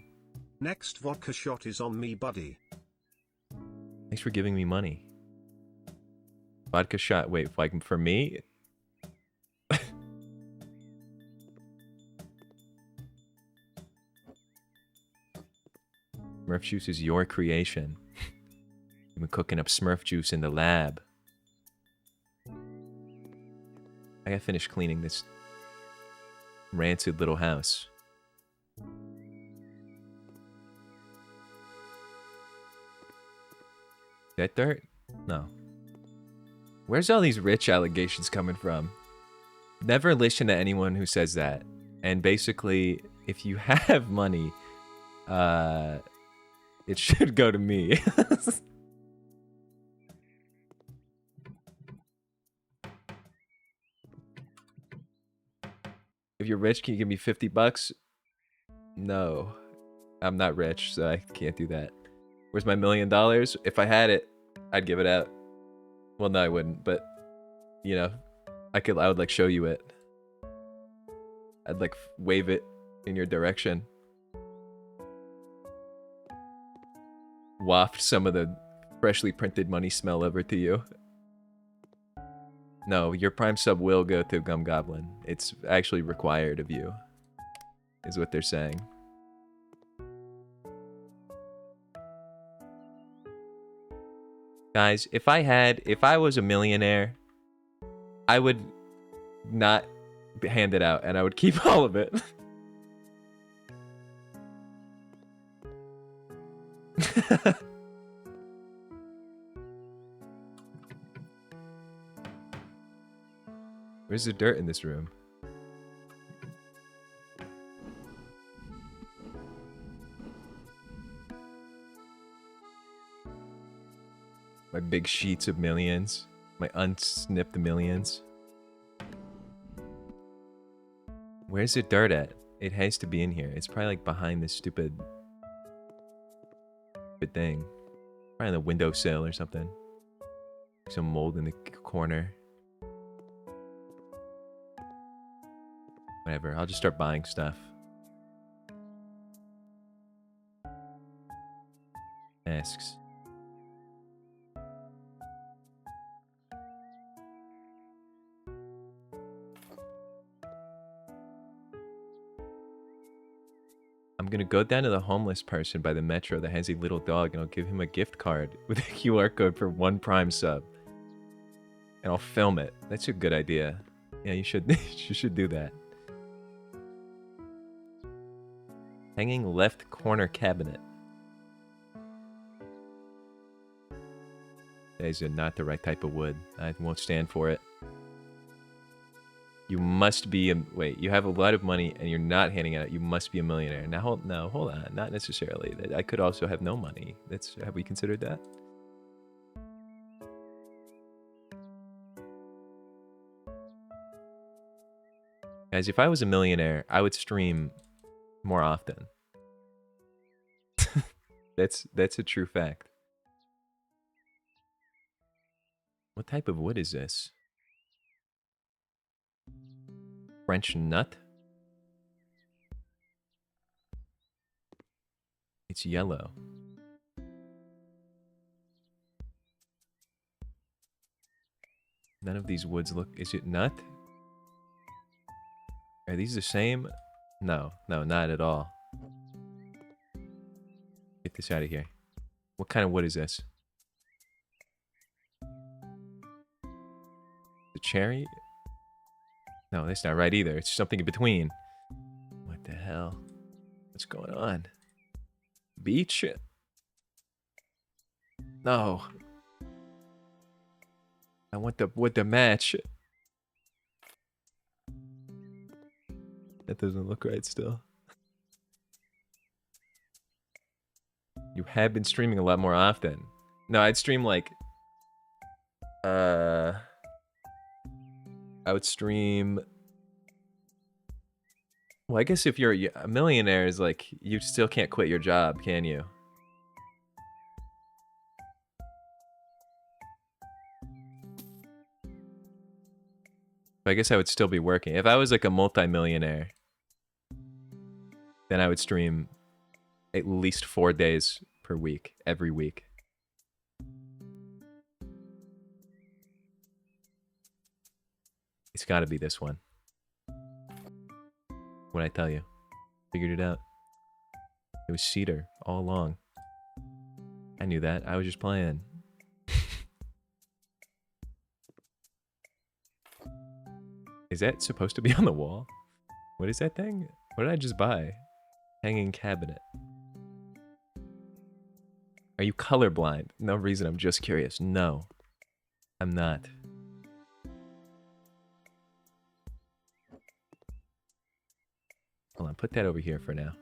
Next vodka shot is on me, buddy. Thanks for giving me money. Vodka shot, wait, like for me? Smurf juice is your creation. You've been cooking up Smurf juice in the lab. I gotta finish cleaning this rancid little house. That dirt? No. Where's all these rich allegations coming from? Never listen to anyone who says that. And basically, if you have money, it should go to me. If you're rich, can you give me 50 bucks? No. I'm not rich, so I can't do that. Where's my $1 million? If I had it, I'd give it out. Well, no, I wouldn't, but, you know, I would, like, show you it. I'd, like, wave it in your direction. Waft some of the freshly printed money smell over to you. No, your Prime sub will go to Gum Goblin. It's actually required of you, is what they're saying. Guys, if I was a millionaire, I would not hand it out, and I would keep all of it. Where's the dirt in this room? My big sheets of millions. My unsnipped millions. Where's the dirt at? It has to be in here. It's probably like behind this stupid thing. Probably on the windowsill or something. Some mold in the corner. Whatever, I'll just start buying stuff. Asks. I'm gonna go down to the homeless person by the metro that has a little dog, and I'll give him a gift card with a QR code for 1 Prime sub. And I'll film it. That's a good idea. Yeah, you should you should do that. Hanging left corner cabinet. That is not the right type of wood. I won't stand for it. You must be a... Wait, you have a lot of money and you're not handing it out. You must be a millionaire. Now, hold on. Not necessarily. I could also have no money. Have we considered that? Guys, if I was a millionaire, I would stream more often. That's a true fact. What type of wood is this? French nut? It's yellow. None of these woods look... Is it nut? Are these the same? No, no, not at all. Get this out of here. What kind of wood is this? The cherry? No, that's not right either. It's something in between. What the hell? What's going on? Beach? No. I want the wood to match. That doesn't look right still. You have been streaming a lot more often. No, I'd stream like... I would stream... Well, I guess if you're a millionaire, is like, you still can't quit your job, can you? But I guess I would still be working. If I was like a multi-millionaire, then I would stream at least 4 days per week, every week. It's gotta be this one. What'd I tell you? Figured it out. It was cedar all along. I knew that. I was just playing. Is that supposed to be on the wall? What is that thing? What did I just buy? Hanging cabinet. Are you colorblind? No reason, I'm just curious. No, I'm not. Hold on, put that over here for now.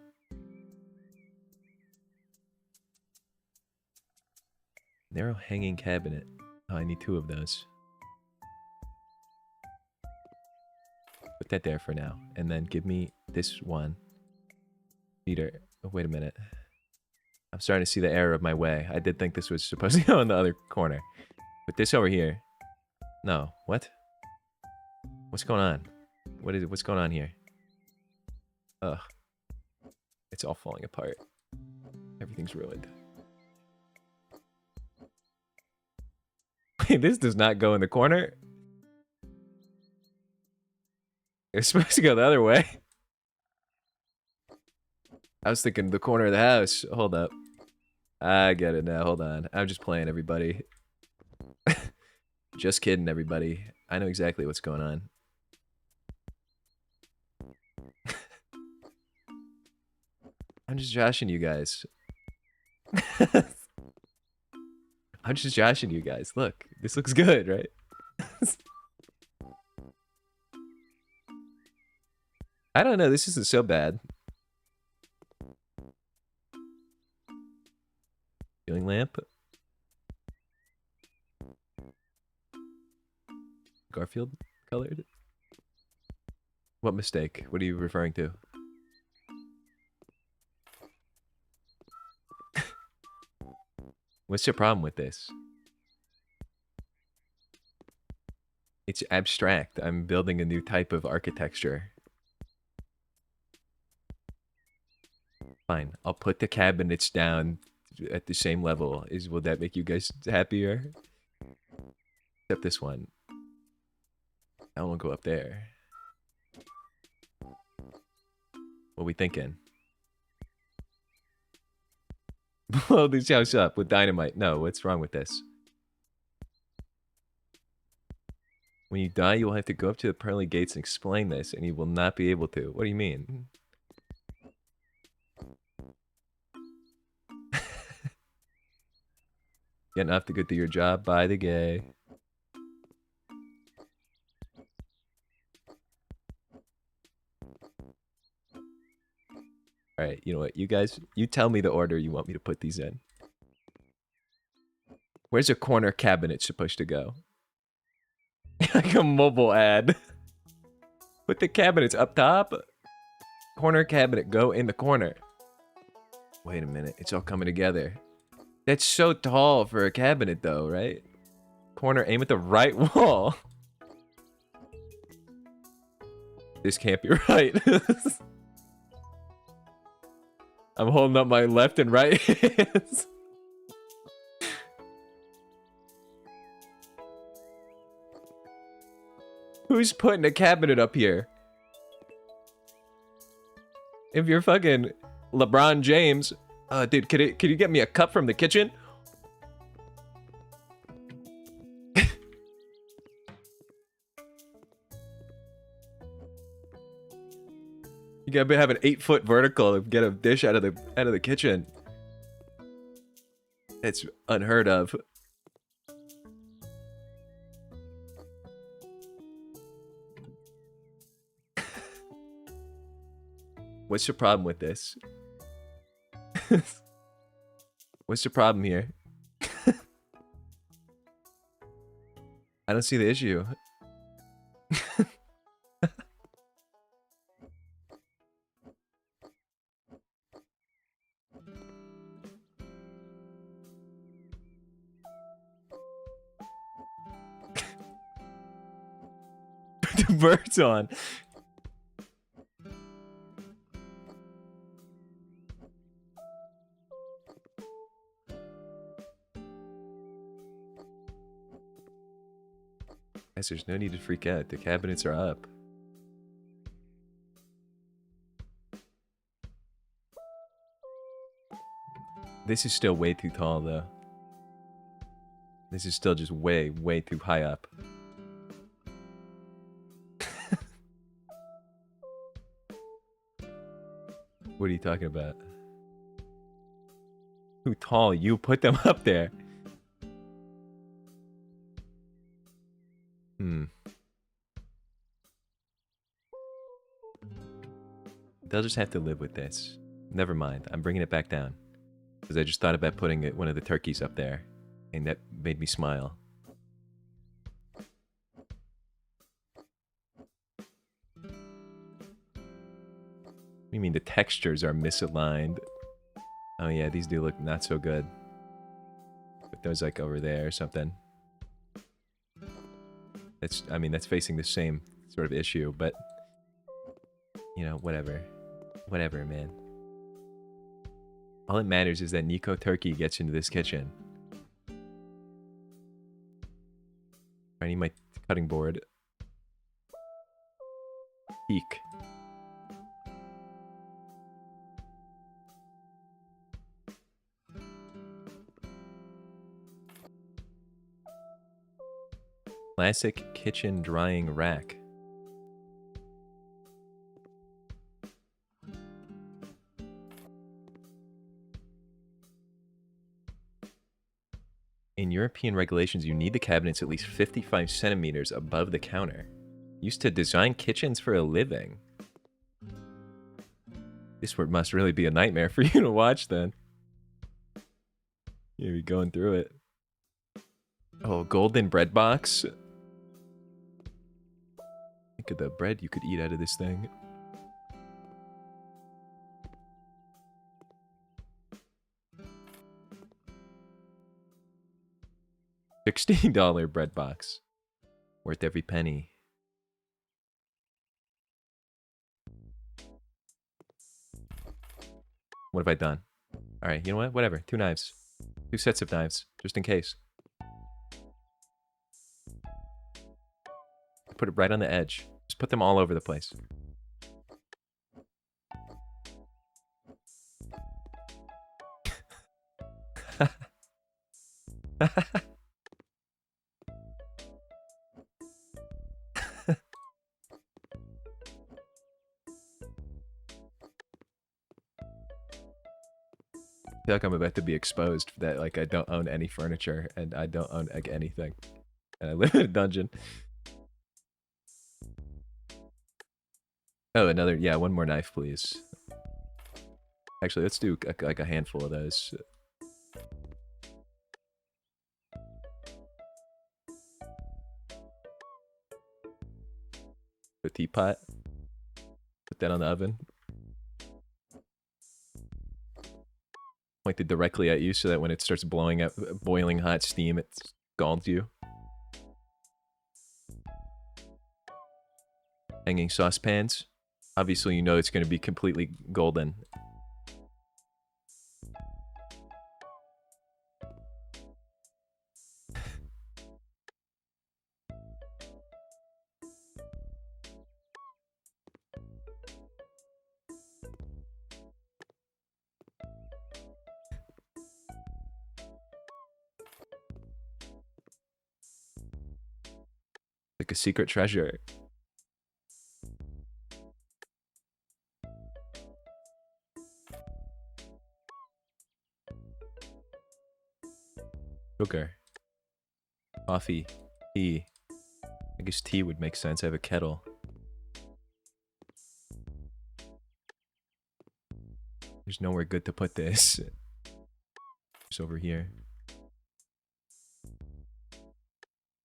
Narrow hanging cabinet. Oh, I need 2 of those. Put that there for now. And then give me this one. Peter. Oh, wait a minute. I'm starting to see the error of my way. I did think this was supposed to go in the other corner. Put this over here. No. What? What's going on? What is it? What's going on here? Ugh. It's all falling apart. Everything's ruined. Wait, this does not go in the corner? It's supposed to go the other way. I was thinking the corner of the house. Hold up. I get it now. Hold on. I'm just playing, everybody. Just kidding, everybody. I know exactly what's going on. I'm just joshing you guys. I'm just joshing you guys. Look, this looks good, right? I don't know. This isn't so bad. Ceiling lamp. Garfield colored? What mistake? What are you referring to? What's your problem with this? It's abstract. I'm building a new type of architecture. Fine. I'll put the cabinets down at the same level. Will that make you guys happier? Except this one. I won't go up there. What we thinking? Blow this house up with dynamite. No, what's wrong with this? When you die, you will have to go up to the pearly gates and explain this, and you will not be able to. What do you mean? Getting off to go do your job by the gay. Alright, you know what? You guys, you tell me the order you want me to put these in. Where's a corner cabinet supposed to go? Like a mobile ad. Put the cabinets up top. Corner cabinet, go in the corner. Wait a minute, it's all coming together. That's so tall for a cabinet though, right? Corner, aim at the right wall. This can't be right. I'm holding up my left and right hands. Who's putting a cabinet up here? If you're fucking LeBron James, dude, could you get me a cup from the kitchen? You gotta have an 8-foot vertical to get a dish out of the kitchen. It's unheard of. What's your problem with this? What's the problem here? I don't see the issue. Put the birds on. Guys, there's no need to freak out. The cabinets are up. This is still way too tall, though. This is still just way, way too high up. What are you talking about? Too tall? You put them up there. They'll just have to live with this. Never mind. I'm bringing it back down. Because I just thought about putting one of the turkeys up there. And that made me smile. What do you mean the textures are misaligned? Oh yeah, these do look not so good. Put those like over there or something. I mean, that's facing the same sort of issue, but... You know, whatever. Whatever, man. All that matters is that Nico Turkey gets into this kitchen. I need my cutting board. Eek. Classic kitchen drying rack. In European regulations, you need the cabinets at least 55 centimeters above the counter. Used to design kitchens for a living. This must really be a nightmare for you to watch then. You'll be going through it. Oh, golden bread box. Think of the bread you could eat out of this thing. $16 bread box. Worth every penny. What have I done? Alright, you know what? Whatever. 2 knives. 2 sets of knives. Just in case. Put it right on the edge. Just put them all over the place. I feel like I'm about to be exposed that like I don't own any furniture and I don't own like anything. And I live in a dungeon. Oh, another, yeah, one more knife, please. Actually, let's do like a handful of those. A teapot. that on the oven. Pointed directly at you so that when it starts blowing up boiling hot steam, it scalds you. Hanging saucepans. Obviously, you know it's going to be completely golden. Like a secret treasure. Sugar. Coffee. Tea. I guess tea would make sense. I have a kettle. There's nowhere good to put this. It's over here.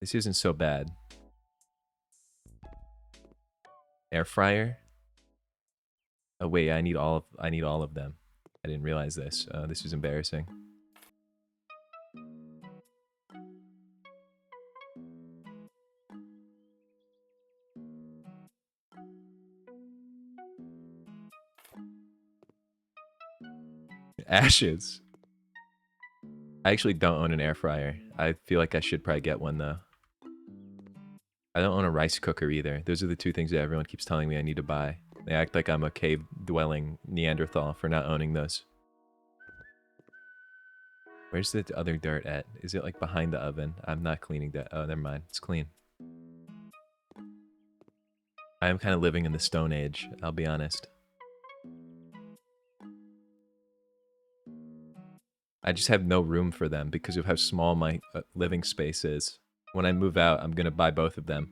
This isn't so bad. Air fryer. Oh wait, I need all of them. I didn't realize this. This is embarrassing. Ashes. I actually don't own an air fryer. I feel like I should probably get one though. I don't own a rice cooker either. Those are the two things that everyone keeps telling me I need to buy. They act like I'm a cave-dwelling Neanderthal for not owning those. Where's the other dirt at? Is it like behind the oven? I'm not cleaning that. Oh, never mind. It's clean. I am kind of living in the Stone Age, I'll be honest. I just have no room for them because of how small my living space is. When I move out, I'm gonna buy both of them.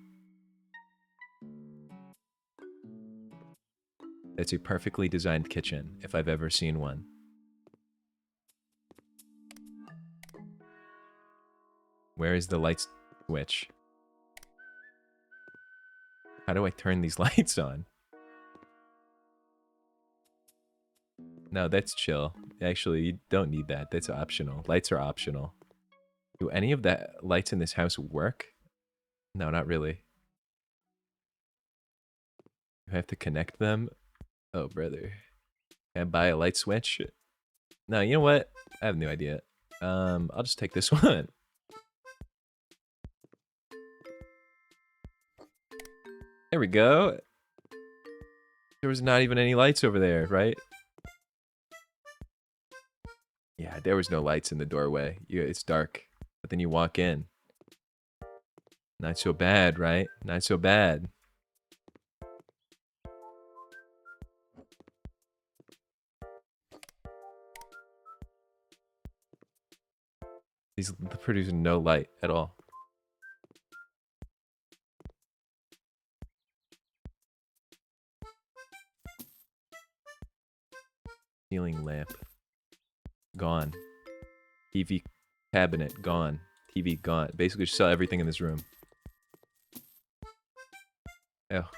It's a perfectly designed kitchen, if I've ever seen one. Where is the light switch? How do I turn these lights on? No, that's chill. Actually, you don't need that. That's optional. Lights are optional. Do any of the lights in this house work? No, not really. You have to connect them? Oh, brother. Can I buy a light switch? No, you know what? I have no idea. I'll just take this one. There we go. There was not even any lights over there, right? Yeah, there was no lights in the doorway. It's dark. But then you walk in. Not so bad, right? Not so bad. These produce no light at all. Ceiling lamp. Gone. TV cabinet. Gone. TV gone. Basically just sell everything in this room. Oh.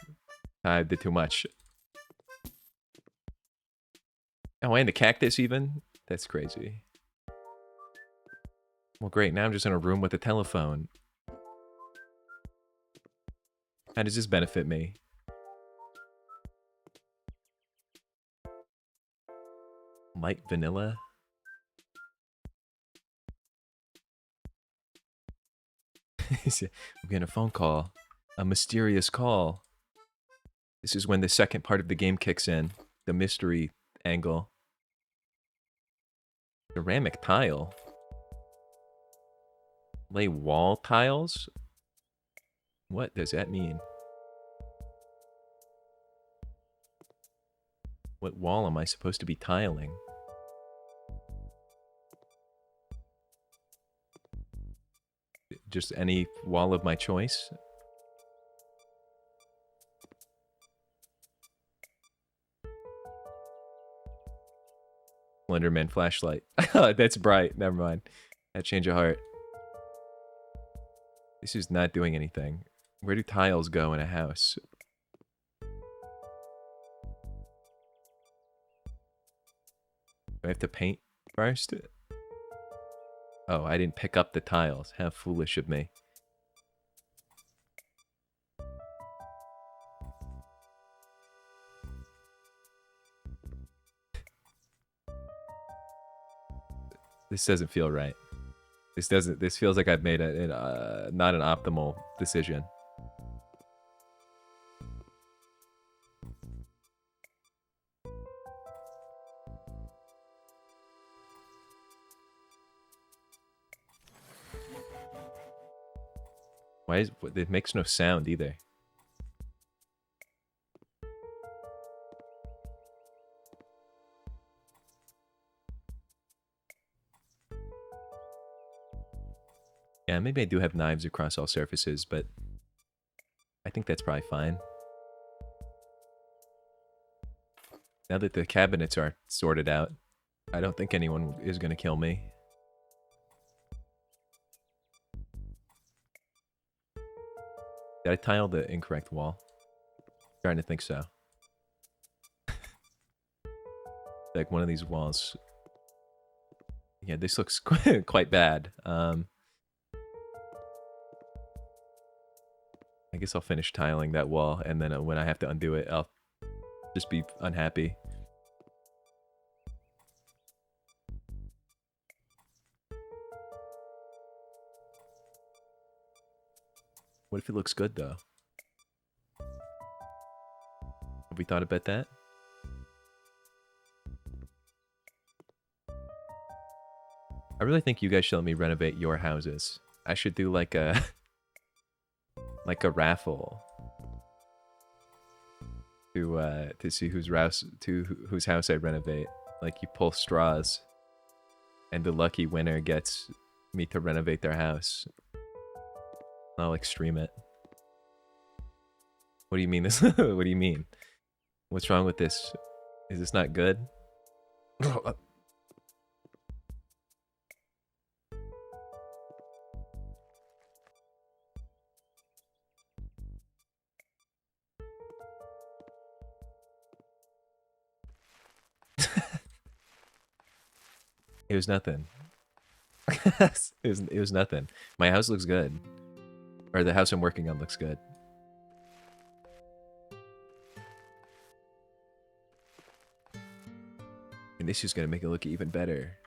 I did too much. Oh, and the cactus even? That's crazy. Well, great. Now I'm just in a room with a telephone. How does this benefit me? Light vanilla? I'm getting a phone call. A mysterious call. This is when the second part of the game kicks in. The mystery angle. Ceramic tile. Lay wall tiles? What does that mean? What wall am I supposed to be tiling? Just any wall of my choice? Slenderman flashlight. That's bright. Never mind. That change of heart. This is not doing anything. Where do tiles go in a house? I have to paint first? Oh, I didn't pick up the tiles. How foolish of me. This doesn't feel right. This feels like I've made not an optimal decision. Why is it makes no sound either? Yeah, maybe I do have knives across all surfaces, but I think that's probably fine. Now that the cabinets are sorted out, I don't think anyone is going to kill me. Did I tile the incorrect wall? Starting to think so. Like one of these walls. Yeah, this looks quite bad. I guess I'll finish tiling that wall, and then when I have to undo it, I'll just be unhappy. What if it looks good, though? Have we thought about that? I really think you guys should let me renovate your houses. I should do like a like a raffle to see whose house I renovate. Like you pull straws, and the lucky winner gets me to renovate their house. I'll like stream it. What do you mean this? What do you mean? What's wrong with this? Is this not good? It was nothing. it was nothing. My house looks good. Or the house I'm working on looks good. And this is gonna make it look even better.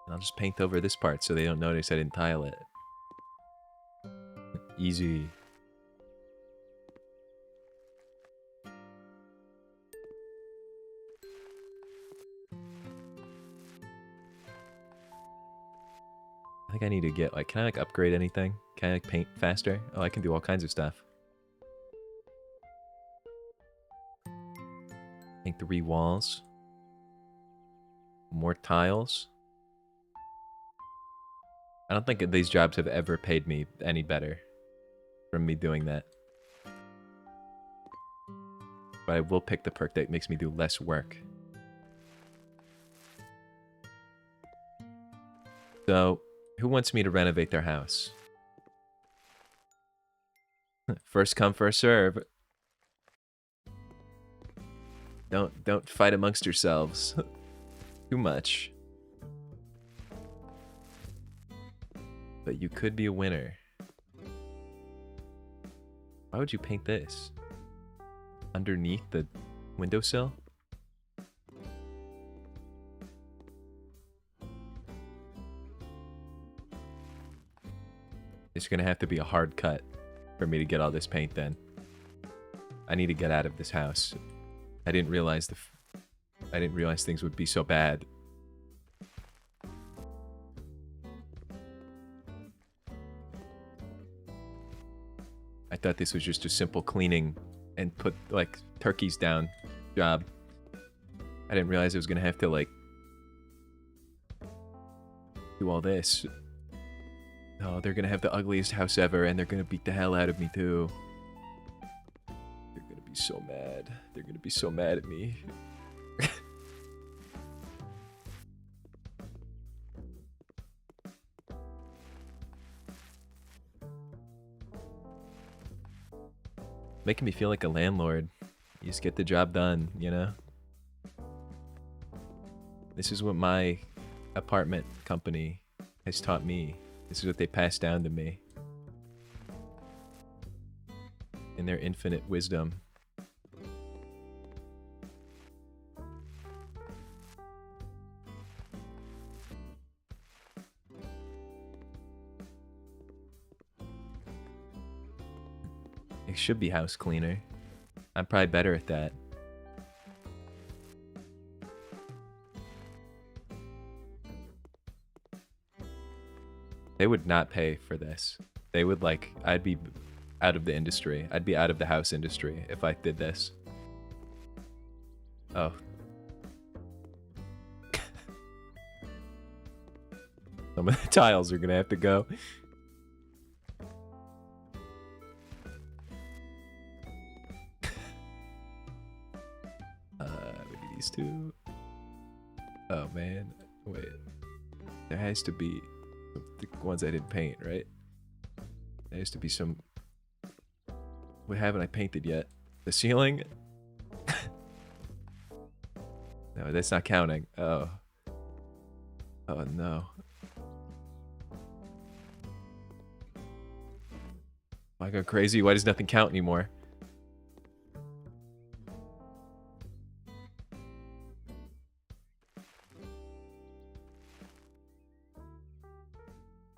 And I'll just paint over this part so they don't notice I didn't tile it. Easy. I think I need to get, like, can I, like, upgrade anything? Can I, like, paint faster? Oh, I can do all kinds of stuff. Paint 3 walls. More tiles. I don't think these jobs have ever paid me any better from me doing that. But I will pick the perk that makes me do less work. So, who wants me to renovate their house? First come, first serve. Don't fight amongst yourselves. Too much. But you could be a winner. Why would you paint this? Underneath the windowsill? It's gonna have to be a hard cut for me to get all this paint then. I need to get out of this house. I didn't realize things would be so bad. I thought this was just a simple cleaning and put, like, turkeys down job. I didn't realize I was gonna have to, like, do all this. Oh, they're gonna have the ugliest house ever, and they're gonna beat the hell out of me, too. They're gonna be so mad. They're gonna be so mad at me. Making me feel like a landlord. You just get the job done, you know? This is what my apartment company has taught me. This is what they passed down to me. In their infinite wisdom. It should be house cleaner. I'm probably better at that. They would not pay for this. They would like, I'd be out of the industry. I'd be out of the house industry if I did this. Oh. Some of the tiles are gonna have to go. Maybe these two. Oh man, wait. There has to be the ones I didn't paint, right? There has to be some. What haven't I painted yet? The ceiling? No, that's not counting. Oh. Oh no. Am I going crazy? Why does nothing count anymore?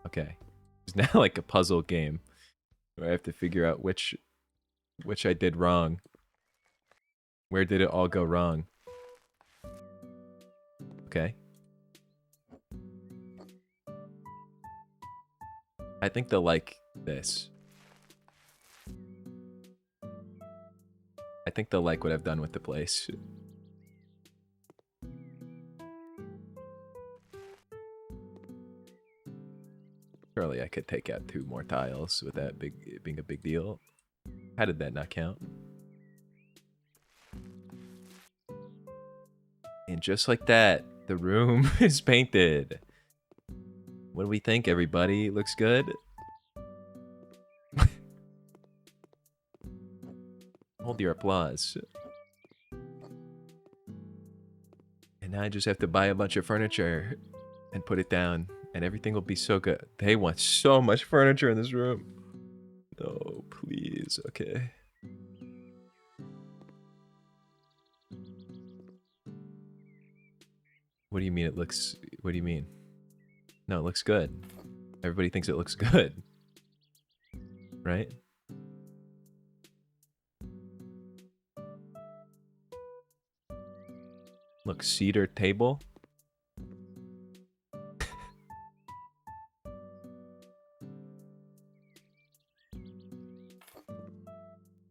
Okay. It's now like a puzzle game where I have to figure out which I did wrong. Where did it all go wrong? Okay. I think they'll like this. I think they'll like what I've done with the place. Surely I could take out 2 more tiles without being a big deal. How did that not count? And just like that, the room is painted. What do we think, everybody? Looks good? Hold your applause. And now I just have to buy a bunch of furniture and put it down, and everything will be so good. They want so much furniture in this room. No, please. Okay. What do you mean it looks... What do you mean? No, it looks good. Everybody thinks it looks good. Right? Look, cedar table.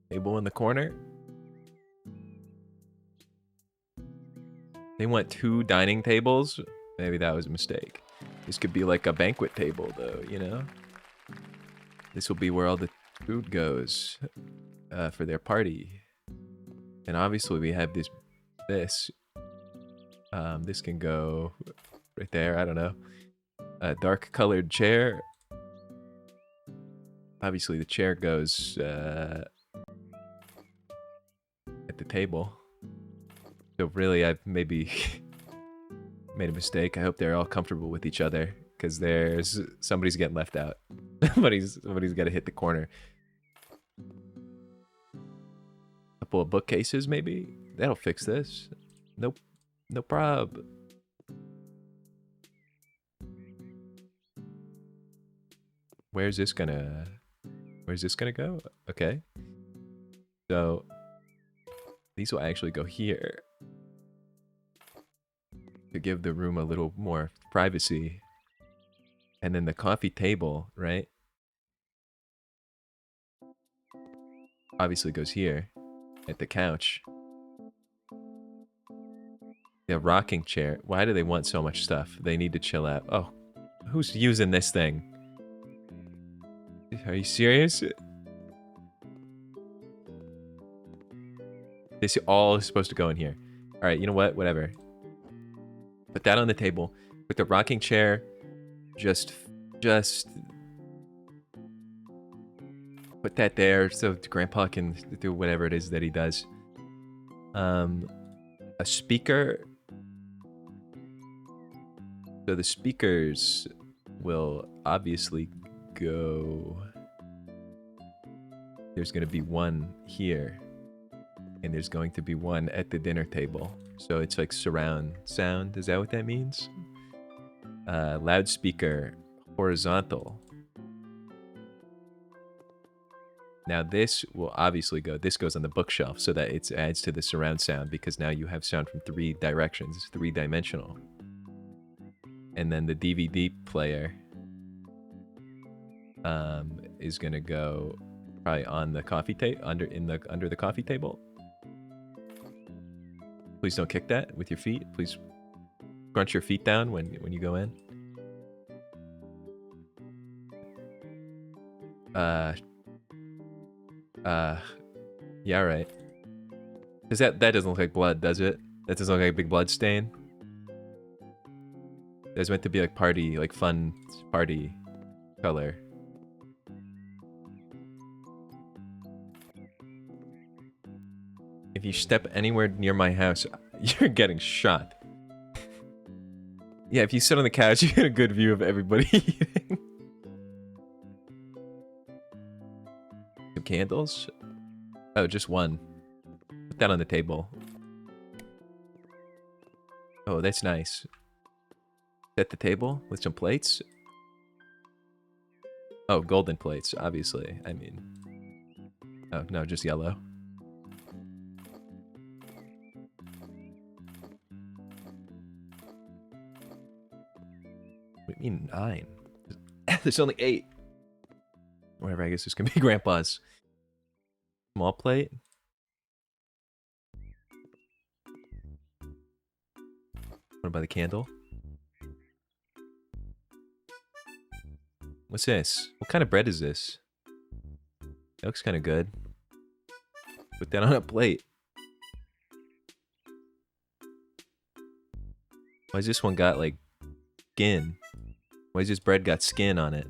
Table in the corner. They want 2 dining tables? Maybe that was a mistake. This could be like a banquet table, though, you know? This will be where all the food goes for their party. And obviously we have this. This can go right there, I don't know. A dark colored chair. Obviously the chair goes at the table. So really I've maybe made a mistake. I hope they're all comfortable with each other, because somebody's getting left out. somebody's got to hit the corner. Couple of bookcases maybe? That'll fix this. Nope. No prob. Where's this gonna go? Okay. So these will actually go here to give the room a little more privacy. And then the coffee table, right? Obviously goes here at the couch. The rocking chair. Why do they want so much stuff? They need to chill out. Oh, who's using this thing? Are you serious? This all is supposed to go in here. All right, you know what? Whatever. Put that on the table. With the rocking chair, just Put that there so Grandpa can do whatever it is that he does. A speaker. So the speakers will obviously go. There's going to be one here. And there's going to be one at the dinner table. So it's like surround sound. Is that what that means? Loudspeaker horizontal. Now this will obviously go, this goes on the bookshelf so that it adds to the surround sound because now you have sound from 3 directions. It's 3-dimensional. And then the DVD player is gonna go probably on the coffee table, under the coffee table. Please don't kick that with your feet. Please crunch your feet down when you go in. Yeah, right. Cause that doesn't look like blood, does it? That doesn't look like a big blood stain. There's meant to be like party, like fun party color. If you step anywhere near my house, you're getting shot. Yeah, if you sit on the couch, you get a good view of everybody eating. Some candles? Oh, just one. Put that on the table. Oh, that's nice. Set the table with some plates. Oh, golden plates, obviously. I mean... Oh, no, just yellow. What do you mean 9? There's only 8. Whatever, I guess this can be Grandpa's. Small plate. What about the candle? What's this? What kind of bread is this? It looks kind of good. Put that on a plate. Why's this one got like skin? Why's this bread got skin on it?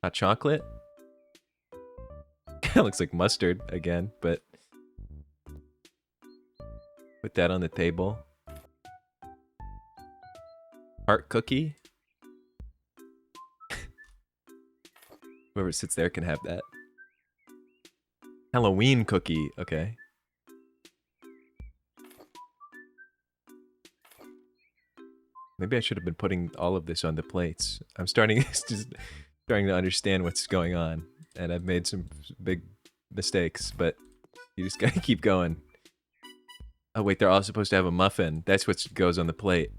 Hot chocolate? Kinda looks like mustard again, but put that on the table. Heart cookie? Whoever sits there can have that. Halloween cookie, okay. Maybe I should have been putting all of this on the plates. I'm starting to understand what's going on. And I've made some big mistakes, but you just gotta keep going. Oh wait, they're all supposed to have a muffin. That's what goes on the plate.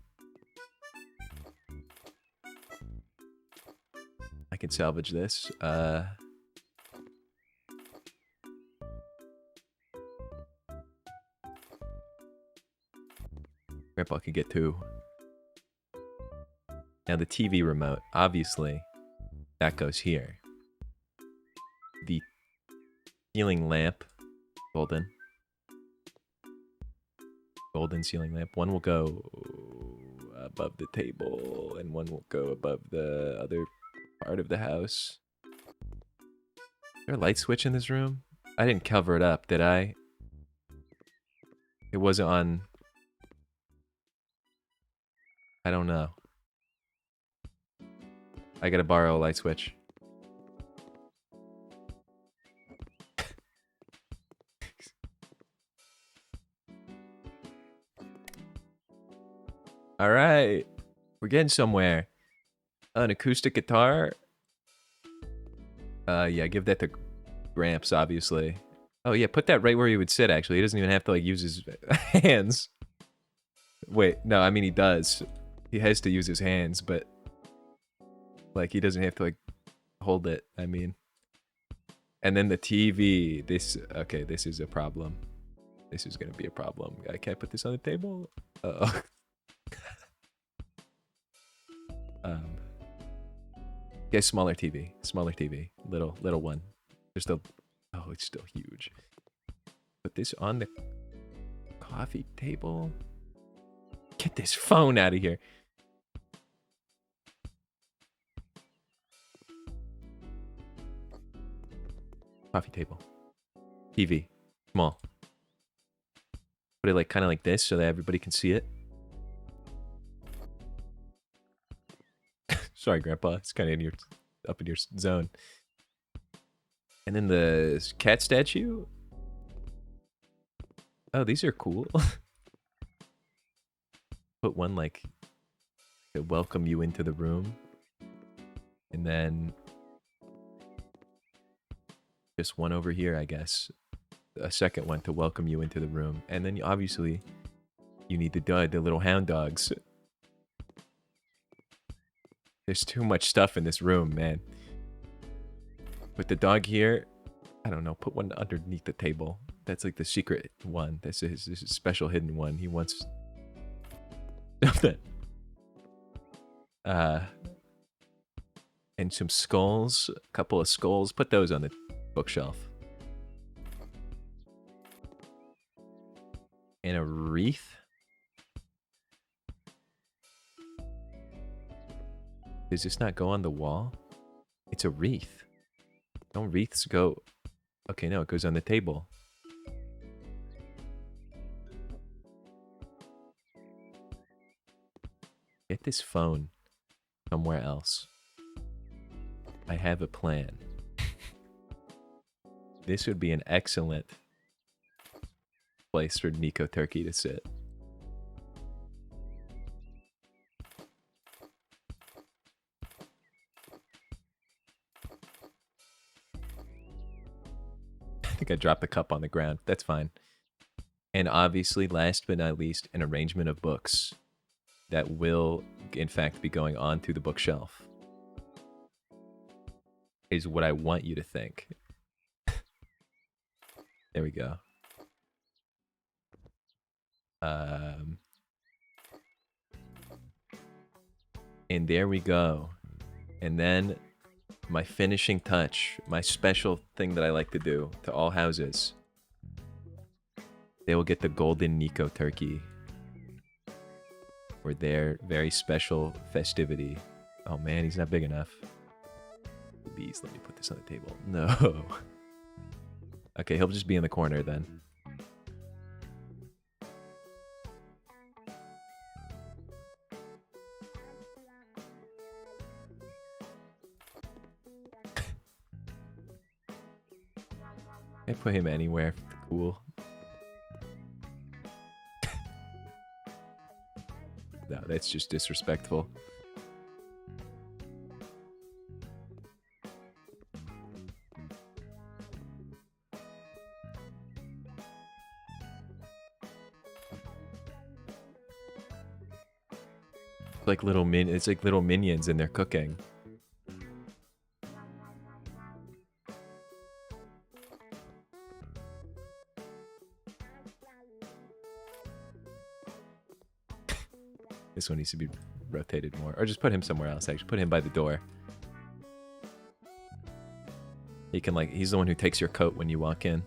I can salvage this. Grandpa could get 2. Now the TV remote, obviously, that goes here. The ceiling lamp, golden ceiling lamp. One will go above the table, and one will go above the other part of the house. Is there a light switch in this room? I didn't cover it up, did I? It wasn't on... I don't know. I gotta borrow a light switch. Alright. We're getting somewhere. An acoustic guitar? Yeah, give that to Gramps, obviously. Oh yeah, put that right where he would sit, actually. He doesn't even have to, like, use his hands. Wait, no, I mean he does. He has to use his hands, but... like, he doesn't have to, like, hold it, I mean. And then the TV. This... okay, this is a problem. This is gonna be a problem. I can't put this on the table? Uh-oh. Yeah, smaller TV. Smaller TV. Little one. There's still... oh, it's still huge. Put this on the coffee table. Get this phone out of here. Coffee table. TV. Small. Put it like kind of like this so that everybody can see it. Sorry, Grandpa. It's kind of in your up in your zone. And then the cat statue. Oh, these are cool. Put one like to welcome you into the room. And then just one over here, I guess. A second one to welcome you into the room. And then obviously you need the little hound dogs. There's too much stuff in this room, man. Put the dog here. I don't know, put one underneath the table. That's like the secret one. This is a special hidden one. He wants something. And some skulls. A couple of skulls. Put those on the bookshelf. And a wreath. Does this not go on the wall? It's a wreath. Don't wreaths go... Okay, no, it goes on the table. Get this phone somewhere else. I have a plan. This would be an excellent place for Nico Turkey to sit. I think I dropped the cup on the ground. That's fine. And obviously, last but not least, an arrangement of books that will, in fact, be going onto the bookshelf. Is what I want you to think. There we go. And there we go. And then my finishing touch, my special thing that I like to do to all houses. They will get the golden Nico turkey for their very special festivity. Oh man, he's not big enough. Please let me put this on the table. No. Okay, he'll just be in the corner then. I put him anywhere. Cool. No, that's just disrespectful. Like little it's like little minions and they're cooking. This one needs to be rotated more. Or just put him somewhere else, actually. Put him by the door. He can, like, he's the one who takes your coat when you walk in.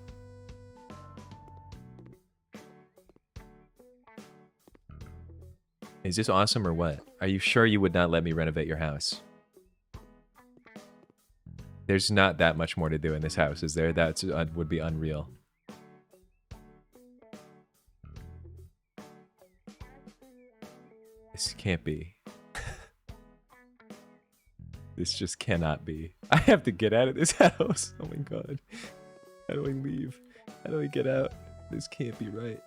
Is this awesome or what? Are you sure you would not let me renovate your house? There's not that much more to do in this house, is there? That would be unreal. This can't be. This just cannot be. I have to get out of this house. Oh my god. How do I leave? How do I get out? This can't be right.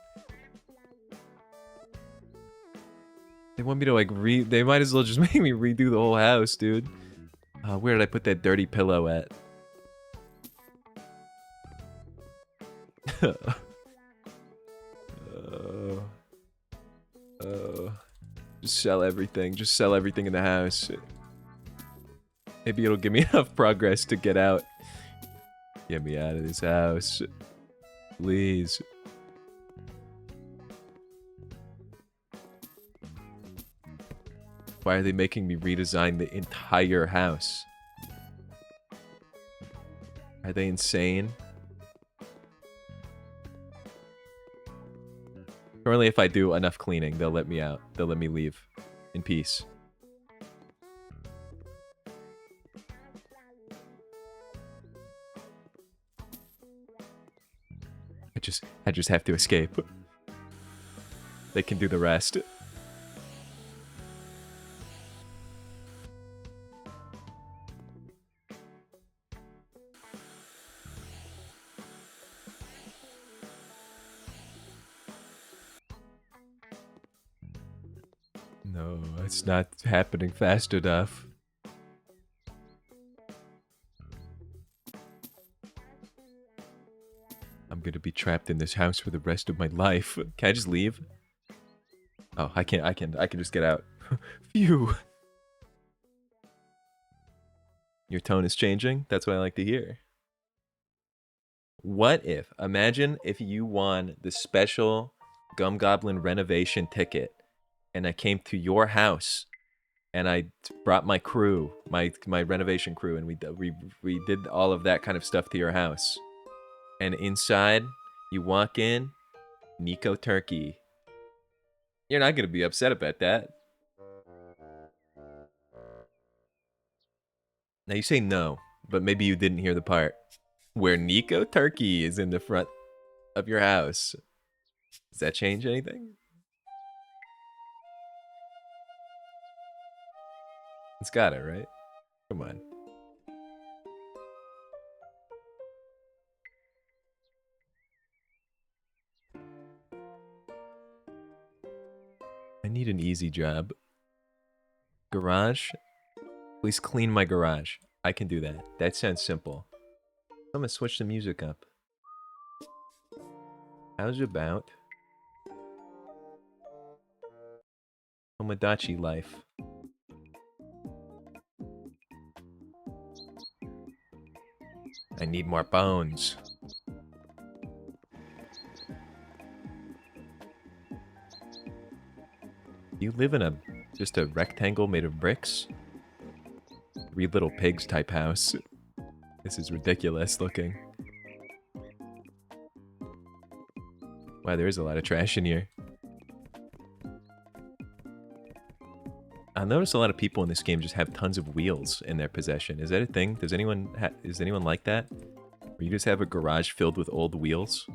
They want me to like they might as well just make me redo the whole house, dude. Where did I put that dirty pillow at? Just sell everything. Just sell everything in the house. Maybe it'll give me enough progress to get out. Get me out of this house. Please. Why are they making me redesign the entire house? Are they insane? Normally, if I do enough cleaning, they'll let me out. They'll let me leave in peace. I just have to escape. They can do the rest. No, it's not happening fast enough. I'm gonna be trapped in this house for the rest of my life. Can I just leave? Oh, I can just get out. Phew. Your tone is changing? That's what I like to hear. What if, imagine if you won the special Gum Goblin renovation ticket and I came to your house and I brought my crew, my renovation crew, and we did all of that kind of stuff to your house. And inside, you walk in, Nico Turkey. You're not gonna be upset about that. Now you say no, but maybe you didn't hear the part where Nico Turkey is in the front of your house. Does that change anything? It's got it, right? Come on. I need an easy job. Garage? Please clean my garage. I can do that. That sounds simple. I'm gonna switch the music up. How's about Tomodachi life? I need more bones. You live in just a rectangle made of bricks? 3 Little Pigs type house. This is ridiculous looking. Wow, there is a lot of trash in here. I notice a lot of people in this game just have tons of wheels in their possession. Is that a thing? Does anyone is anyone like that? Where you just have a garage filled with old wheels?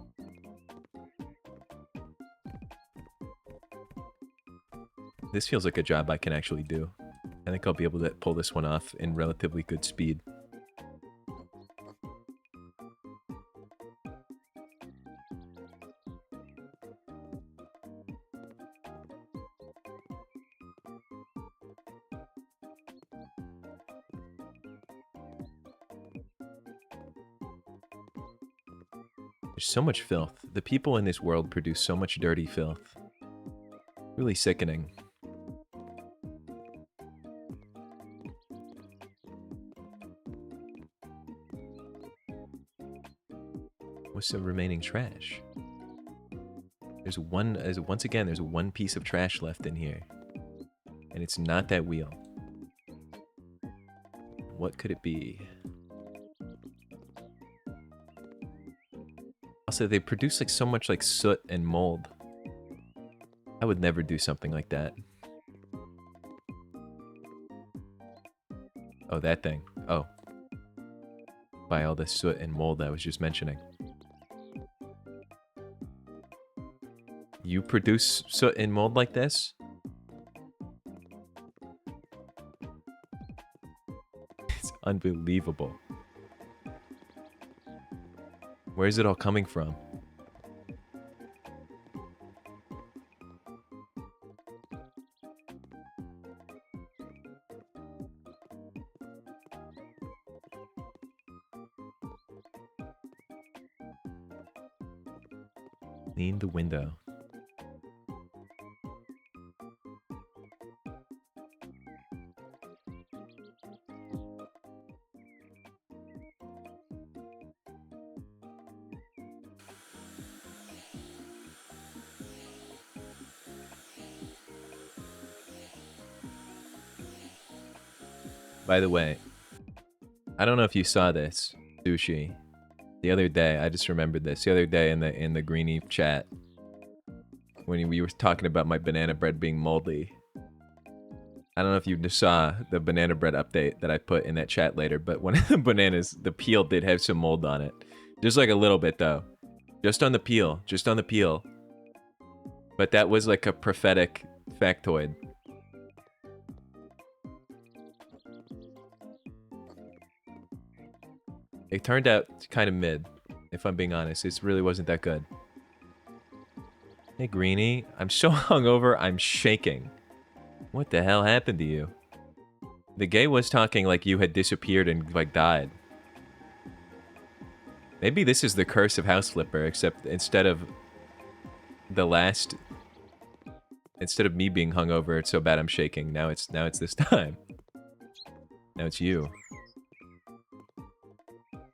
This feels like a job I can actually do. I think I'll be able to pull this one off in relatively good speed. There's so much filth. The people in this world produce so much dirty filth. Really sickening. What's the remaining trash? There's once again, there's one piece of trash left in here. And it's not that wheel. What could it be? Also, they produce like so much like soot and mold. I would never do something like that. Oh, that thing. Oh. By all the soot and mold I was just mentioning. You produce soot and mold like this? It's unbelievable. Where is it all coming from? Clean the window. By the way, I don't know if you saw this, Sushi. The other day, I just remembered this. The other day in the Greenie chat, when we were talking about my banana bread being moldy. I don't know if you just saw the banana bread update that I put in that chat later, but one of the bananas, the peel did have some mold on it. Just like a little bit though. Just on the peel. Just on the peel. But that was like a prophetic factoid. It turned out kind of mid, if I'm being honest. It really wasn't that good. Hey, Greenie. I'm so hungover, I'm shaking. What the hell happened to you? The gay was talking like you had disappeared and, like, died. Maybe this is the curse of House Flipper, except instead of the last... Instead of me being hungover, it's so bad I'm shaking. Now it's this time. Now it's you.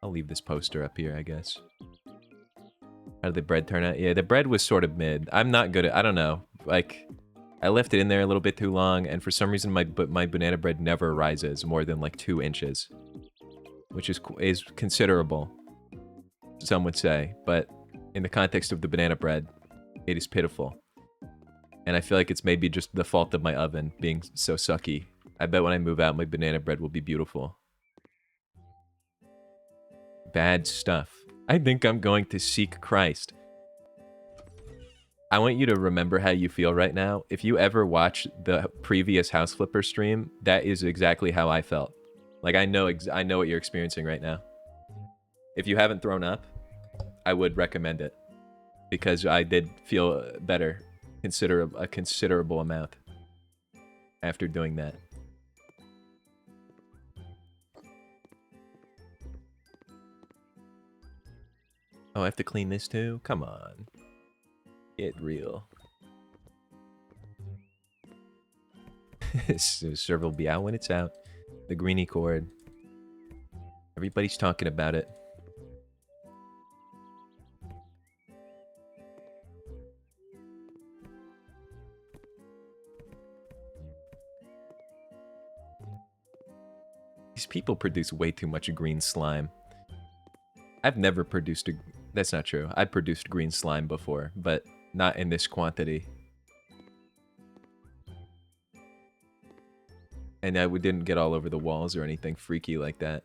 I'll leave this poster up here, I guess. How did the bread turn out? Yeah, the bread was sort of mid. I'm not good at... I don't know. Like, I left it in there a little bit too long, and for some reason my banana bread never rises more than, like, 2 inches. Which is considerable, some would say. But in the context of the banana bread, it is pitiful. And I feel like it's maybe just the fault of my oven being so sucky. I bet when I move out, my banana bread will be beautiful. Bad stuff. I think I'm going to seek Christ. I want you to remember how you feel right now. If you ever watch the previous House Flipper stream, that is exactly how I felt. Like, I know what you're experiencing right now. If you haven't thrown up, I would recommend it. Because I did feel better. A considerable amount. After doing that. Oh, I have to clean this too? Come on. Get real. Server will be out when it's out. The greenie cord. Everybody's talking about it. These people produce way too much green slime. I've never produced a... That's not true. I've produced green slime before, but not in this quantity. And we didn't get all over the walls or anything freaky like that.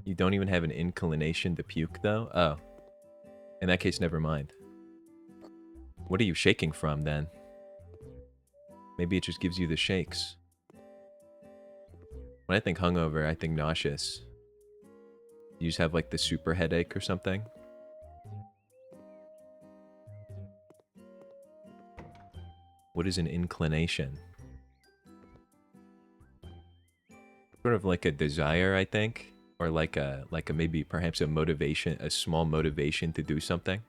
You don't even have an inclination to puke, though? Oh. In that case, never mind. What are you shaking from, then? Maybe it just gives you the shakes. When I think hungover, I think nauseous. You just have, like, the super headache or something? What is an inclination? Sort of like a desire, I think. Or like a maybe perhaps a motivation, a small motivation to do something.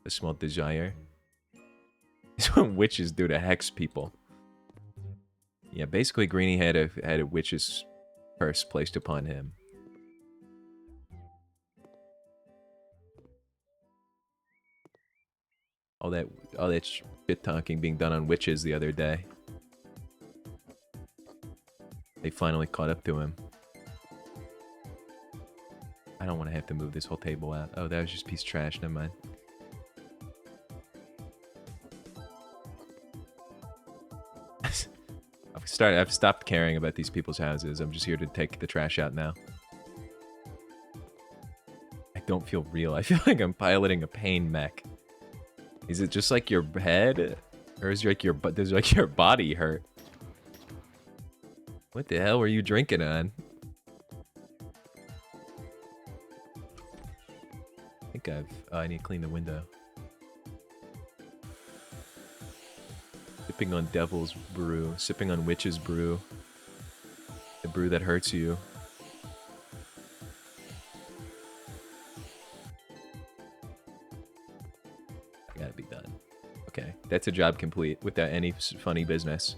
A small desire. It's what witches do to hex people. Yeah, basically Greenie had a witch's curse placed upon him. All that shit talking being done on witches the other day. They finally caught up to him. I don't want to have to move this whole table out. Oh, that was just a piece of trash. Never mind. I've stopped caring about these people's houses. I'm just here to take the trash out now. I don't feel real. I feel like I'm piloting a pain mech. Is it just like your head? Or is like does like your body hurt? What the hell were you drinking on? I think I need to clean the window. Sipping on devil's brew. Sipping on witch's brew. The brew that hurts you. Gotta be done. Okay, that's a job complete without any funny business.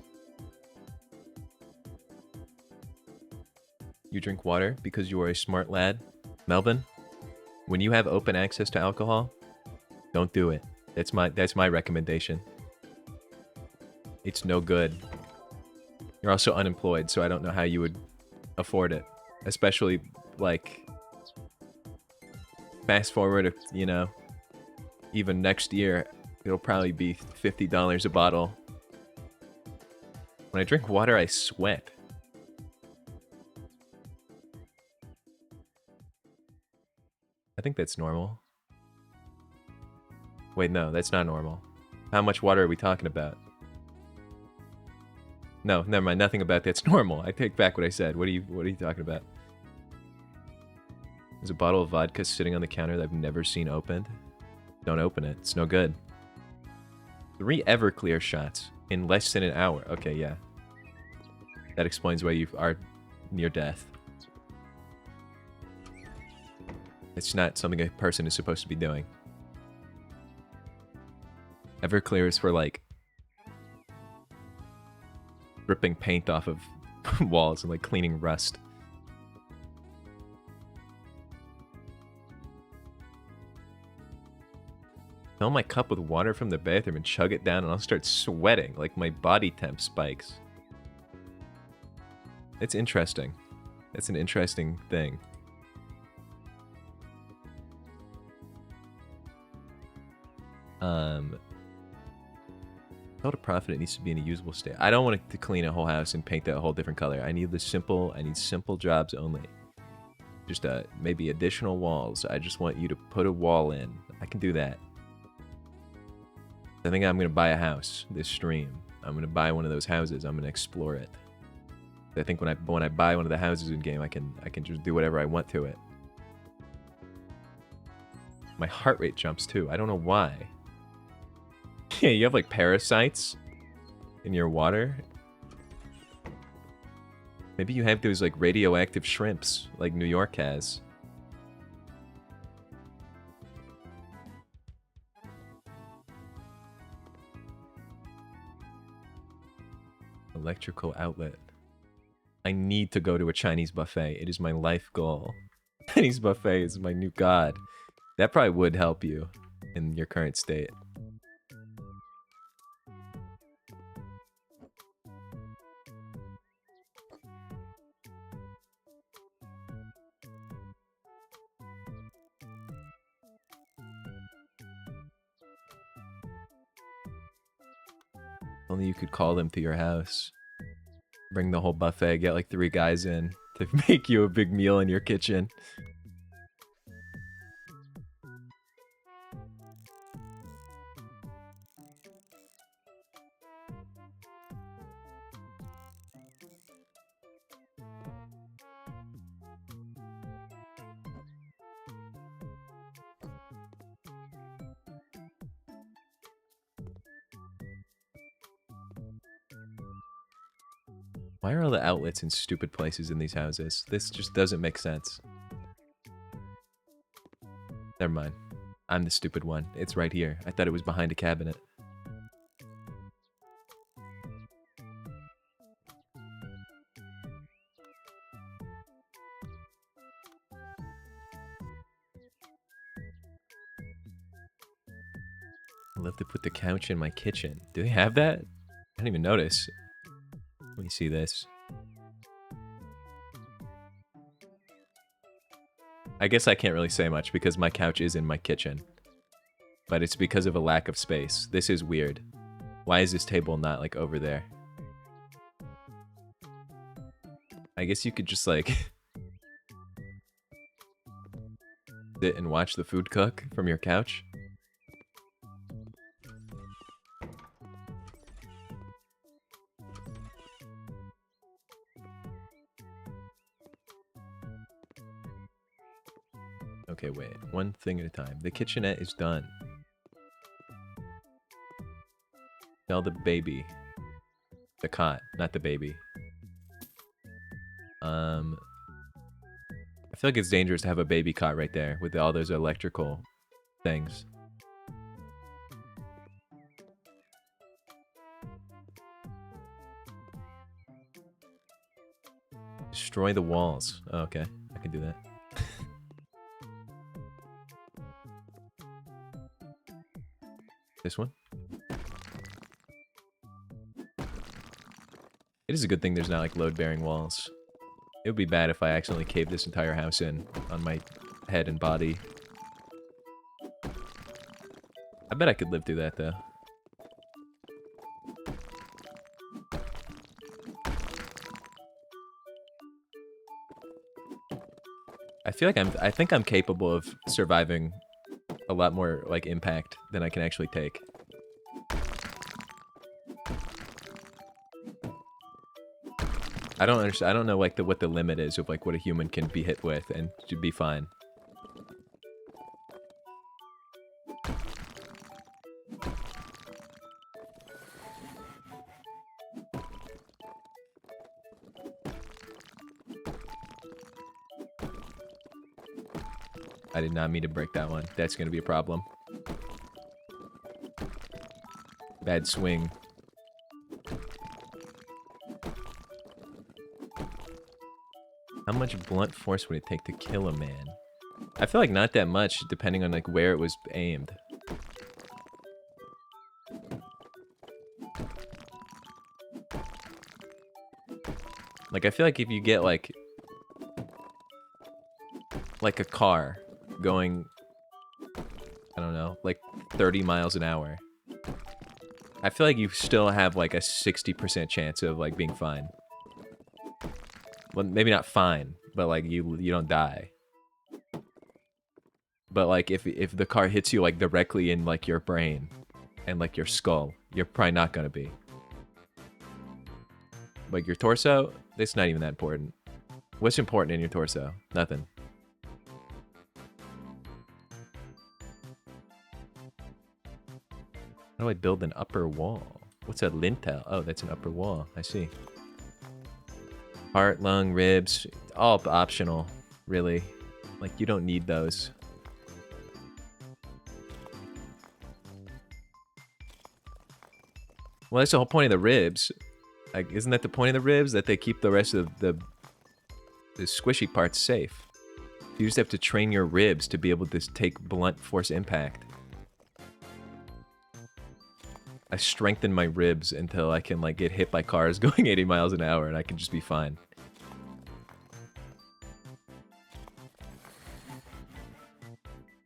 You drink water because you are a smart lad? Melvin? When you have open access to alcohol, don't do it. That's my recommendation. It's no good. You're also unemployed, so I don't know how you would afford it. Especially, like, fast forward, you know, even next year, it'll probably be $50 a bottle. When I drink water, I sweat. think that's normal. Wait, no, that's not normal. How much water are we talking about? No, never mind. Nothing about that's normal. I take back what I said. What are you talking about? There's a bottle of vodka sitting on the counter that I've never seen opened. Don't open it. It's no good. 3 Everclear shots in less than an hour. Okay, yeah. That explains why you are near death. It's not something a person is supposed to be doing. Everclear is for, like, ripping paint off of walls and, like, cleaning rust. Fill my cup with water from the bathroom and chug it down and I'll start sweating, like my body temp spikes. It's interesting. It's an interesting thing. Tell to profit it needs to be in a usable state. I don't want to clean a whole house and paint that a whole different color. I need simple jobs only. Just maybe additional walls. I just want you to put a wall in. I can do that. I think I'm gonna buy a house this stream. I'm gonna buy one of those houses. I'm gonna explore it. I think when I buy one of the houses in game, I can just do whatever I want to it. My heart rate jumps too. I don't know why. Yeah, you have like parasites in your water. Maybe you have those like radioactive shrimps like New York has. Electrical outlet. I need to go to a Chinese buffet. It is my life goal. Chinese buffet is my new god. That probably would help you in your current state. Only you could call them to your house. Bring the whole buffet, get like 3 guys in to make you a big meal in your kitchen. Why are all the outlets in stupid places in these houses? This just doesn't make sense. Never mind. I'm the stupid one. It's right here. I thought it was behind a cabinet. I'd love to put the couch in my kitchen. Do they have that? I didn't even notice. Let me see this. I guess I can't really say much because my couch is in my kitchen. But it's because of a lack of space. This is weird. Why is this table not, like, over there? I guess you could just, like... sit and watch the food cook from your couch. Okay, wait. One thing at a time. The kitchenette is done. Tell the baby. The cot, not the baby. I feel like it's dangerous to have a baby cot right there with all those electrical things. Destroy the walls. Oh, okay, I can do that. This one? It is a good thing there's not like load-bearing walls. It would be bad if I accidentally caved this entire house in on my head and body. I bet I could live through that though. I feel like I think I'm capable of surviving a lot more like impact than I can actually take. I don't understand. I don't know like what the limit is of like what a human can be hit with and to be fine. I did not mean to break that one. That's gonna be a problem. Bad swing. How much blunt force would it take to kill a man? I feel like not that much, depending on like where it was aimed. Like I feel like if you get like a car going, I don't know, like 30 miles an hour, I feel like you still have like a 60% chance of like being fine. Well, maybe not fine, but like you don't die. But like if the car hits you like directly in like your brain and like your skull, you're probably not gonna be. Like your torso, it's not even that important. What's important in your torso? Nothing. How do I build an upper wall? What's a lintel? Oh, that's an upper wall. I see. Heart, lung, ribs, all optional, really. Like, you don't need those. Well, that's the whole point of the ribs. Like, isn't that the point of the ribs? That they keep the rest of the squishy parts safe. You just have to train your ribs to be able to take blunt force impact. I strengthen my ribs until I can like get hit by cars going 80 miles an hour and I can just be fine.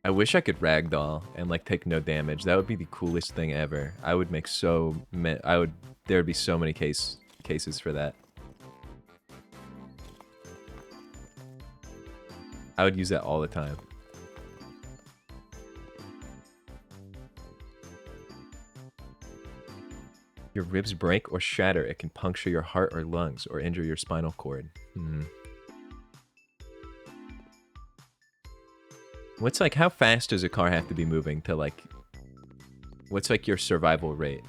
I wish I could ragdoll and like take no damage. That would be the coolest thing ever. I would make so there would be so many cases for that. I would use that all the time. Your ribs break or shatter, it can puncture your heart or lungs or injure your spinal cord. What's like, how fast does a car have to be moving to like, what's like your survival rate?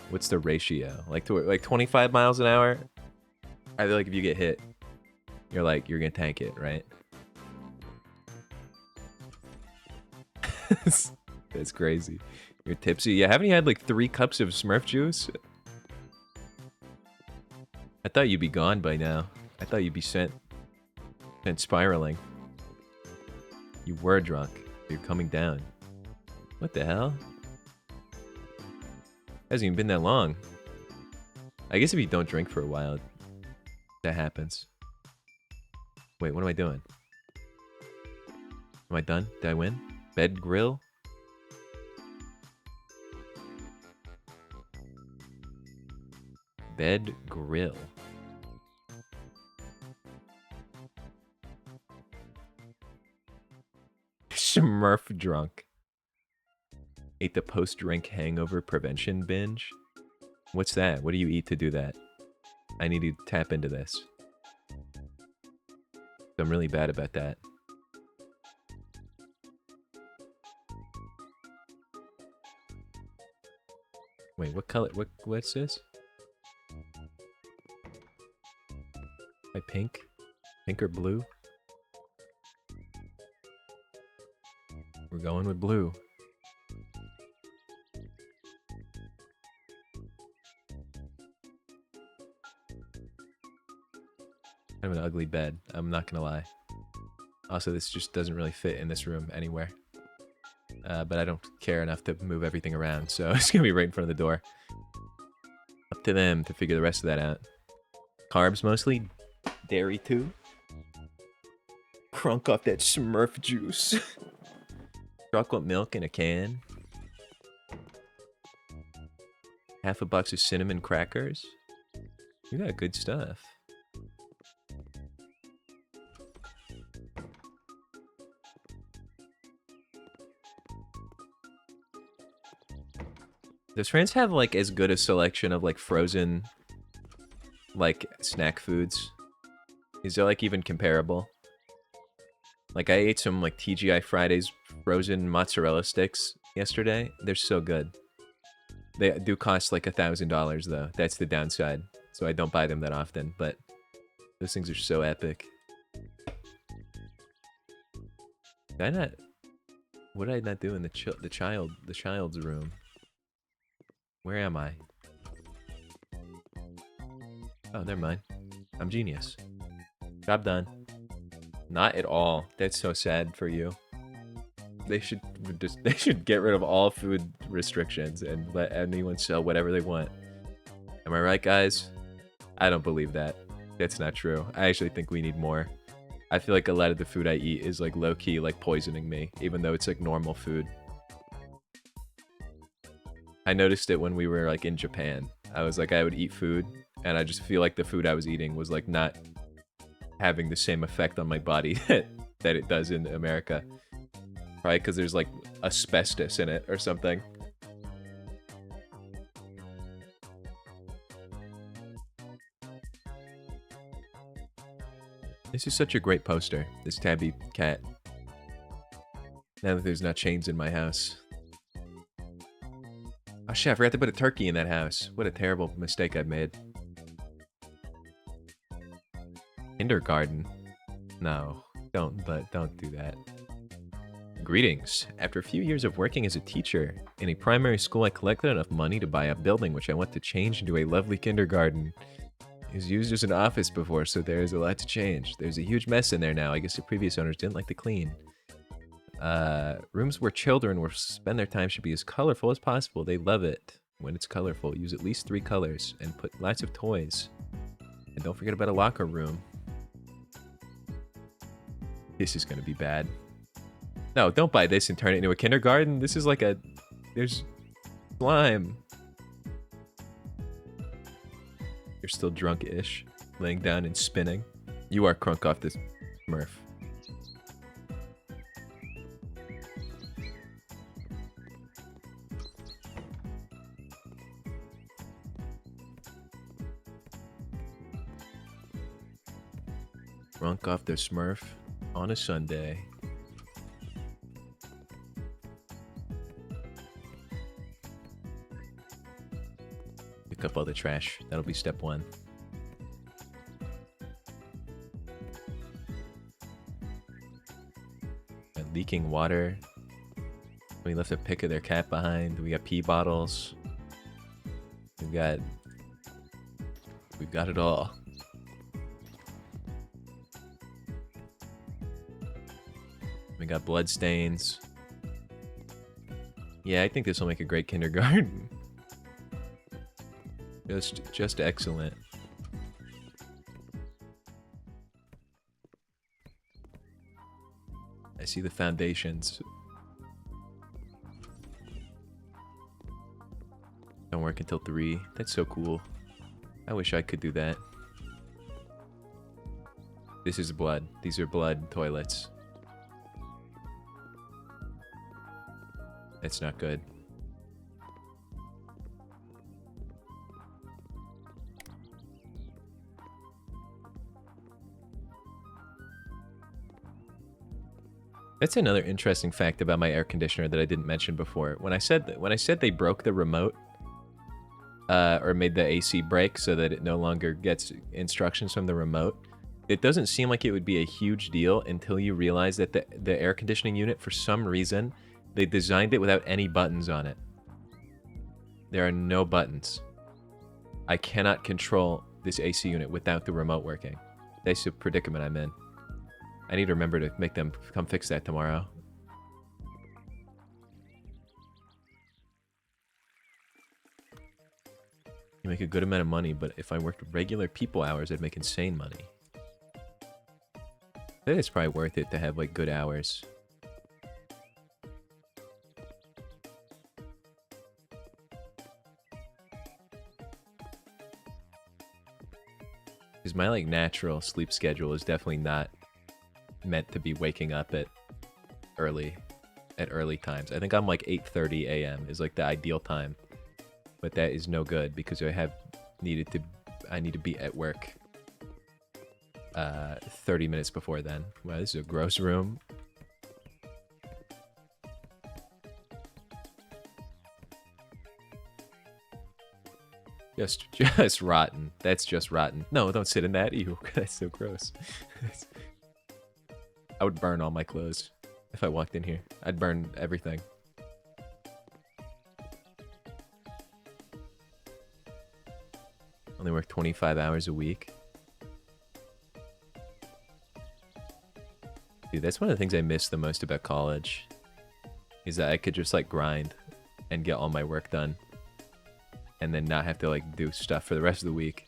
What's the ratio? Like to like 25 miles an hour? I feel like if you get hit, you're gonna tank it, right? That's crazy. You're tipsy. Yeah, haven't you had like 3 cups of Smurf juice? I thought you'd be gone by now. I thought you'd be sent spiraling. You were drunk. You're coming down. What the hell? Hasn't even been that long. I guess if you don't drink for a while, that happens. Wait, what am I doing? Am I done? Did I win? Bed grill? Bed grill. Smurf drunk. Ate the post-drink hangover prevention binge. What's that? What do you eat to do that? I need to tap into this. I'm really bad about that. Wait, what color? What's this? My pink? Pink or blue? We're going with blue. Kind of an ugly bed, I'm not gonna lie. Also, this just doesn't really fit in this room anywhere. But I don't care enough to move everything around, so it's gonna be right in front of the door. Up to them to figure the rest of that out. Carbs mostly, dairy too. Crunk off that Smurf juice. Chocolate milk in a can. Half a box of cinnamon crackers. You got good stuff. Does France have like as good a selection of like frozen like snack foods? Is it like even comparable? Like I ate some like TGI Fridays frozen mozzarella sticks yesterday. They're so good. They do cost like $1,000 though. That's the downside. So I don't buy them that often, but those things are so epic. Did I not? What did I not do in the child's room? Where am I? Oh, never mind. I'm genius. Job done. Not at all. That's so sad for you. They should get rid of all food restrictions and let anyone sell whatever they want. Am I right, guys? I don't believe that. That's not true. I actually think we need more. I feel like a lot of the food I eat is like low-key like poisoning me, even though it's like normal food. I noticed it when we were like in Japan. I was like, I would eat food and I just feel like the food I was eating was like not having the same effect on my body that it does in America. Probably because there's like asbestos in it or something. This is such a great poster, this tabby cat. Now that there's not chains in my house. Oh shit, I forgot to put a turkey in that house. What a terrible mistake I've made. Kindergarten? No, don't do that. Greetings. After a few years of working as a teacher in a primary school, I collected enough money to buy a building which I want to change into a lovely kindergarten. It was used as an office before, so there is a lot to change. There's a huge mess in there now. I guess the previous owners didn't like to clean. Rooms where children will spend their time should be as colorful as possible. They love it when it's colorful. Use at least 3 colors and put lots of toys. And don't forget about a locker room. This is gonna be bad. No, don't buy this and turn it into a kindergarten. This is like a... There's slime. You're still drunk-ish, laying down and spinning. You are crunk off this Smurf. Drunk off the Smurf on a Sunday. Pick up all the trash. That'll be step 1. And leaking water. We left a pic of their cat behind. We got pee bottles. We've got it all. We got blood stains. Yeah, I think this will make a great kindergarten. Just excellent. I see the foundations. Don't work until 3. That's so cool. I wish I could do that. This is blood. These are blood toilets. That's not good. That's another interesting fact about my air conditioner that I didn't mention before. When I said they broke the remote, or made the AC break so that it no longer gets instructions from the remote, it doesn't seem like it would be a huge deal until you realize that the air conditioning unit, for some reason, they designed it without any buttons on it. There are no buttons. I cannot control this AC unit without the remote working. That's the predicament I'm in. I need to remember to make them come fix that tomorrow. You make a good amount of money, but if I worked regular people hours, I'd make insane money. I think it's probably worth it to have like good hours. Because my like natural sleep schedule is definitely not meant to be waking up at early times. I think I'm like 8:30 a.m. is like the ideal time but that is no good because I need to be at work 30 minutes before then. Wow, this is a gross room. Just rotten. That's just rotten. No, don't sit in that. Ew, that's so gross. I would burn all my clothes if I walked in here. I'd burn everything. Only work 25 hours a week. Dude, that's one of the things I miss the most about college. Is that I could just like grind and get all my work done. And then not have to like do stuff for the rest of the week.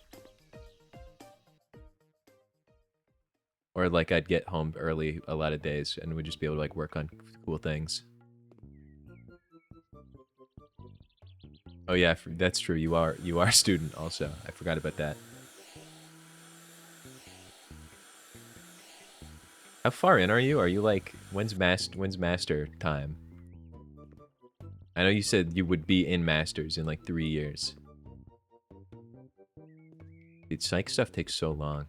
Or like I'd get home early a lot of days and would just be able to like work on cool things. Oh yeah, that's true. You are a student also. I forgot about that. How far in are you? Are you like when's master time? I know you said you would be in masters in like 3 years. Dude, psych stuff takes so long.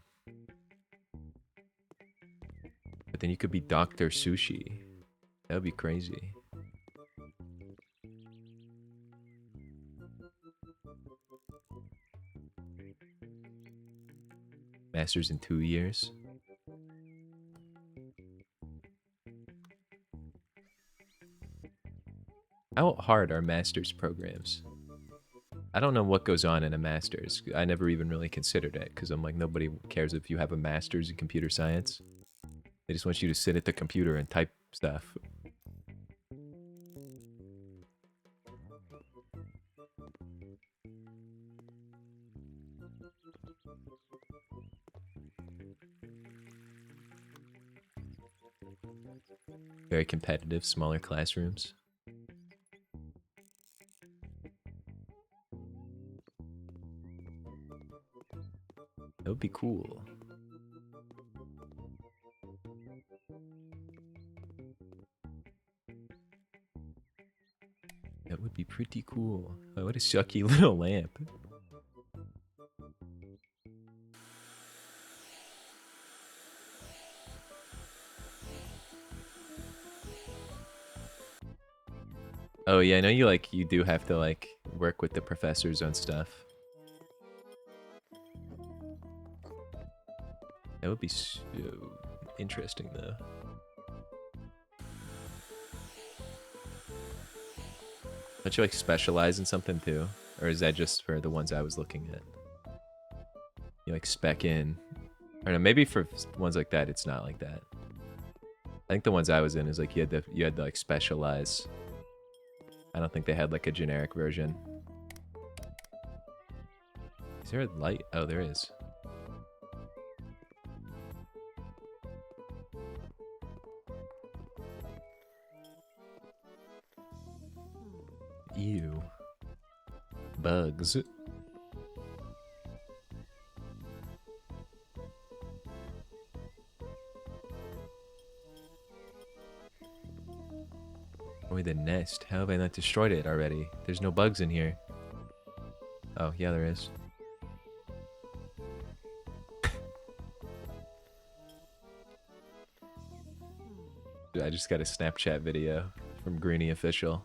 But then you could be Dr. Sushi. That would be crazy. Masters in 2 years. How hard are master's programs? I don't know what goes on in a master's. I never even really considered it because I'm like, nobody cares if you have a master's in computer science. They just want you to sit at the computer and type stuff. Very competitive, smaller classrooms. That would be cool. That would be pretty cool. Oh, what a sucky little lamp. Oh yeah, I know you do have to like work with the professors on stuff. That would be so interesting though. Don't you like specialize in something too? Or is that just for the ones I was looking at? You like spec in. I don't know, maybe for ones like that it's not like that. I think the ones I was in is like you had to like specialize. I don't think they had like a generic version. Is there a light? Oh, there is. Ew. Bugs. Destroy the nest. How have I not destroyed it already? There's no bugs in here. Oh, yeah, there is. I just got a Snapchat video from Greenie Official.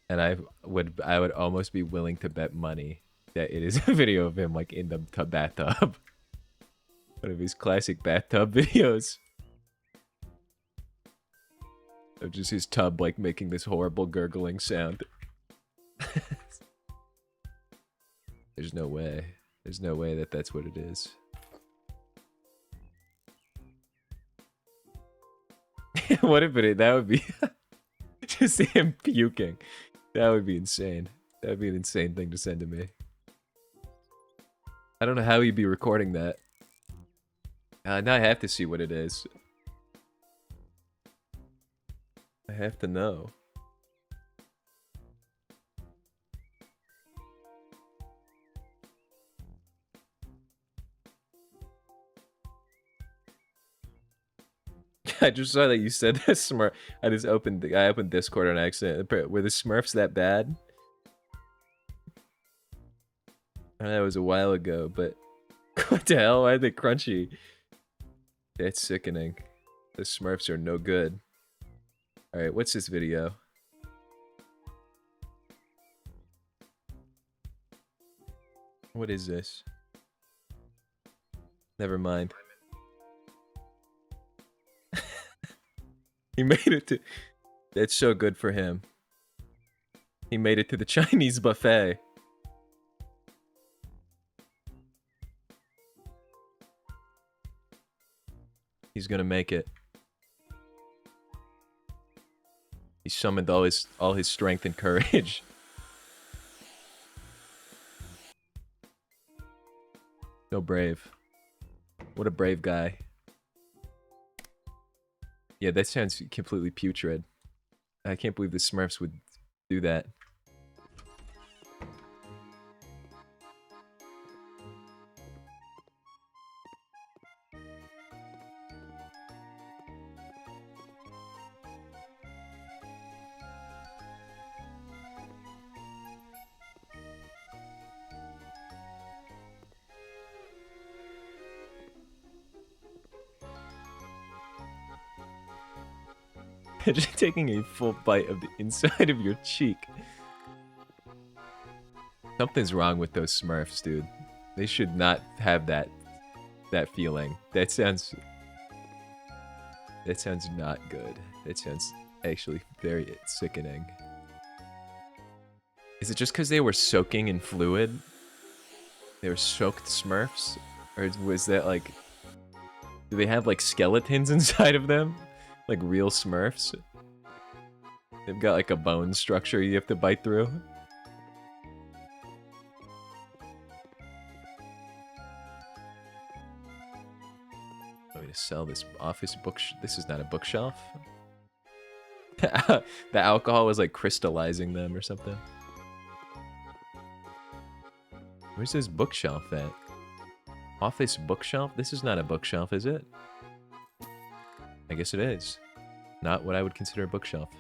And I would almost be willing to bet money that it is a video of him like in the bathtub. One of his classic bathtub videos. Of just his tub like making this horrible gurgling sound. There's no way. There's no way that that's what it is. What if it? That would be just him puking. That would be insane. That would be an insane thing to send to me. I don't know how he'd be recording that. Now I have to see what it is. I have to know. I just saw that you said that Smurf. I opened Discord on accident. Were the Smurfs that bad? That was a while ago, but what the hell? Why are they crunchy? That's sickening. The Smurfs are no good. Alright, what's this video? What is this? Never mind. He made it to... That's so good for him. He made it to the Chinese buffet. He's gonna make it. He summoned all his strength and courage. So brave. What a brave guy. Yeah, that sounds completely putrid. I can't believe the Smurfs would do that. Just taking a full bite of the inside of your cheek. Something's wrong with those Smurfs, dude. They should not have that feeling. That sounds not good. That sounds actually very sickening. Is it just because they were soaking in fluid? They were soaked Smurfs? Or was that like... Do they have like skeletons inside of them? Like real Smurfs? They've got like a bone structure you have to bite through. I'm going to sell this office book. This is not a bookshelf. The alcohol was like crystallizing them or something. Where's this bookshelf at? Office bookshelf? This is not a bookshelf, is it? I guess it is. Not what I would consider a bookshelf.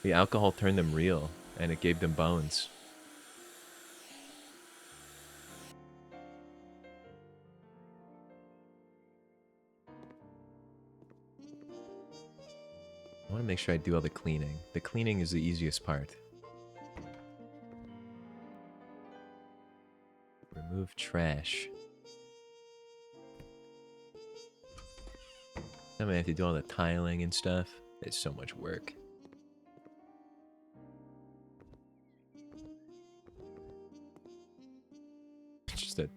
The alcohol turned them real, and it gave them bones. I want to make sure I do all the cleaning. The cleaning is the easiest part. Remove trash. I'm gonna have to do all the tiling and stuff. It's so much work. Just a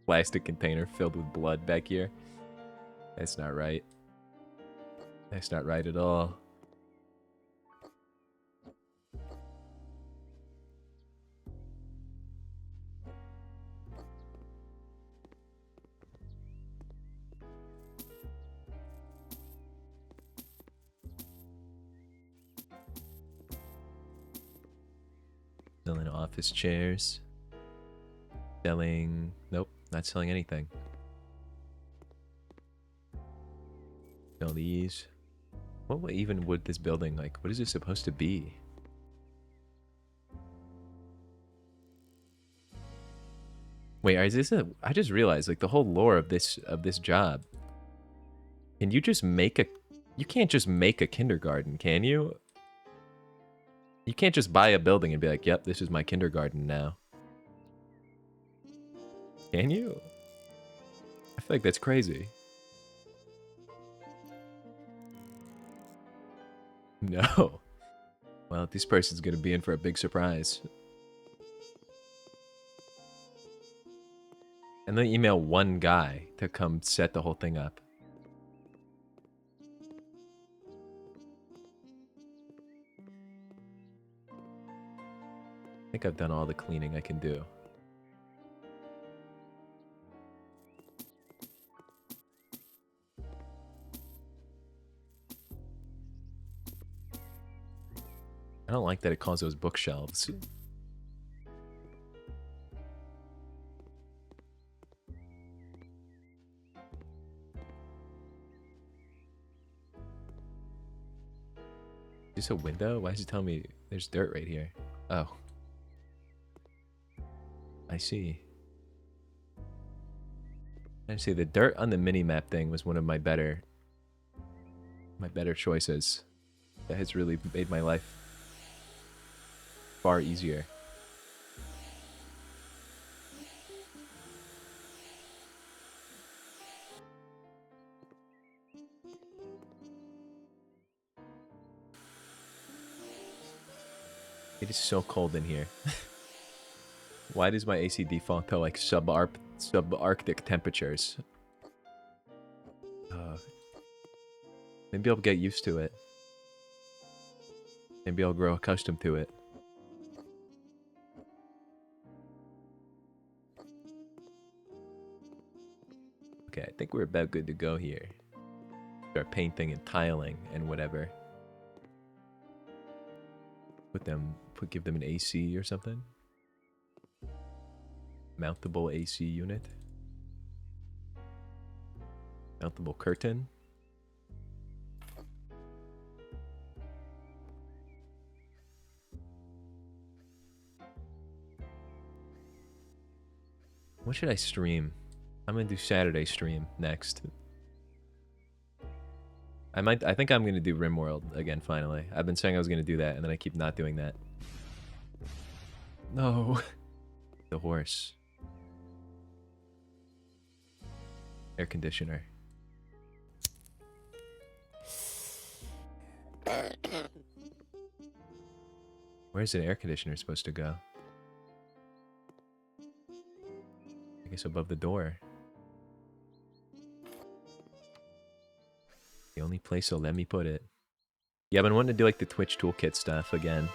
plastic container filled with blood back here. That's not right. That's not right at all. Selling office chairs. Selling... Nope, not selling anything. Sell these. What even would this building, like, what is this supposed to be? Wait, is this a... I just realized, like, the whole lore of this job. Can you just make a... You can't just make a kindergarten, can you? You can't just buy a building and be like, yep, this is my kindergarten now. Can you? I feel like that's crazy. No. Well, this person's gonna be in for a big surprise. And then email one guy to come set the whole thing up. I think I've done all the cleaning I can do. I don't like that it calls those bookshelves. Is this a window? Why is it telling me there's dirt right here? Oh. I see. I see the dirt on the mini-map thing was one of my better choices. That has really made my life far easier. It is so cold in here. Why does my AC default to like subarctic temperatures? Maybe I'll get used to it. Maybe I'll grow accustomed to it. Okay, I think we're about good to go here. Start painting and tiling and whatever. Give them an AC or something. Mountable AC unit. Mountable curtain. What should I stream? I'm gonna do Saturday stream next. I think I'm gonna do RimWorld again finally. I've been saying I was gonna do that and then I keep not doing that. No. The horse. Air conditioner. Where's an air conditioner supposed to go? I guess above the door. The only place they'll let me put it. Yeah, I've been wanting to do like the Twitch toolkit stuff again.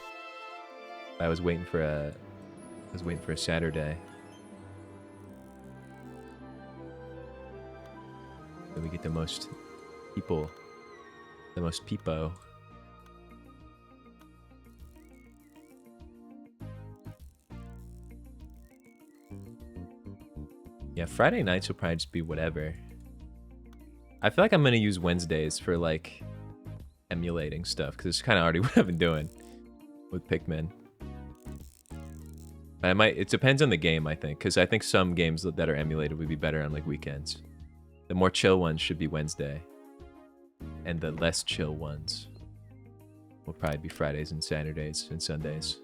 I was waiting for a Saturday. So we get the most people, the most peepo. Yeah, Friday nights will probably just be whatever. I feel like I'm gonna use Wednesdays for like emulating stuff because it's kind of already what I've been doing with Pikmin. I might. It depends on the game, I think, because I think some games that are emulated would be better on like weekends. The more chill ones should be Wednesday, and the less chill ones will probably be Fridays and Saturdays and Sundays.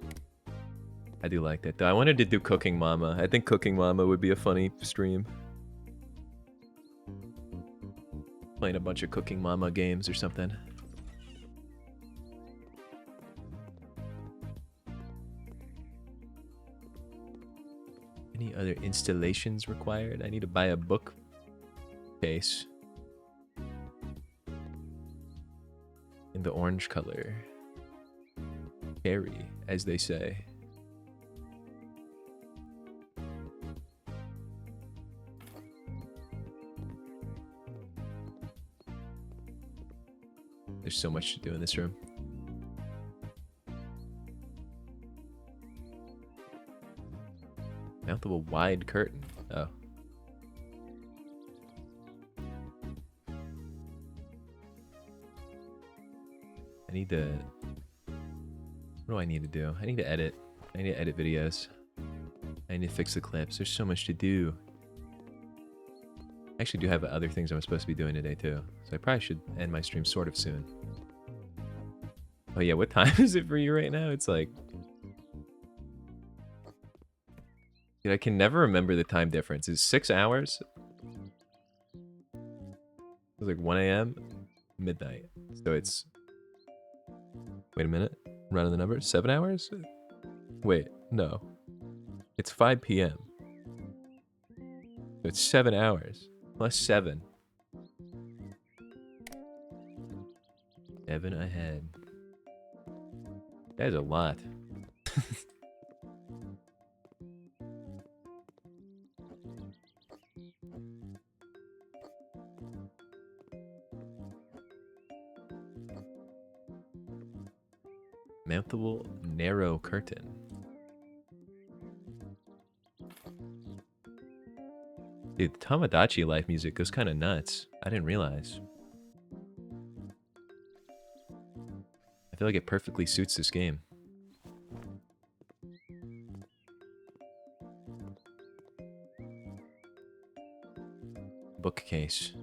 I do like that though. I wanted to do Cooking Mama. I think Cooking Mama would be a funny stream. Playing a bunch of Cooking Mama games or something. Any other installations required? I need to buy a bookcase in the orange color. Cherry, as they say. There's so much to do in this room. Mountable wide curtain. Oh. I need to... What do I need to do? I need to edit. I need to edit videos. I need to fix the clips. There's so much to do. I actually do have other things I'm supposed to be doing today too. So I probably should end my stream sort of soon. Oh yeah, what time is it for you right now? It's like... Dude, I can never remember the time difference. Is 6 hours? It was like 1 a.m. midnight. So it's... Wait a minute. Running the numbers. 7 hours? Wait, no. It's 5 p.m. So it's 7 hours. Plus 7. 7 ahead. That is a lot. Mountable narrow curtain. Dude, the Tamagotchi live music goes kind of nuts. I didn't realize. I feel like it perfectly suits this game. Bookcase.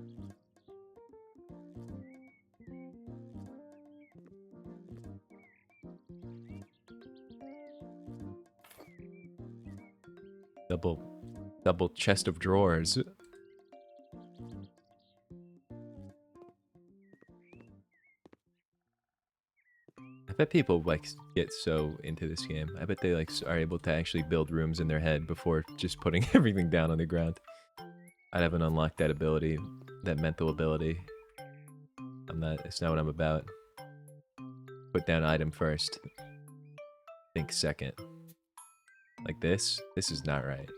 Double chest of drawers. I bet people like get so into this game. I bet they like are able to actually build rooms in their head before just putting everything down on the ground. I haven't unlocked that ability, that mental ability. It's not what I'm about. Put down item first. Think second. Like this is not right.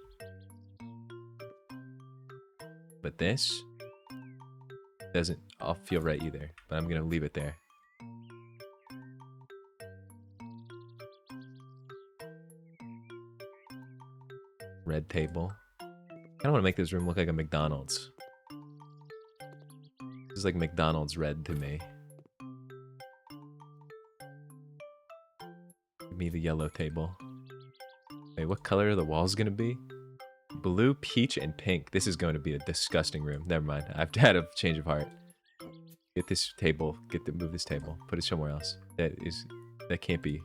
But this doesn't all feel right either, but I'm gonna leave it there. Red table. I don't want to make this room look like a McDonald's. This is like McDonald's red to me. Give me the yellow table. Wait, what color are the walls gonna be? Blue, peach, and pink. This is going to be a disgusting room. Never mind. I've had a change of heart. Get this table. Move this table. Put it somewhere else. That can't be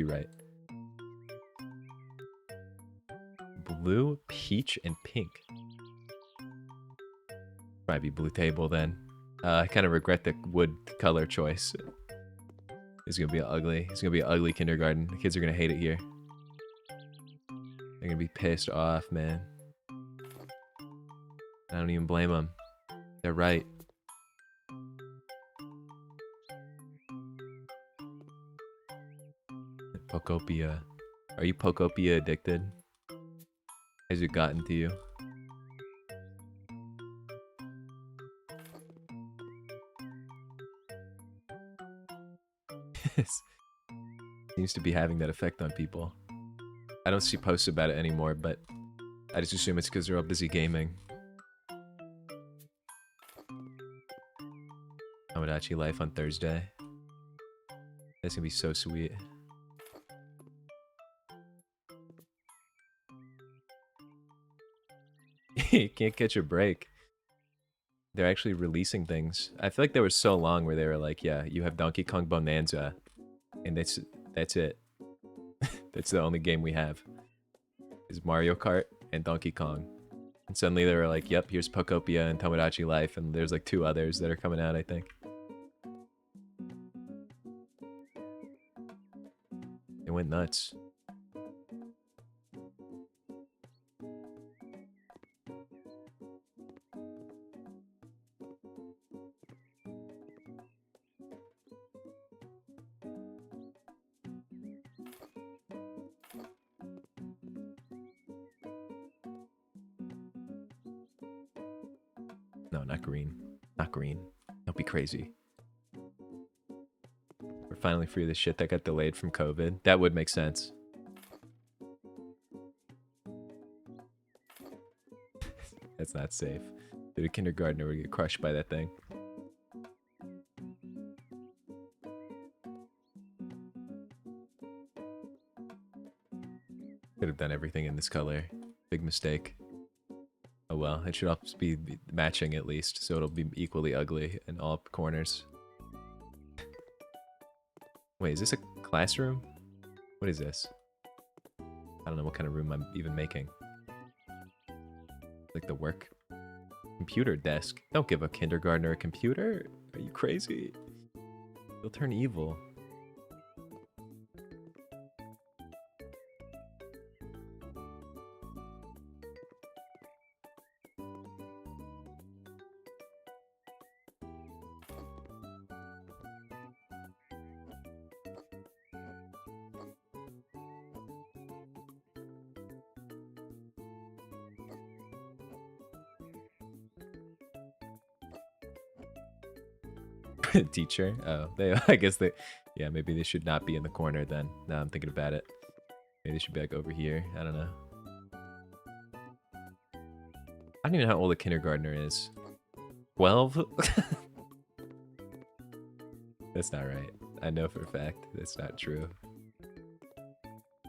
right. Blue, peach, and pink. Probably blue table then. I kind of regret the wood color choice. It's gonna be ugly. It's gonna be an ugly kindergarten. The kids are gonna hate it here. They're gonna be pissed off, man. I don't even blame them. They're right. Pokopia. Are you Pokopia addicted? Has it gotten to you? Seems to be having that effect on people. I don't see posts about it anymore, but I just assume it's because they're all busy gaming. Tomodachi Life on Thursday. That's gonna be so sweet. You can't catch a break. They're actually releasing things. I feel like there was so long where they were like, yeah, you have Donkey Kong Bonanza, and that's it. That's the only game we have. Is Mario Kart and Donkey Kong. And suddenly they were like, yep, here's Pokopia and Tomodachi Life, and there's like 2 others that are coming out, I think. They went nuts. No, not green. Not green. Don't be crazy. We're finally free of the shit that got delayed from COVID. That would make sense. That's not safe. Dude, a kindergartner would get crushed by that thing. Could have done everything in this color. Big mistake. Oh well, it should all be matching at least, so it'll be equally ugly in all corners. Wait, is this a classroom? What is this? I don't know what kind of room I'm even making. Like the work computer desk. Don't give a kindergartner a computer. Are you crazy? They'll turn evil. Teacher. Oh, I guess yeah, maybe they should not be in the corner then. Now I'm thinking about it. Maybe they should be like over here. I don't know. I don't even know how old a kindergartner is. 12? That's not right. I know for a fact that's not true.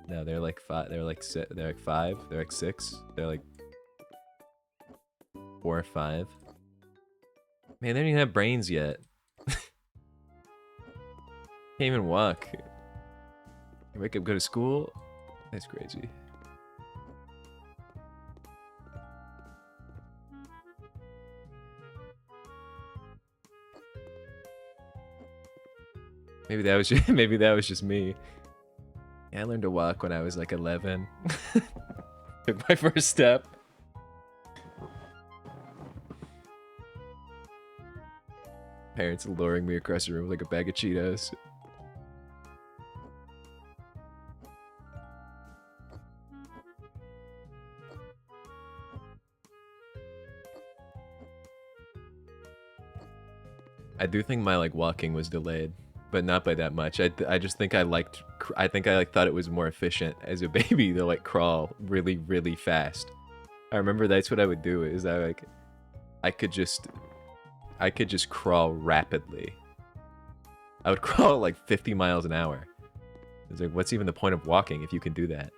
No, they're like five. They're like they're like five. They're like six. They're like 4 or 5. Man, they don't even have brains yet. Can't even walk. You wake up, go to school. That's crazy. Maybe that was just, maybe that was just me. Yeah, I learned to walk when I was like 11. Took my first step. Parents luring me across the room like a bag of Cheetos. I do think my like walking was delayed, but not by that much. I just think I liked. I think I like thought it was more efficient as a baby to like crawl really really fast. I remember that's what I would do. Is I could just crawl rapidly. I would crawl at like 50 miles an hour. It's like, what's even the point of walking if you can do that?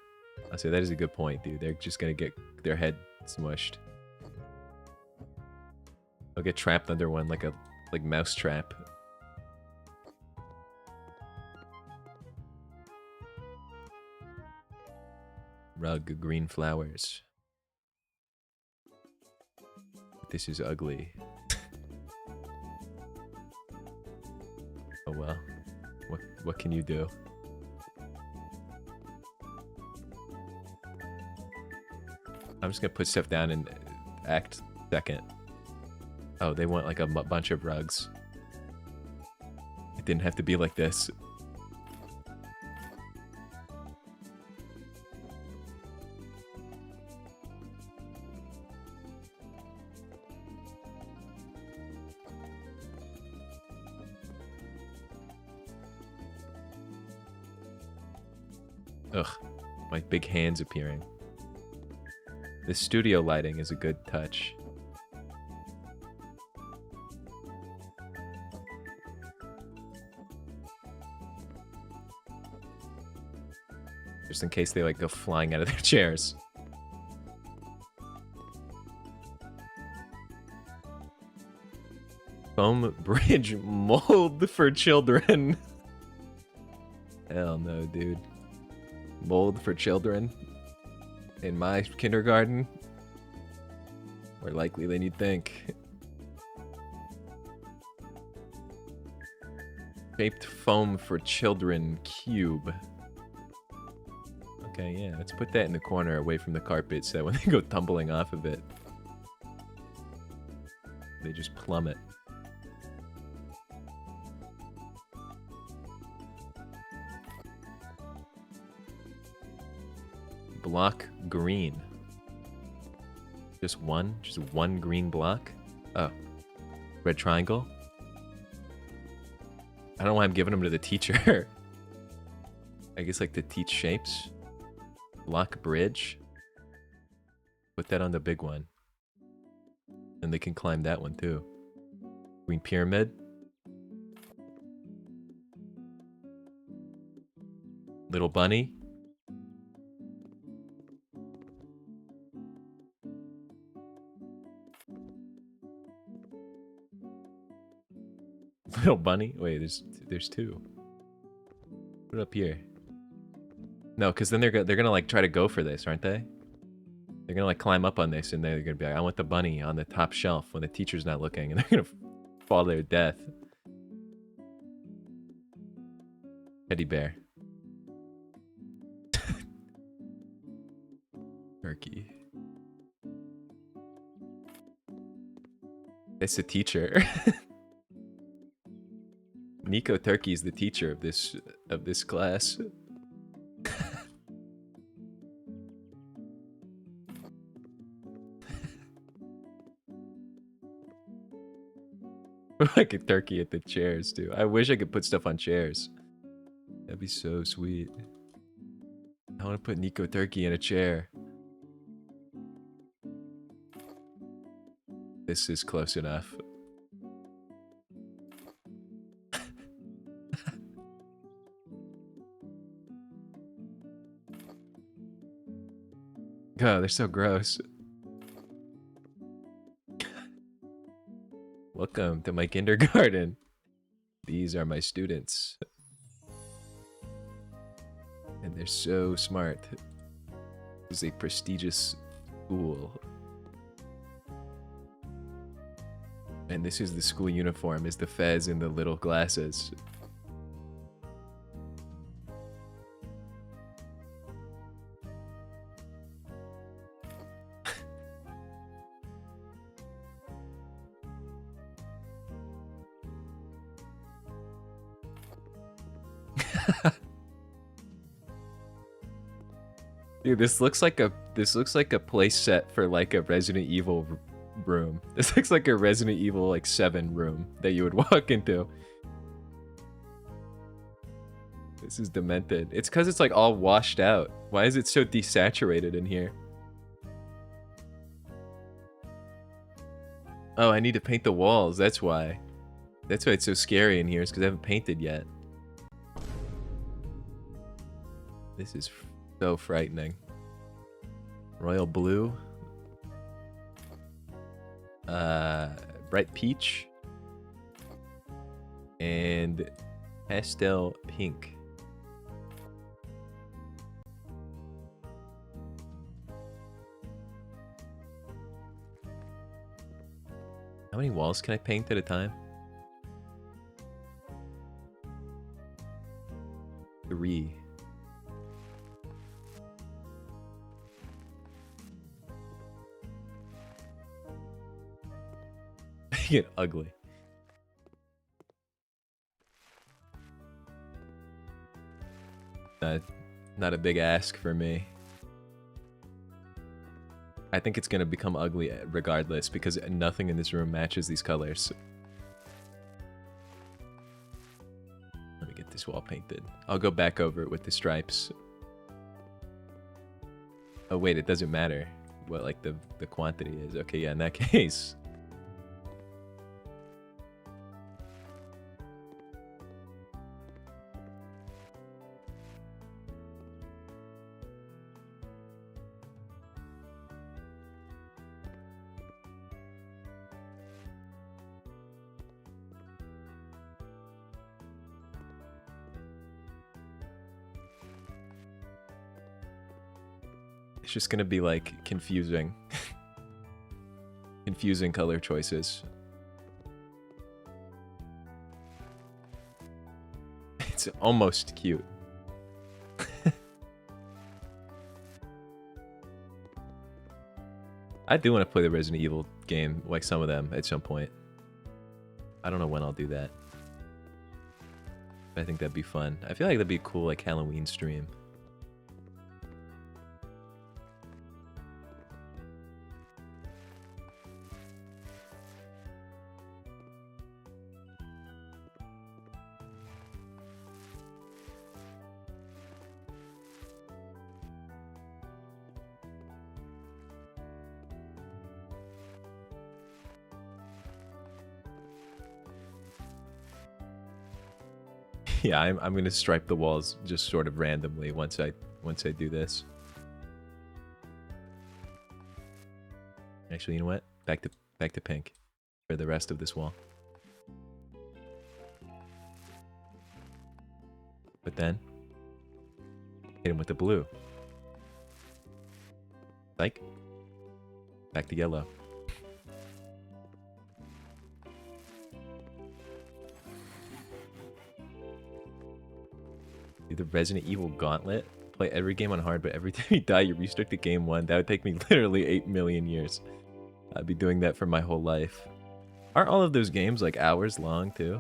I'll say that is a good point, dude. They're just gonna get their head smushed. They'll get trapped under one like a mouse trap. Rug, green flowers. This is ugly. Oh well. What can you do? I'm just gonna put stuff down and act second. Oh, they want like a bunch of rugs. It didn't have to be like this. Ugh, my big hands appearing. The studio lighting is a good touch. Just in case they like go flying out of their chairs. Foam bridge mold for children. Hell no, dude. Mold for children? In my kindergarten? More likely than you'd think. Shaped foam for children cube. Okay, yeah, let's put that in the corner away from the carpet so that when they go tumbling off of it, they just plummet. Block green. Just one green block? Oh. Red triangle? I don't know why I'm giving them to the teacher. I guess like to teach shapes. Block bridge. Put that on the big one. And they can climb that one too. Green pyramid. Little bunny. Little bunny? Wait, there's 2. Put it up here. No, because then they're gonna like try to go for this, aren't they? They're gonna like climb up on this, and they're gonna be like, "I want the bunny on the top shelf when the teacher's not looking," and they're gonna fall to their death. Teddy bear. Turkey. It's the teacher. Nico Turkey is the teacher of this class. Like a turkey at the chairs too. I wish I could put stuff on chairs. That'd be so sweet. I want to put Nico Turkey in a chair. This is close enough. God, they're so gross. Welcome to my kindergarten. These are my students. And they're so smart. It's a prestigious school. And this is the school uniform, is the fez and the little glasses. Dude, this looks like a place set for like a Resident Evil room. This looks like a Resident Evil like 7 room that you would walk into. This is demented. It's because it's like all washed out. Why is it so desaturated in here? Oh, I need to paint the walls. That's why. That's why it's so scary in here, is because I haven't painted yet. This is so frightening. Royal blue. Bright peach. And pastel pink. How many walls can I paint at a time? 3. Get ugly. Not a big ask for me. I think it's gonna become ugly regardless because nothing in this room matches these colors. Let me get this wall painted. I'll go back over it with the stripes. Oh wait, it doesn't matter what like the quantity is. Okay, yeah, in that case. It's just gonna be like confusing. Confusing color choices. It's almost cute. I do want to play the Resident Evil game, like some of them, at some point. I don't know when I'll do that. But I think that'd be fun. I feel like that'd be a cool like Halloween stream. Yeah, I'm gonna stripe the walls just sort of randomly once I do this. Actually, you know what? Back to pink for the rest of this wall. But then hit him with the blue. Like back to yellow. The Resident Evil Gauntlet. Play every game on hard, but every time you die, you restart the game 1. That would take me literally 8 million years. I'd be doing that for my whole life. Aren't all of those games like hours long too?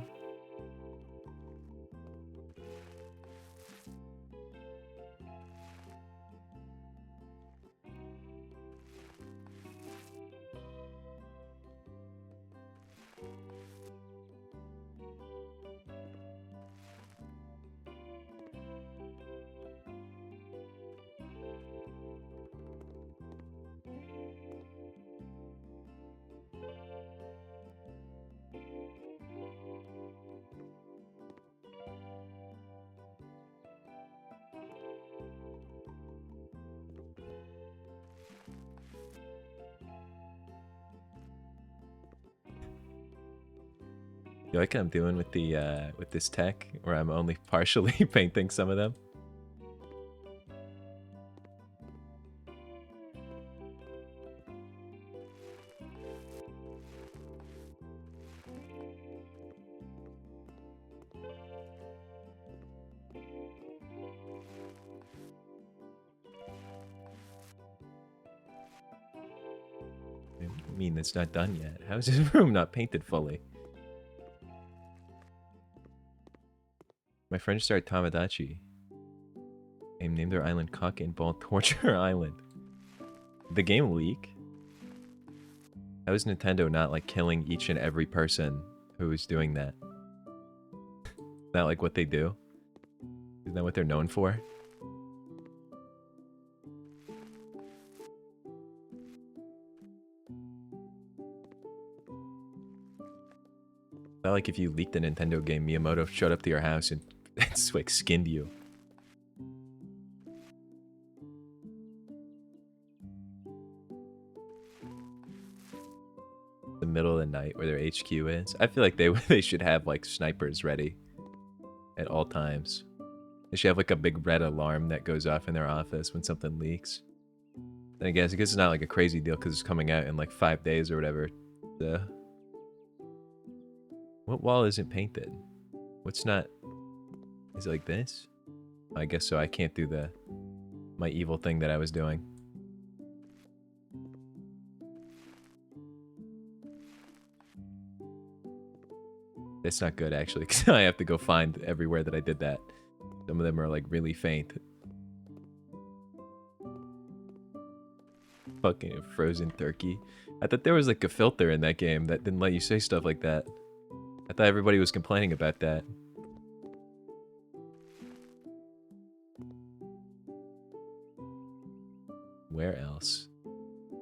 You like what I'm doing with the with this tech, where I'm only partially painting some of them? I mean, it's not done yet. How is this room not painted fully? My friends start Tamagotchi. They named their island Cock and Ball Torture Island. Did the game leak? How is Nintendo not like killing each and every person who is doing that? Not like what they do? Isn't that what they're known for? Not like if you leaked a Nintendo game, Miyamoto showed up to your house and it's like skinned you. The middle of the night where their HQ is. I feel like they should have like snipers ready at all times. They should have like a big red alarm that goes off in their office when something leaks. Then I guess it's not like a crazy deal because it's coming out in like 5 days or whatever. What wall isn't painted? What's not? Is it like this? I guess so. I can't do my evil thing that I was doing. It's not good actually, because I have to go find everywhere that I did that. Some of them are like really faint. Fucking frozen turkey. I thought there was like a filter in that game that didn't let you say stuff like that. I thought everybody was complaining about that. Where else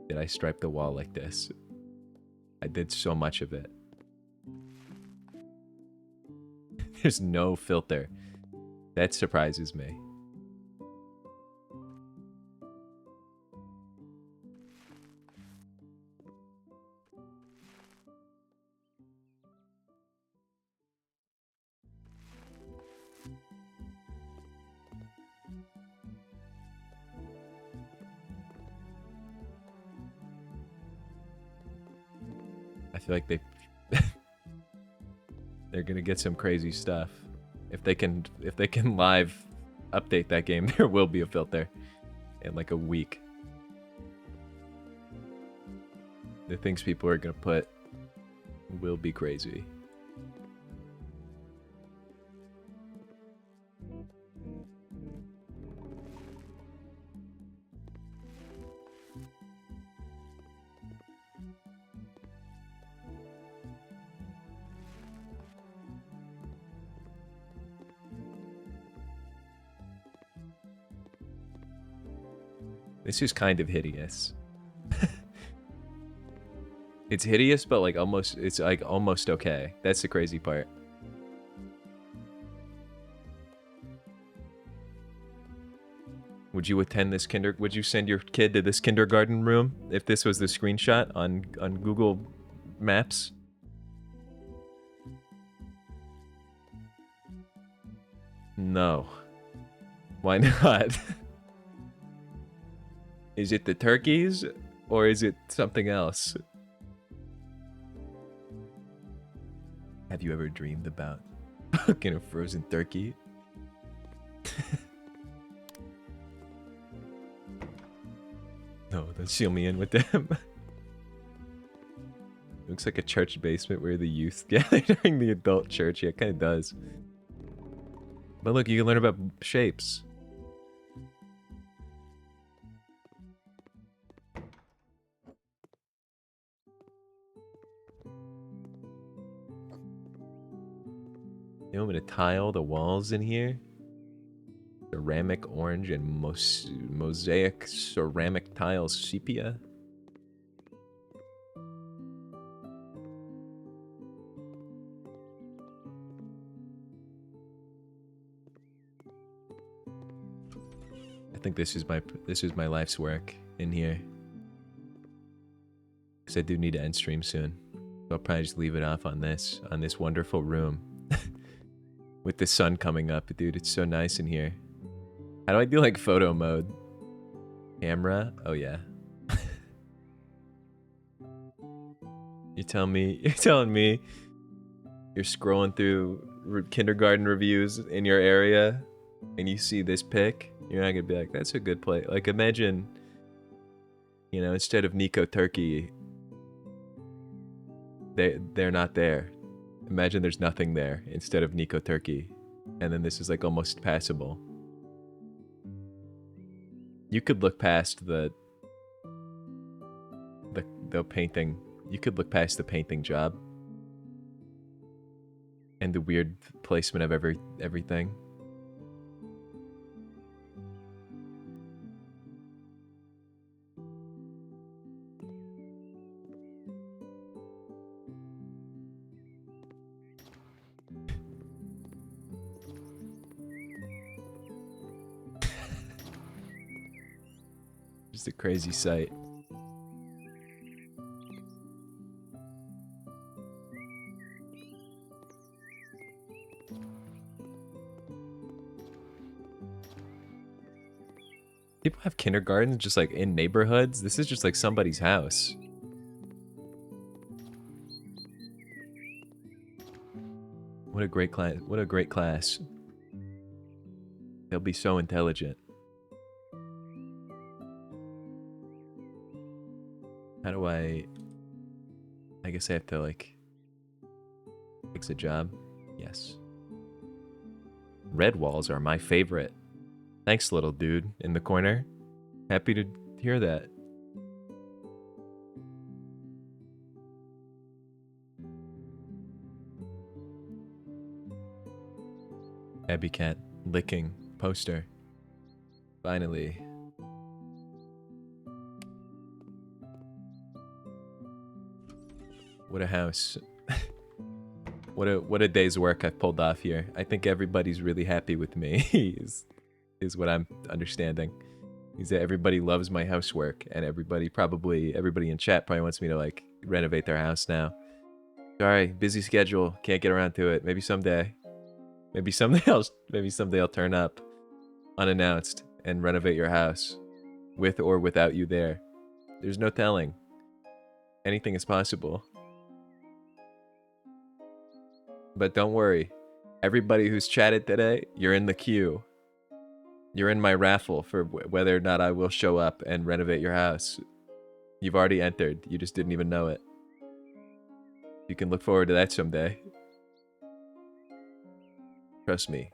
did I stripe the wall like this? I did so much of it. There's no filter. That surprises me. I feel like they're gonna get some crazy stuff. If they can live update that game, there will be a filter in like a week. The things people are gonna put will be crazy. This is kind of hideous. It's hideous, but like almost, it's like almost okay. That's the crazy part. Would you attend this would you send your kid to this kindergarten room if this was the screenshot on Google Maps? No. Why not? Is it the turkeys or is it something else? Have you ever dreamed about fucking a frozen turkey? No, don't seal me in with them. Looks like a church basement where the youth gather during the adult church. Yeah, it kind of does. But look, you can learn about shapes. You want me to tile the walls in here? Ceramic orange and mosaic ceramic tiles sepia. I think this is my life's work in here. Because I do need to end stream soon. I'll probably just leave it off on this wonderful room. With the sun coming up, dude, it's so nice in here. How do I do like photo mode? Camera? Oh yeah. You're telling me you're scrolling through kindergarten reviews in your area and you see this pic, you're not gonna be like, that's a good play. Like imagine, you know, instead of Nico Turkey, they're not there. Imagine there's nothing there instead of Nico Turkey. And then this is like almost passable. You could look past the painting. You could look past the painting job. And the weird placement of everything. Just a crazy sight. People have kindergartens just like in neighborhoods. This is just like somebody's house. What a great class. What a great class. They'll be so intelligent. How do I guess I have to like fix a job. Yes. Red walls are my favorite. Thanks, little dude in the corner. Happy to hear that. Abby Cat licking poster. Finally. What a house. What a day's work I've pulled off here. I think everybody's really happy with me. is what I'm understanding. Is that everybody loves my housework, and everybody in chat probably wants me to like renovate their house now. Sorry, busy schedule, can't get around to it. Maybe someday. Maybe someday I'll turn up unannounced and renovate your house with or without you there. There's no telling. Anything is possible. But don't worry. Everybody who's chatted today, you're in the queue. You're in my raffle for whether or not I will show up and renovate your house. You've already entered. You just didn't even know it. You can look forward to that someday. Trust me.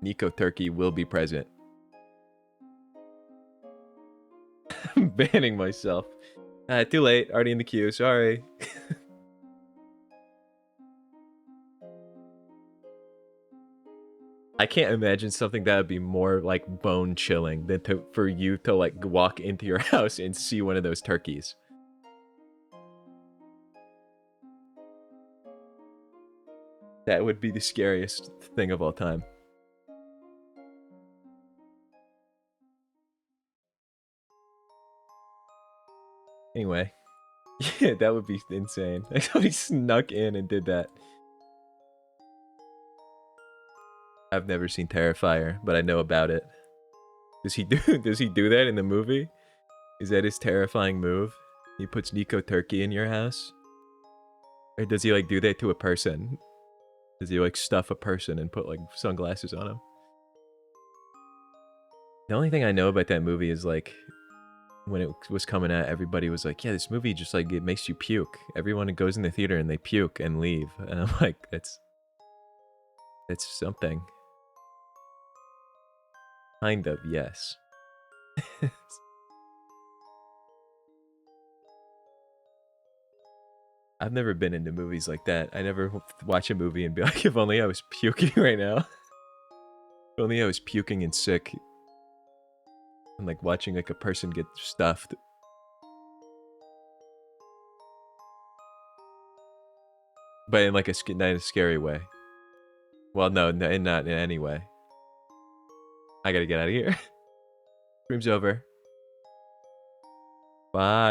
Nico Turkey will be present. I'm banning myself. Too late. Already in the queue. Sorry. I can't imagine something that would be more like bone chilling than for you to like walk into your house and see one of those turkeys. That would be the scariest thing of all time. Anyway, yeah, that would be insane. Like somebody snuck in and did that. I've never seen Terrifier, but I know about it. Does he do that in the movie? Is that his terrifying move? He puts Nico Turkey in your house? Or does he like do that to a person? Does he like stuff a person and put like sunglasses on him? The only thing I know about that movie is like when it was coming out, everybody was like, yeah, this movie just like it makes you puke. Everyone goes in the theater and they puke and leave. And I'm like, that's something. Kind of, yes. I've never been into movies like that. I never watch a movie and be like, if only I was puking right now. If only I was puking and sick. And like watching like a person get stuffed. But in like not in a scary way. Well, no, not in any way. I gotta get out of here. Stream's over. Bye.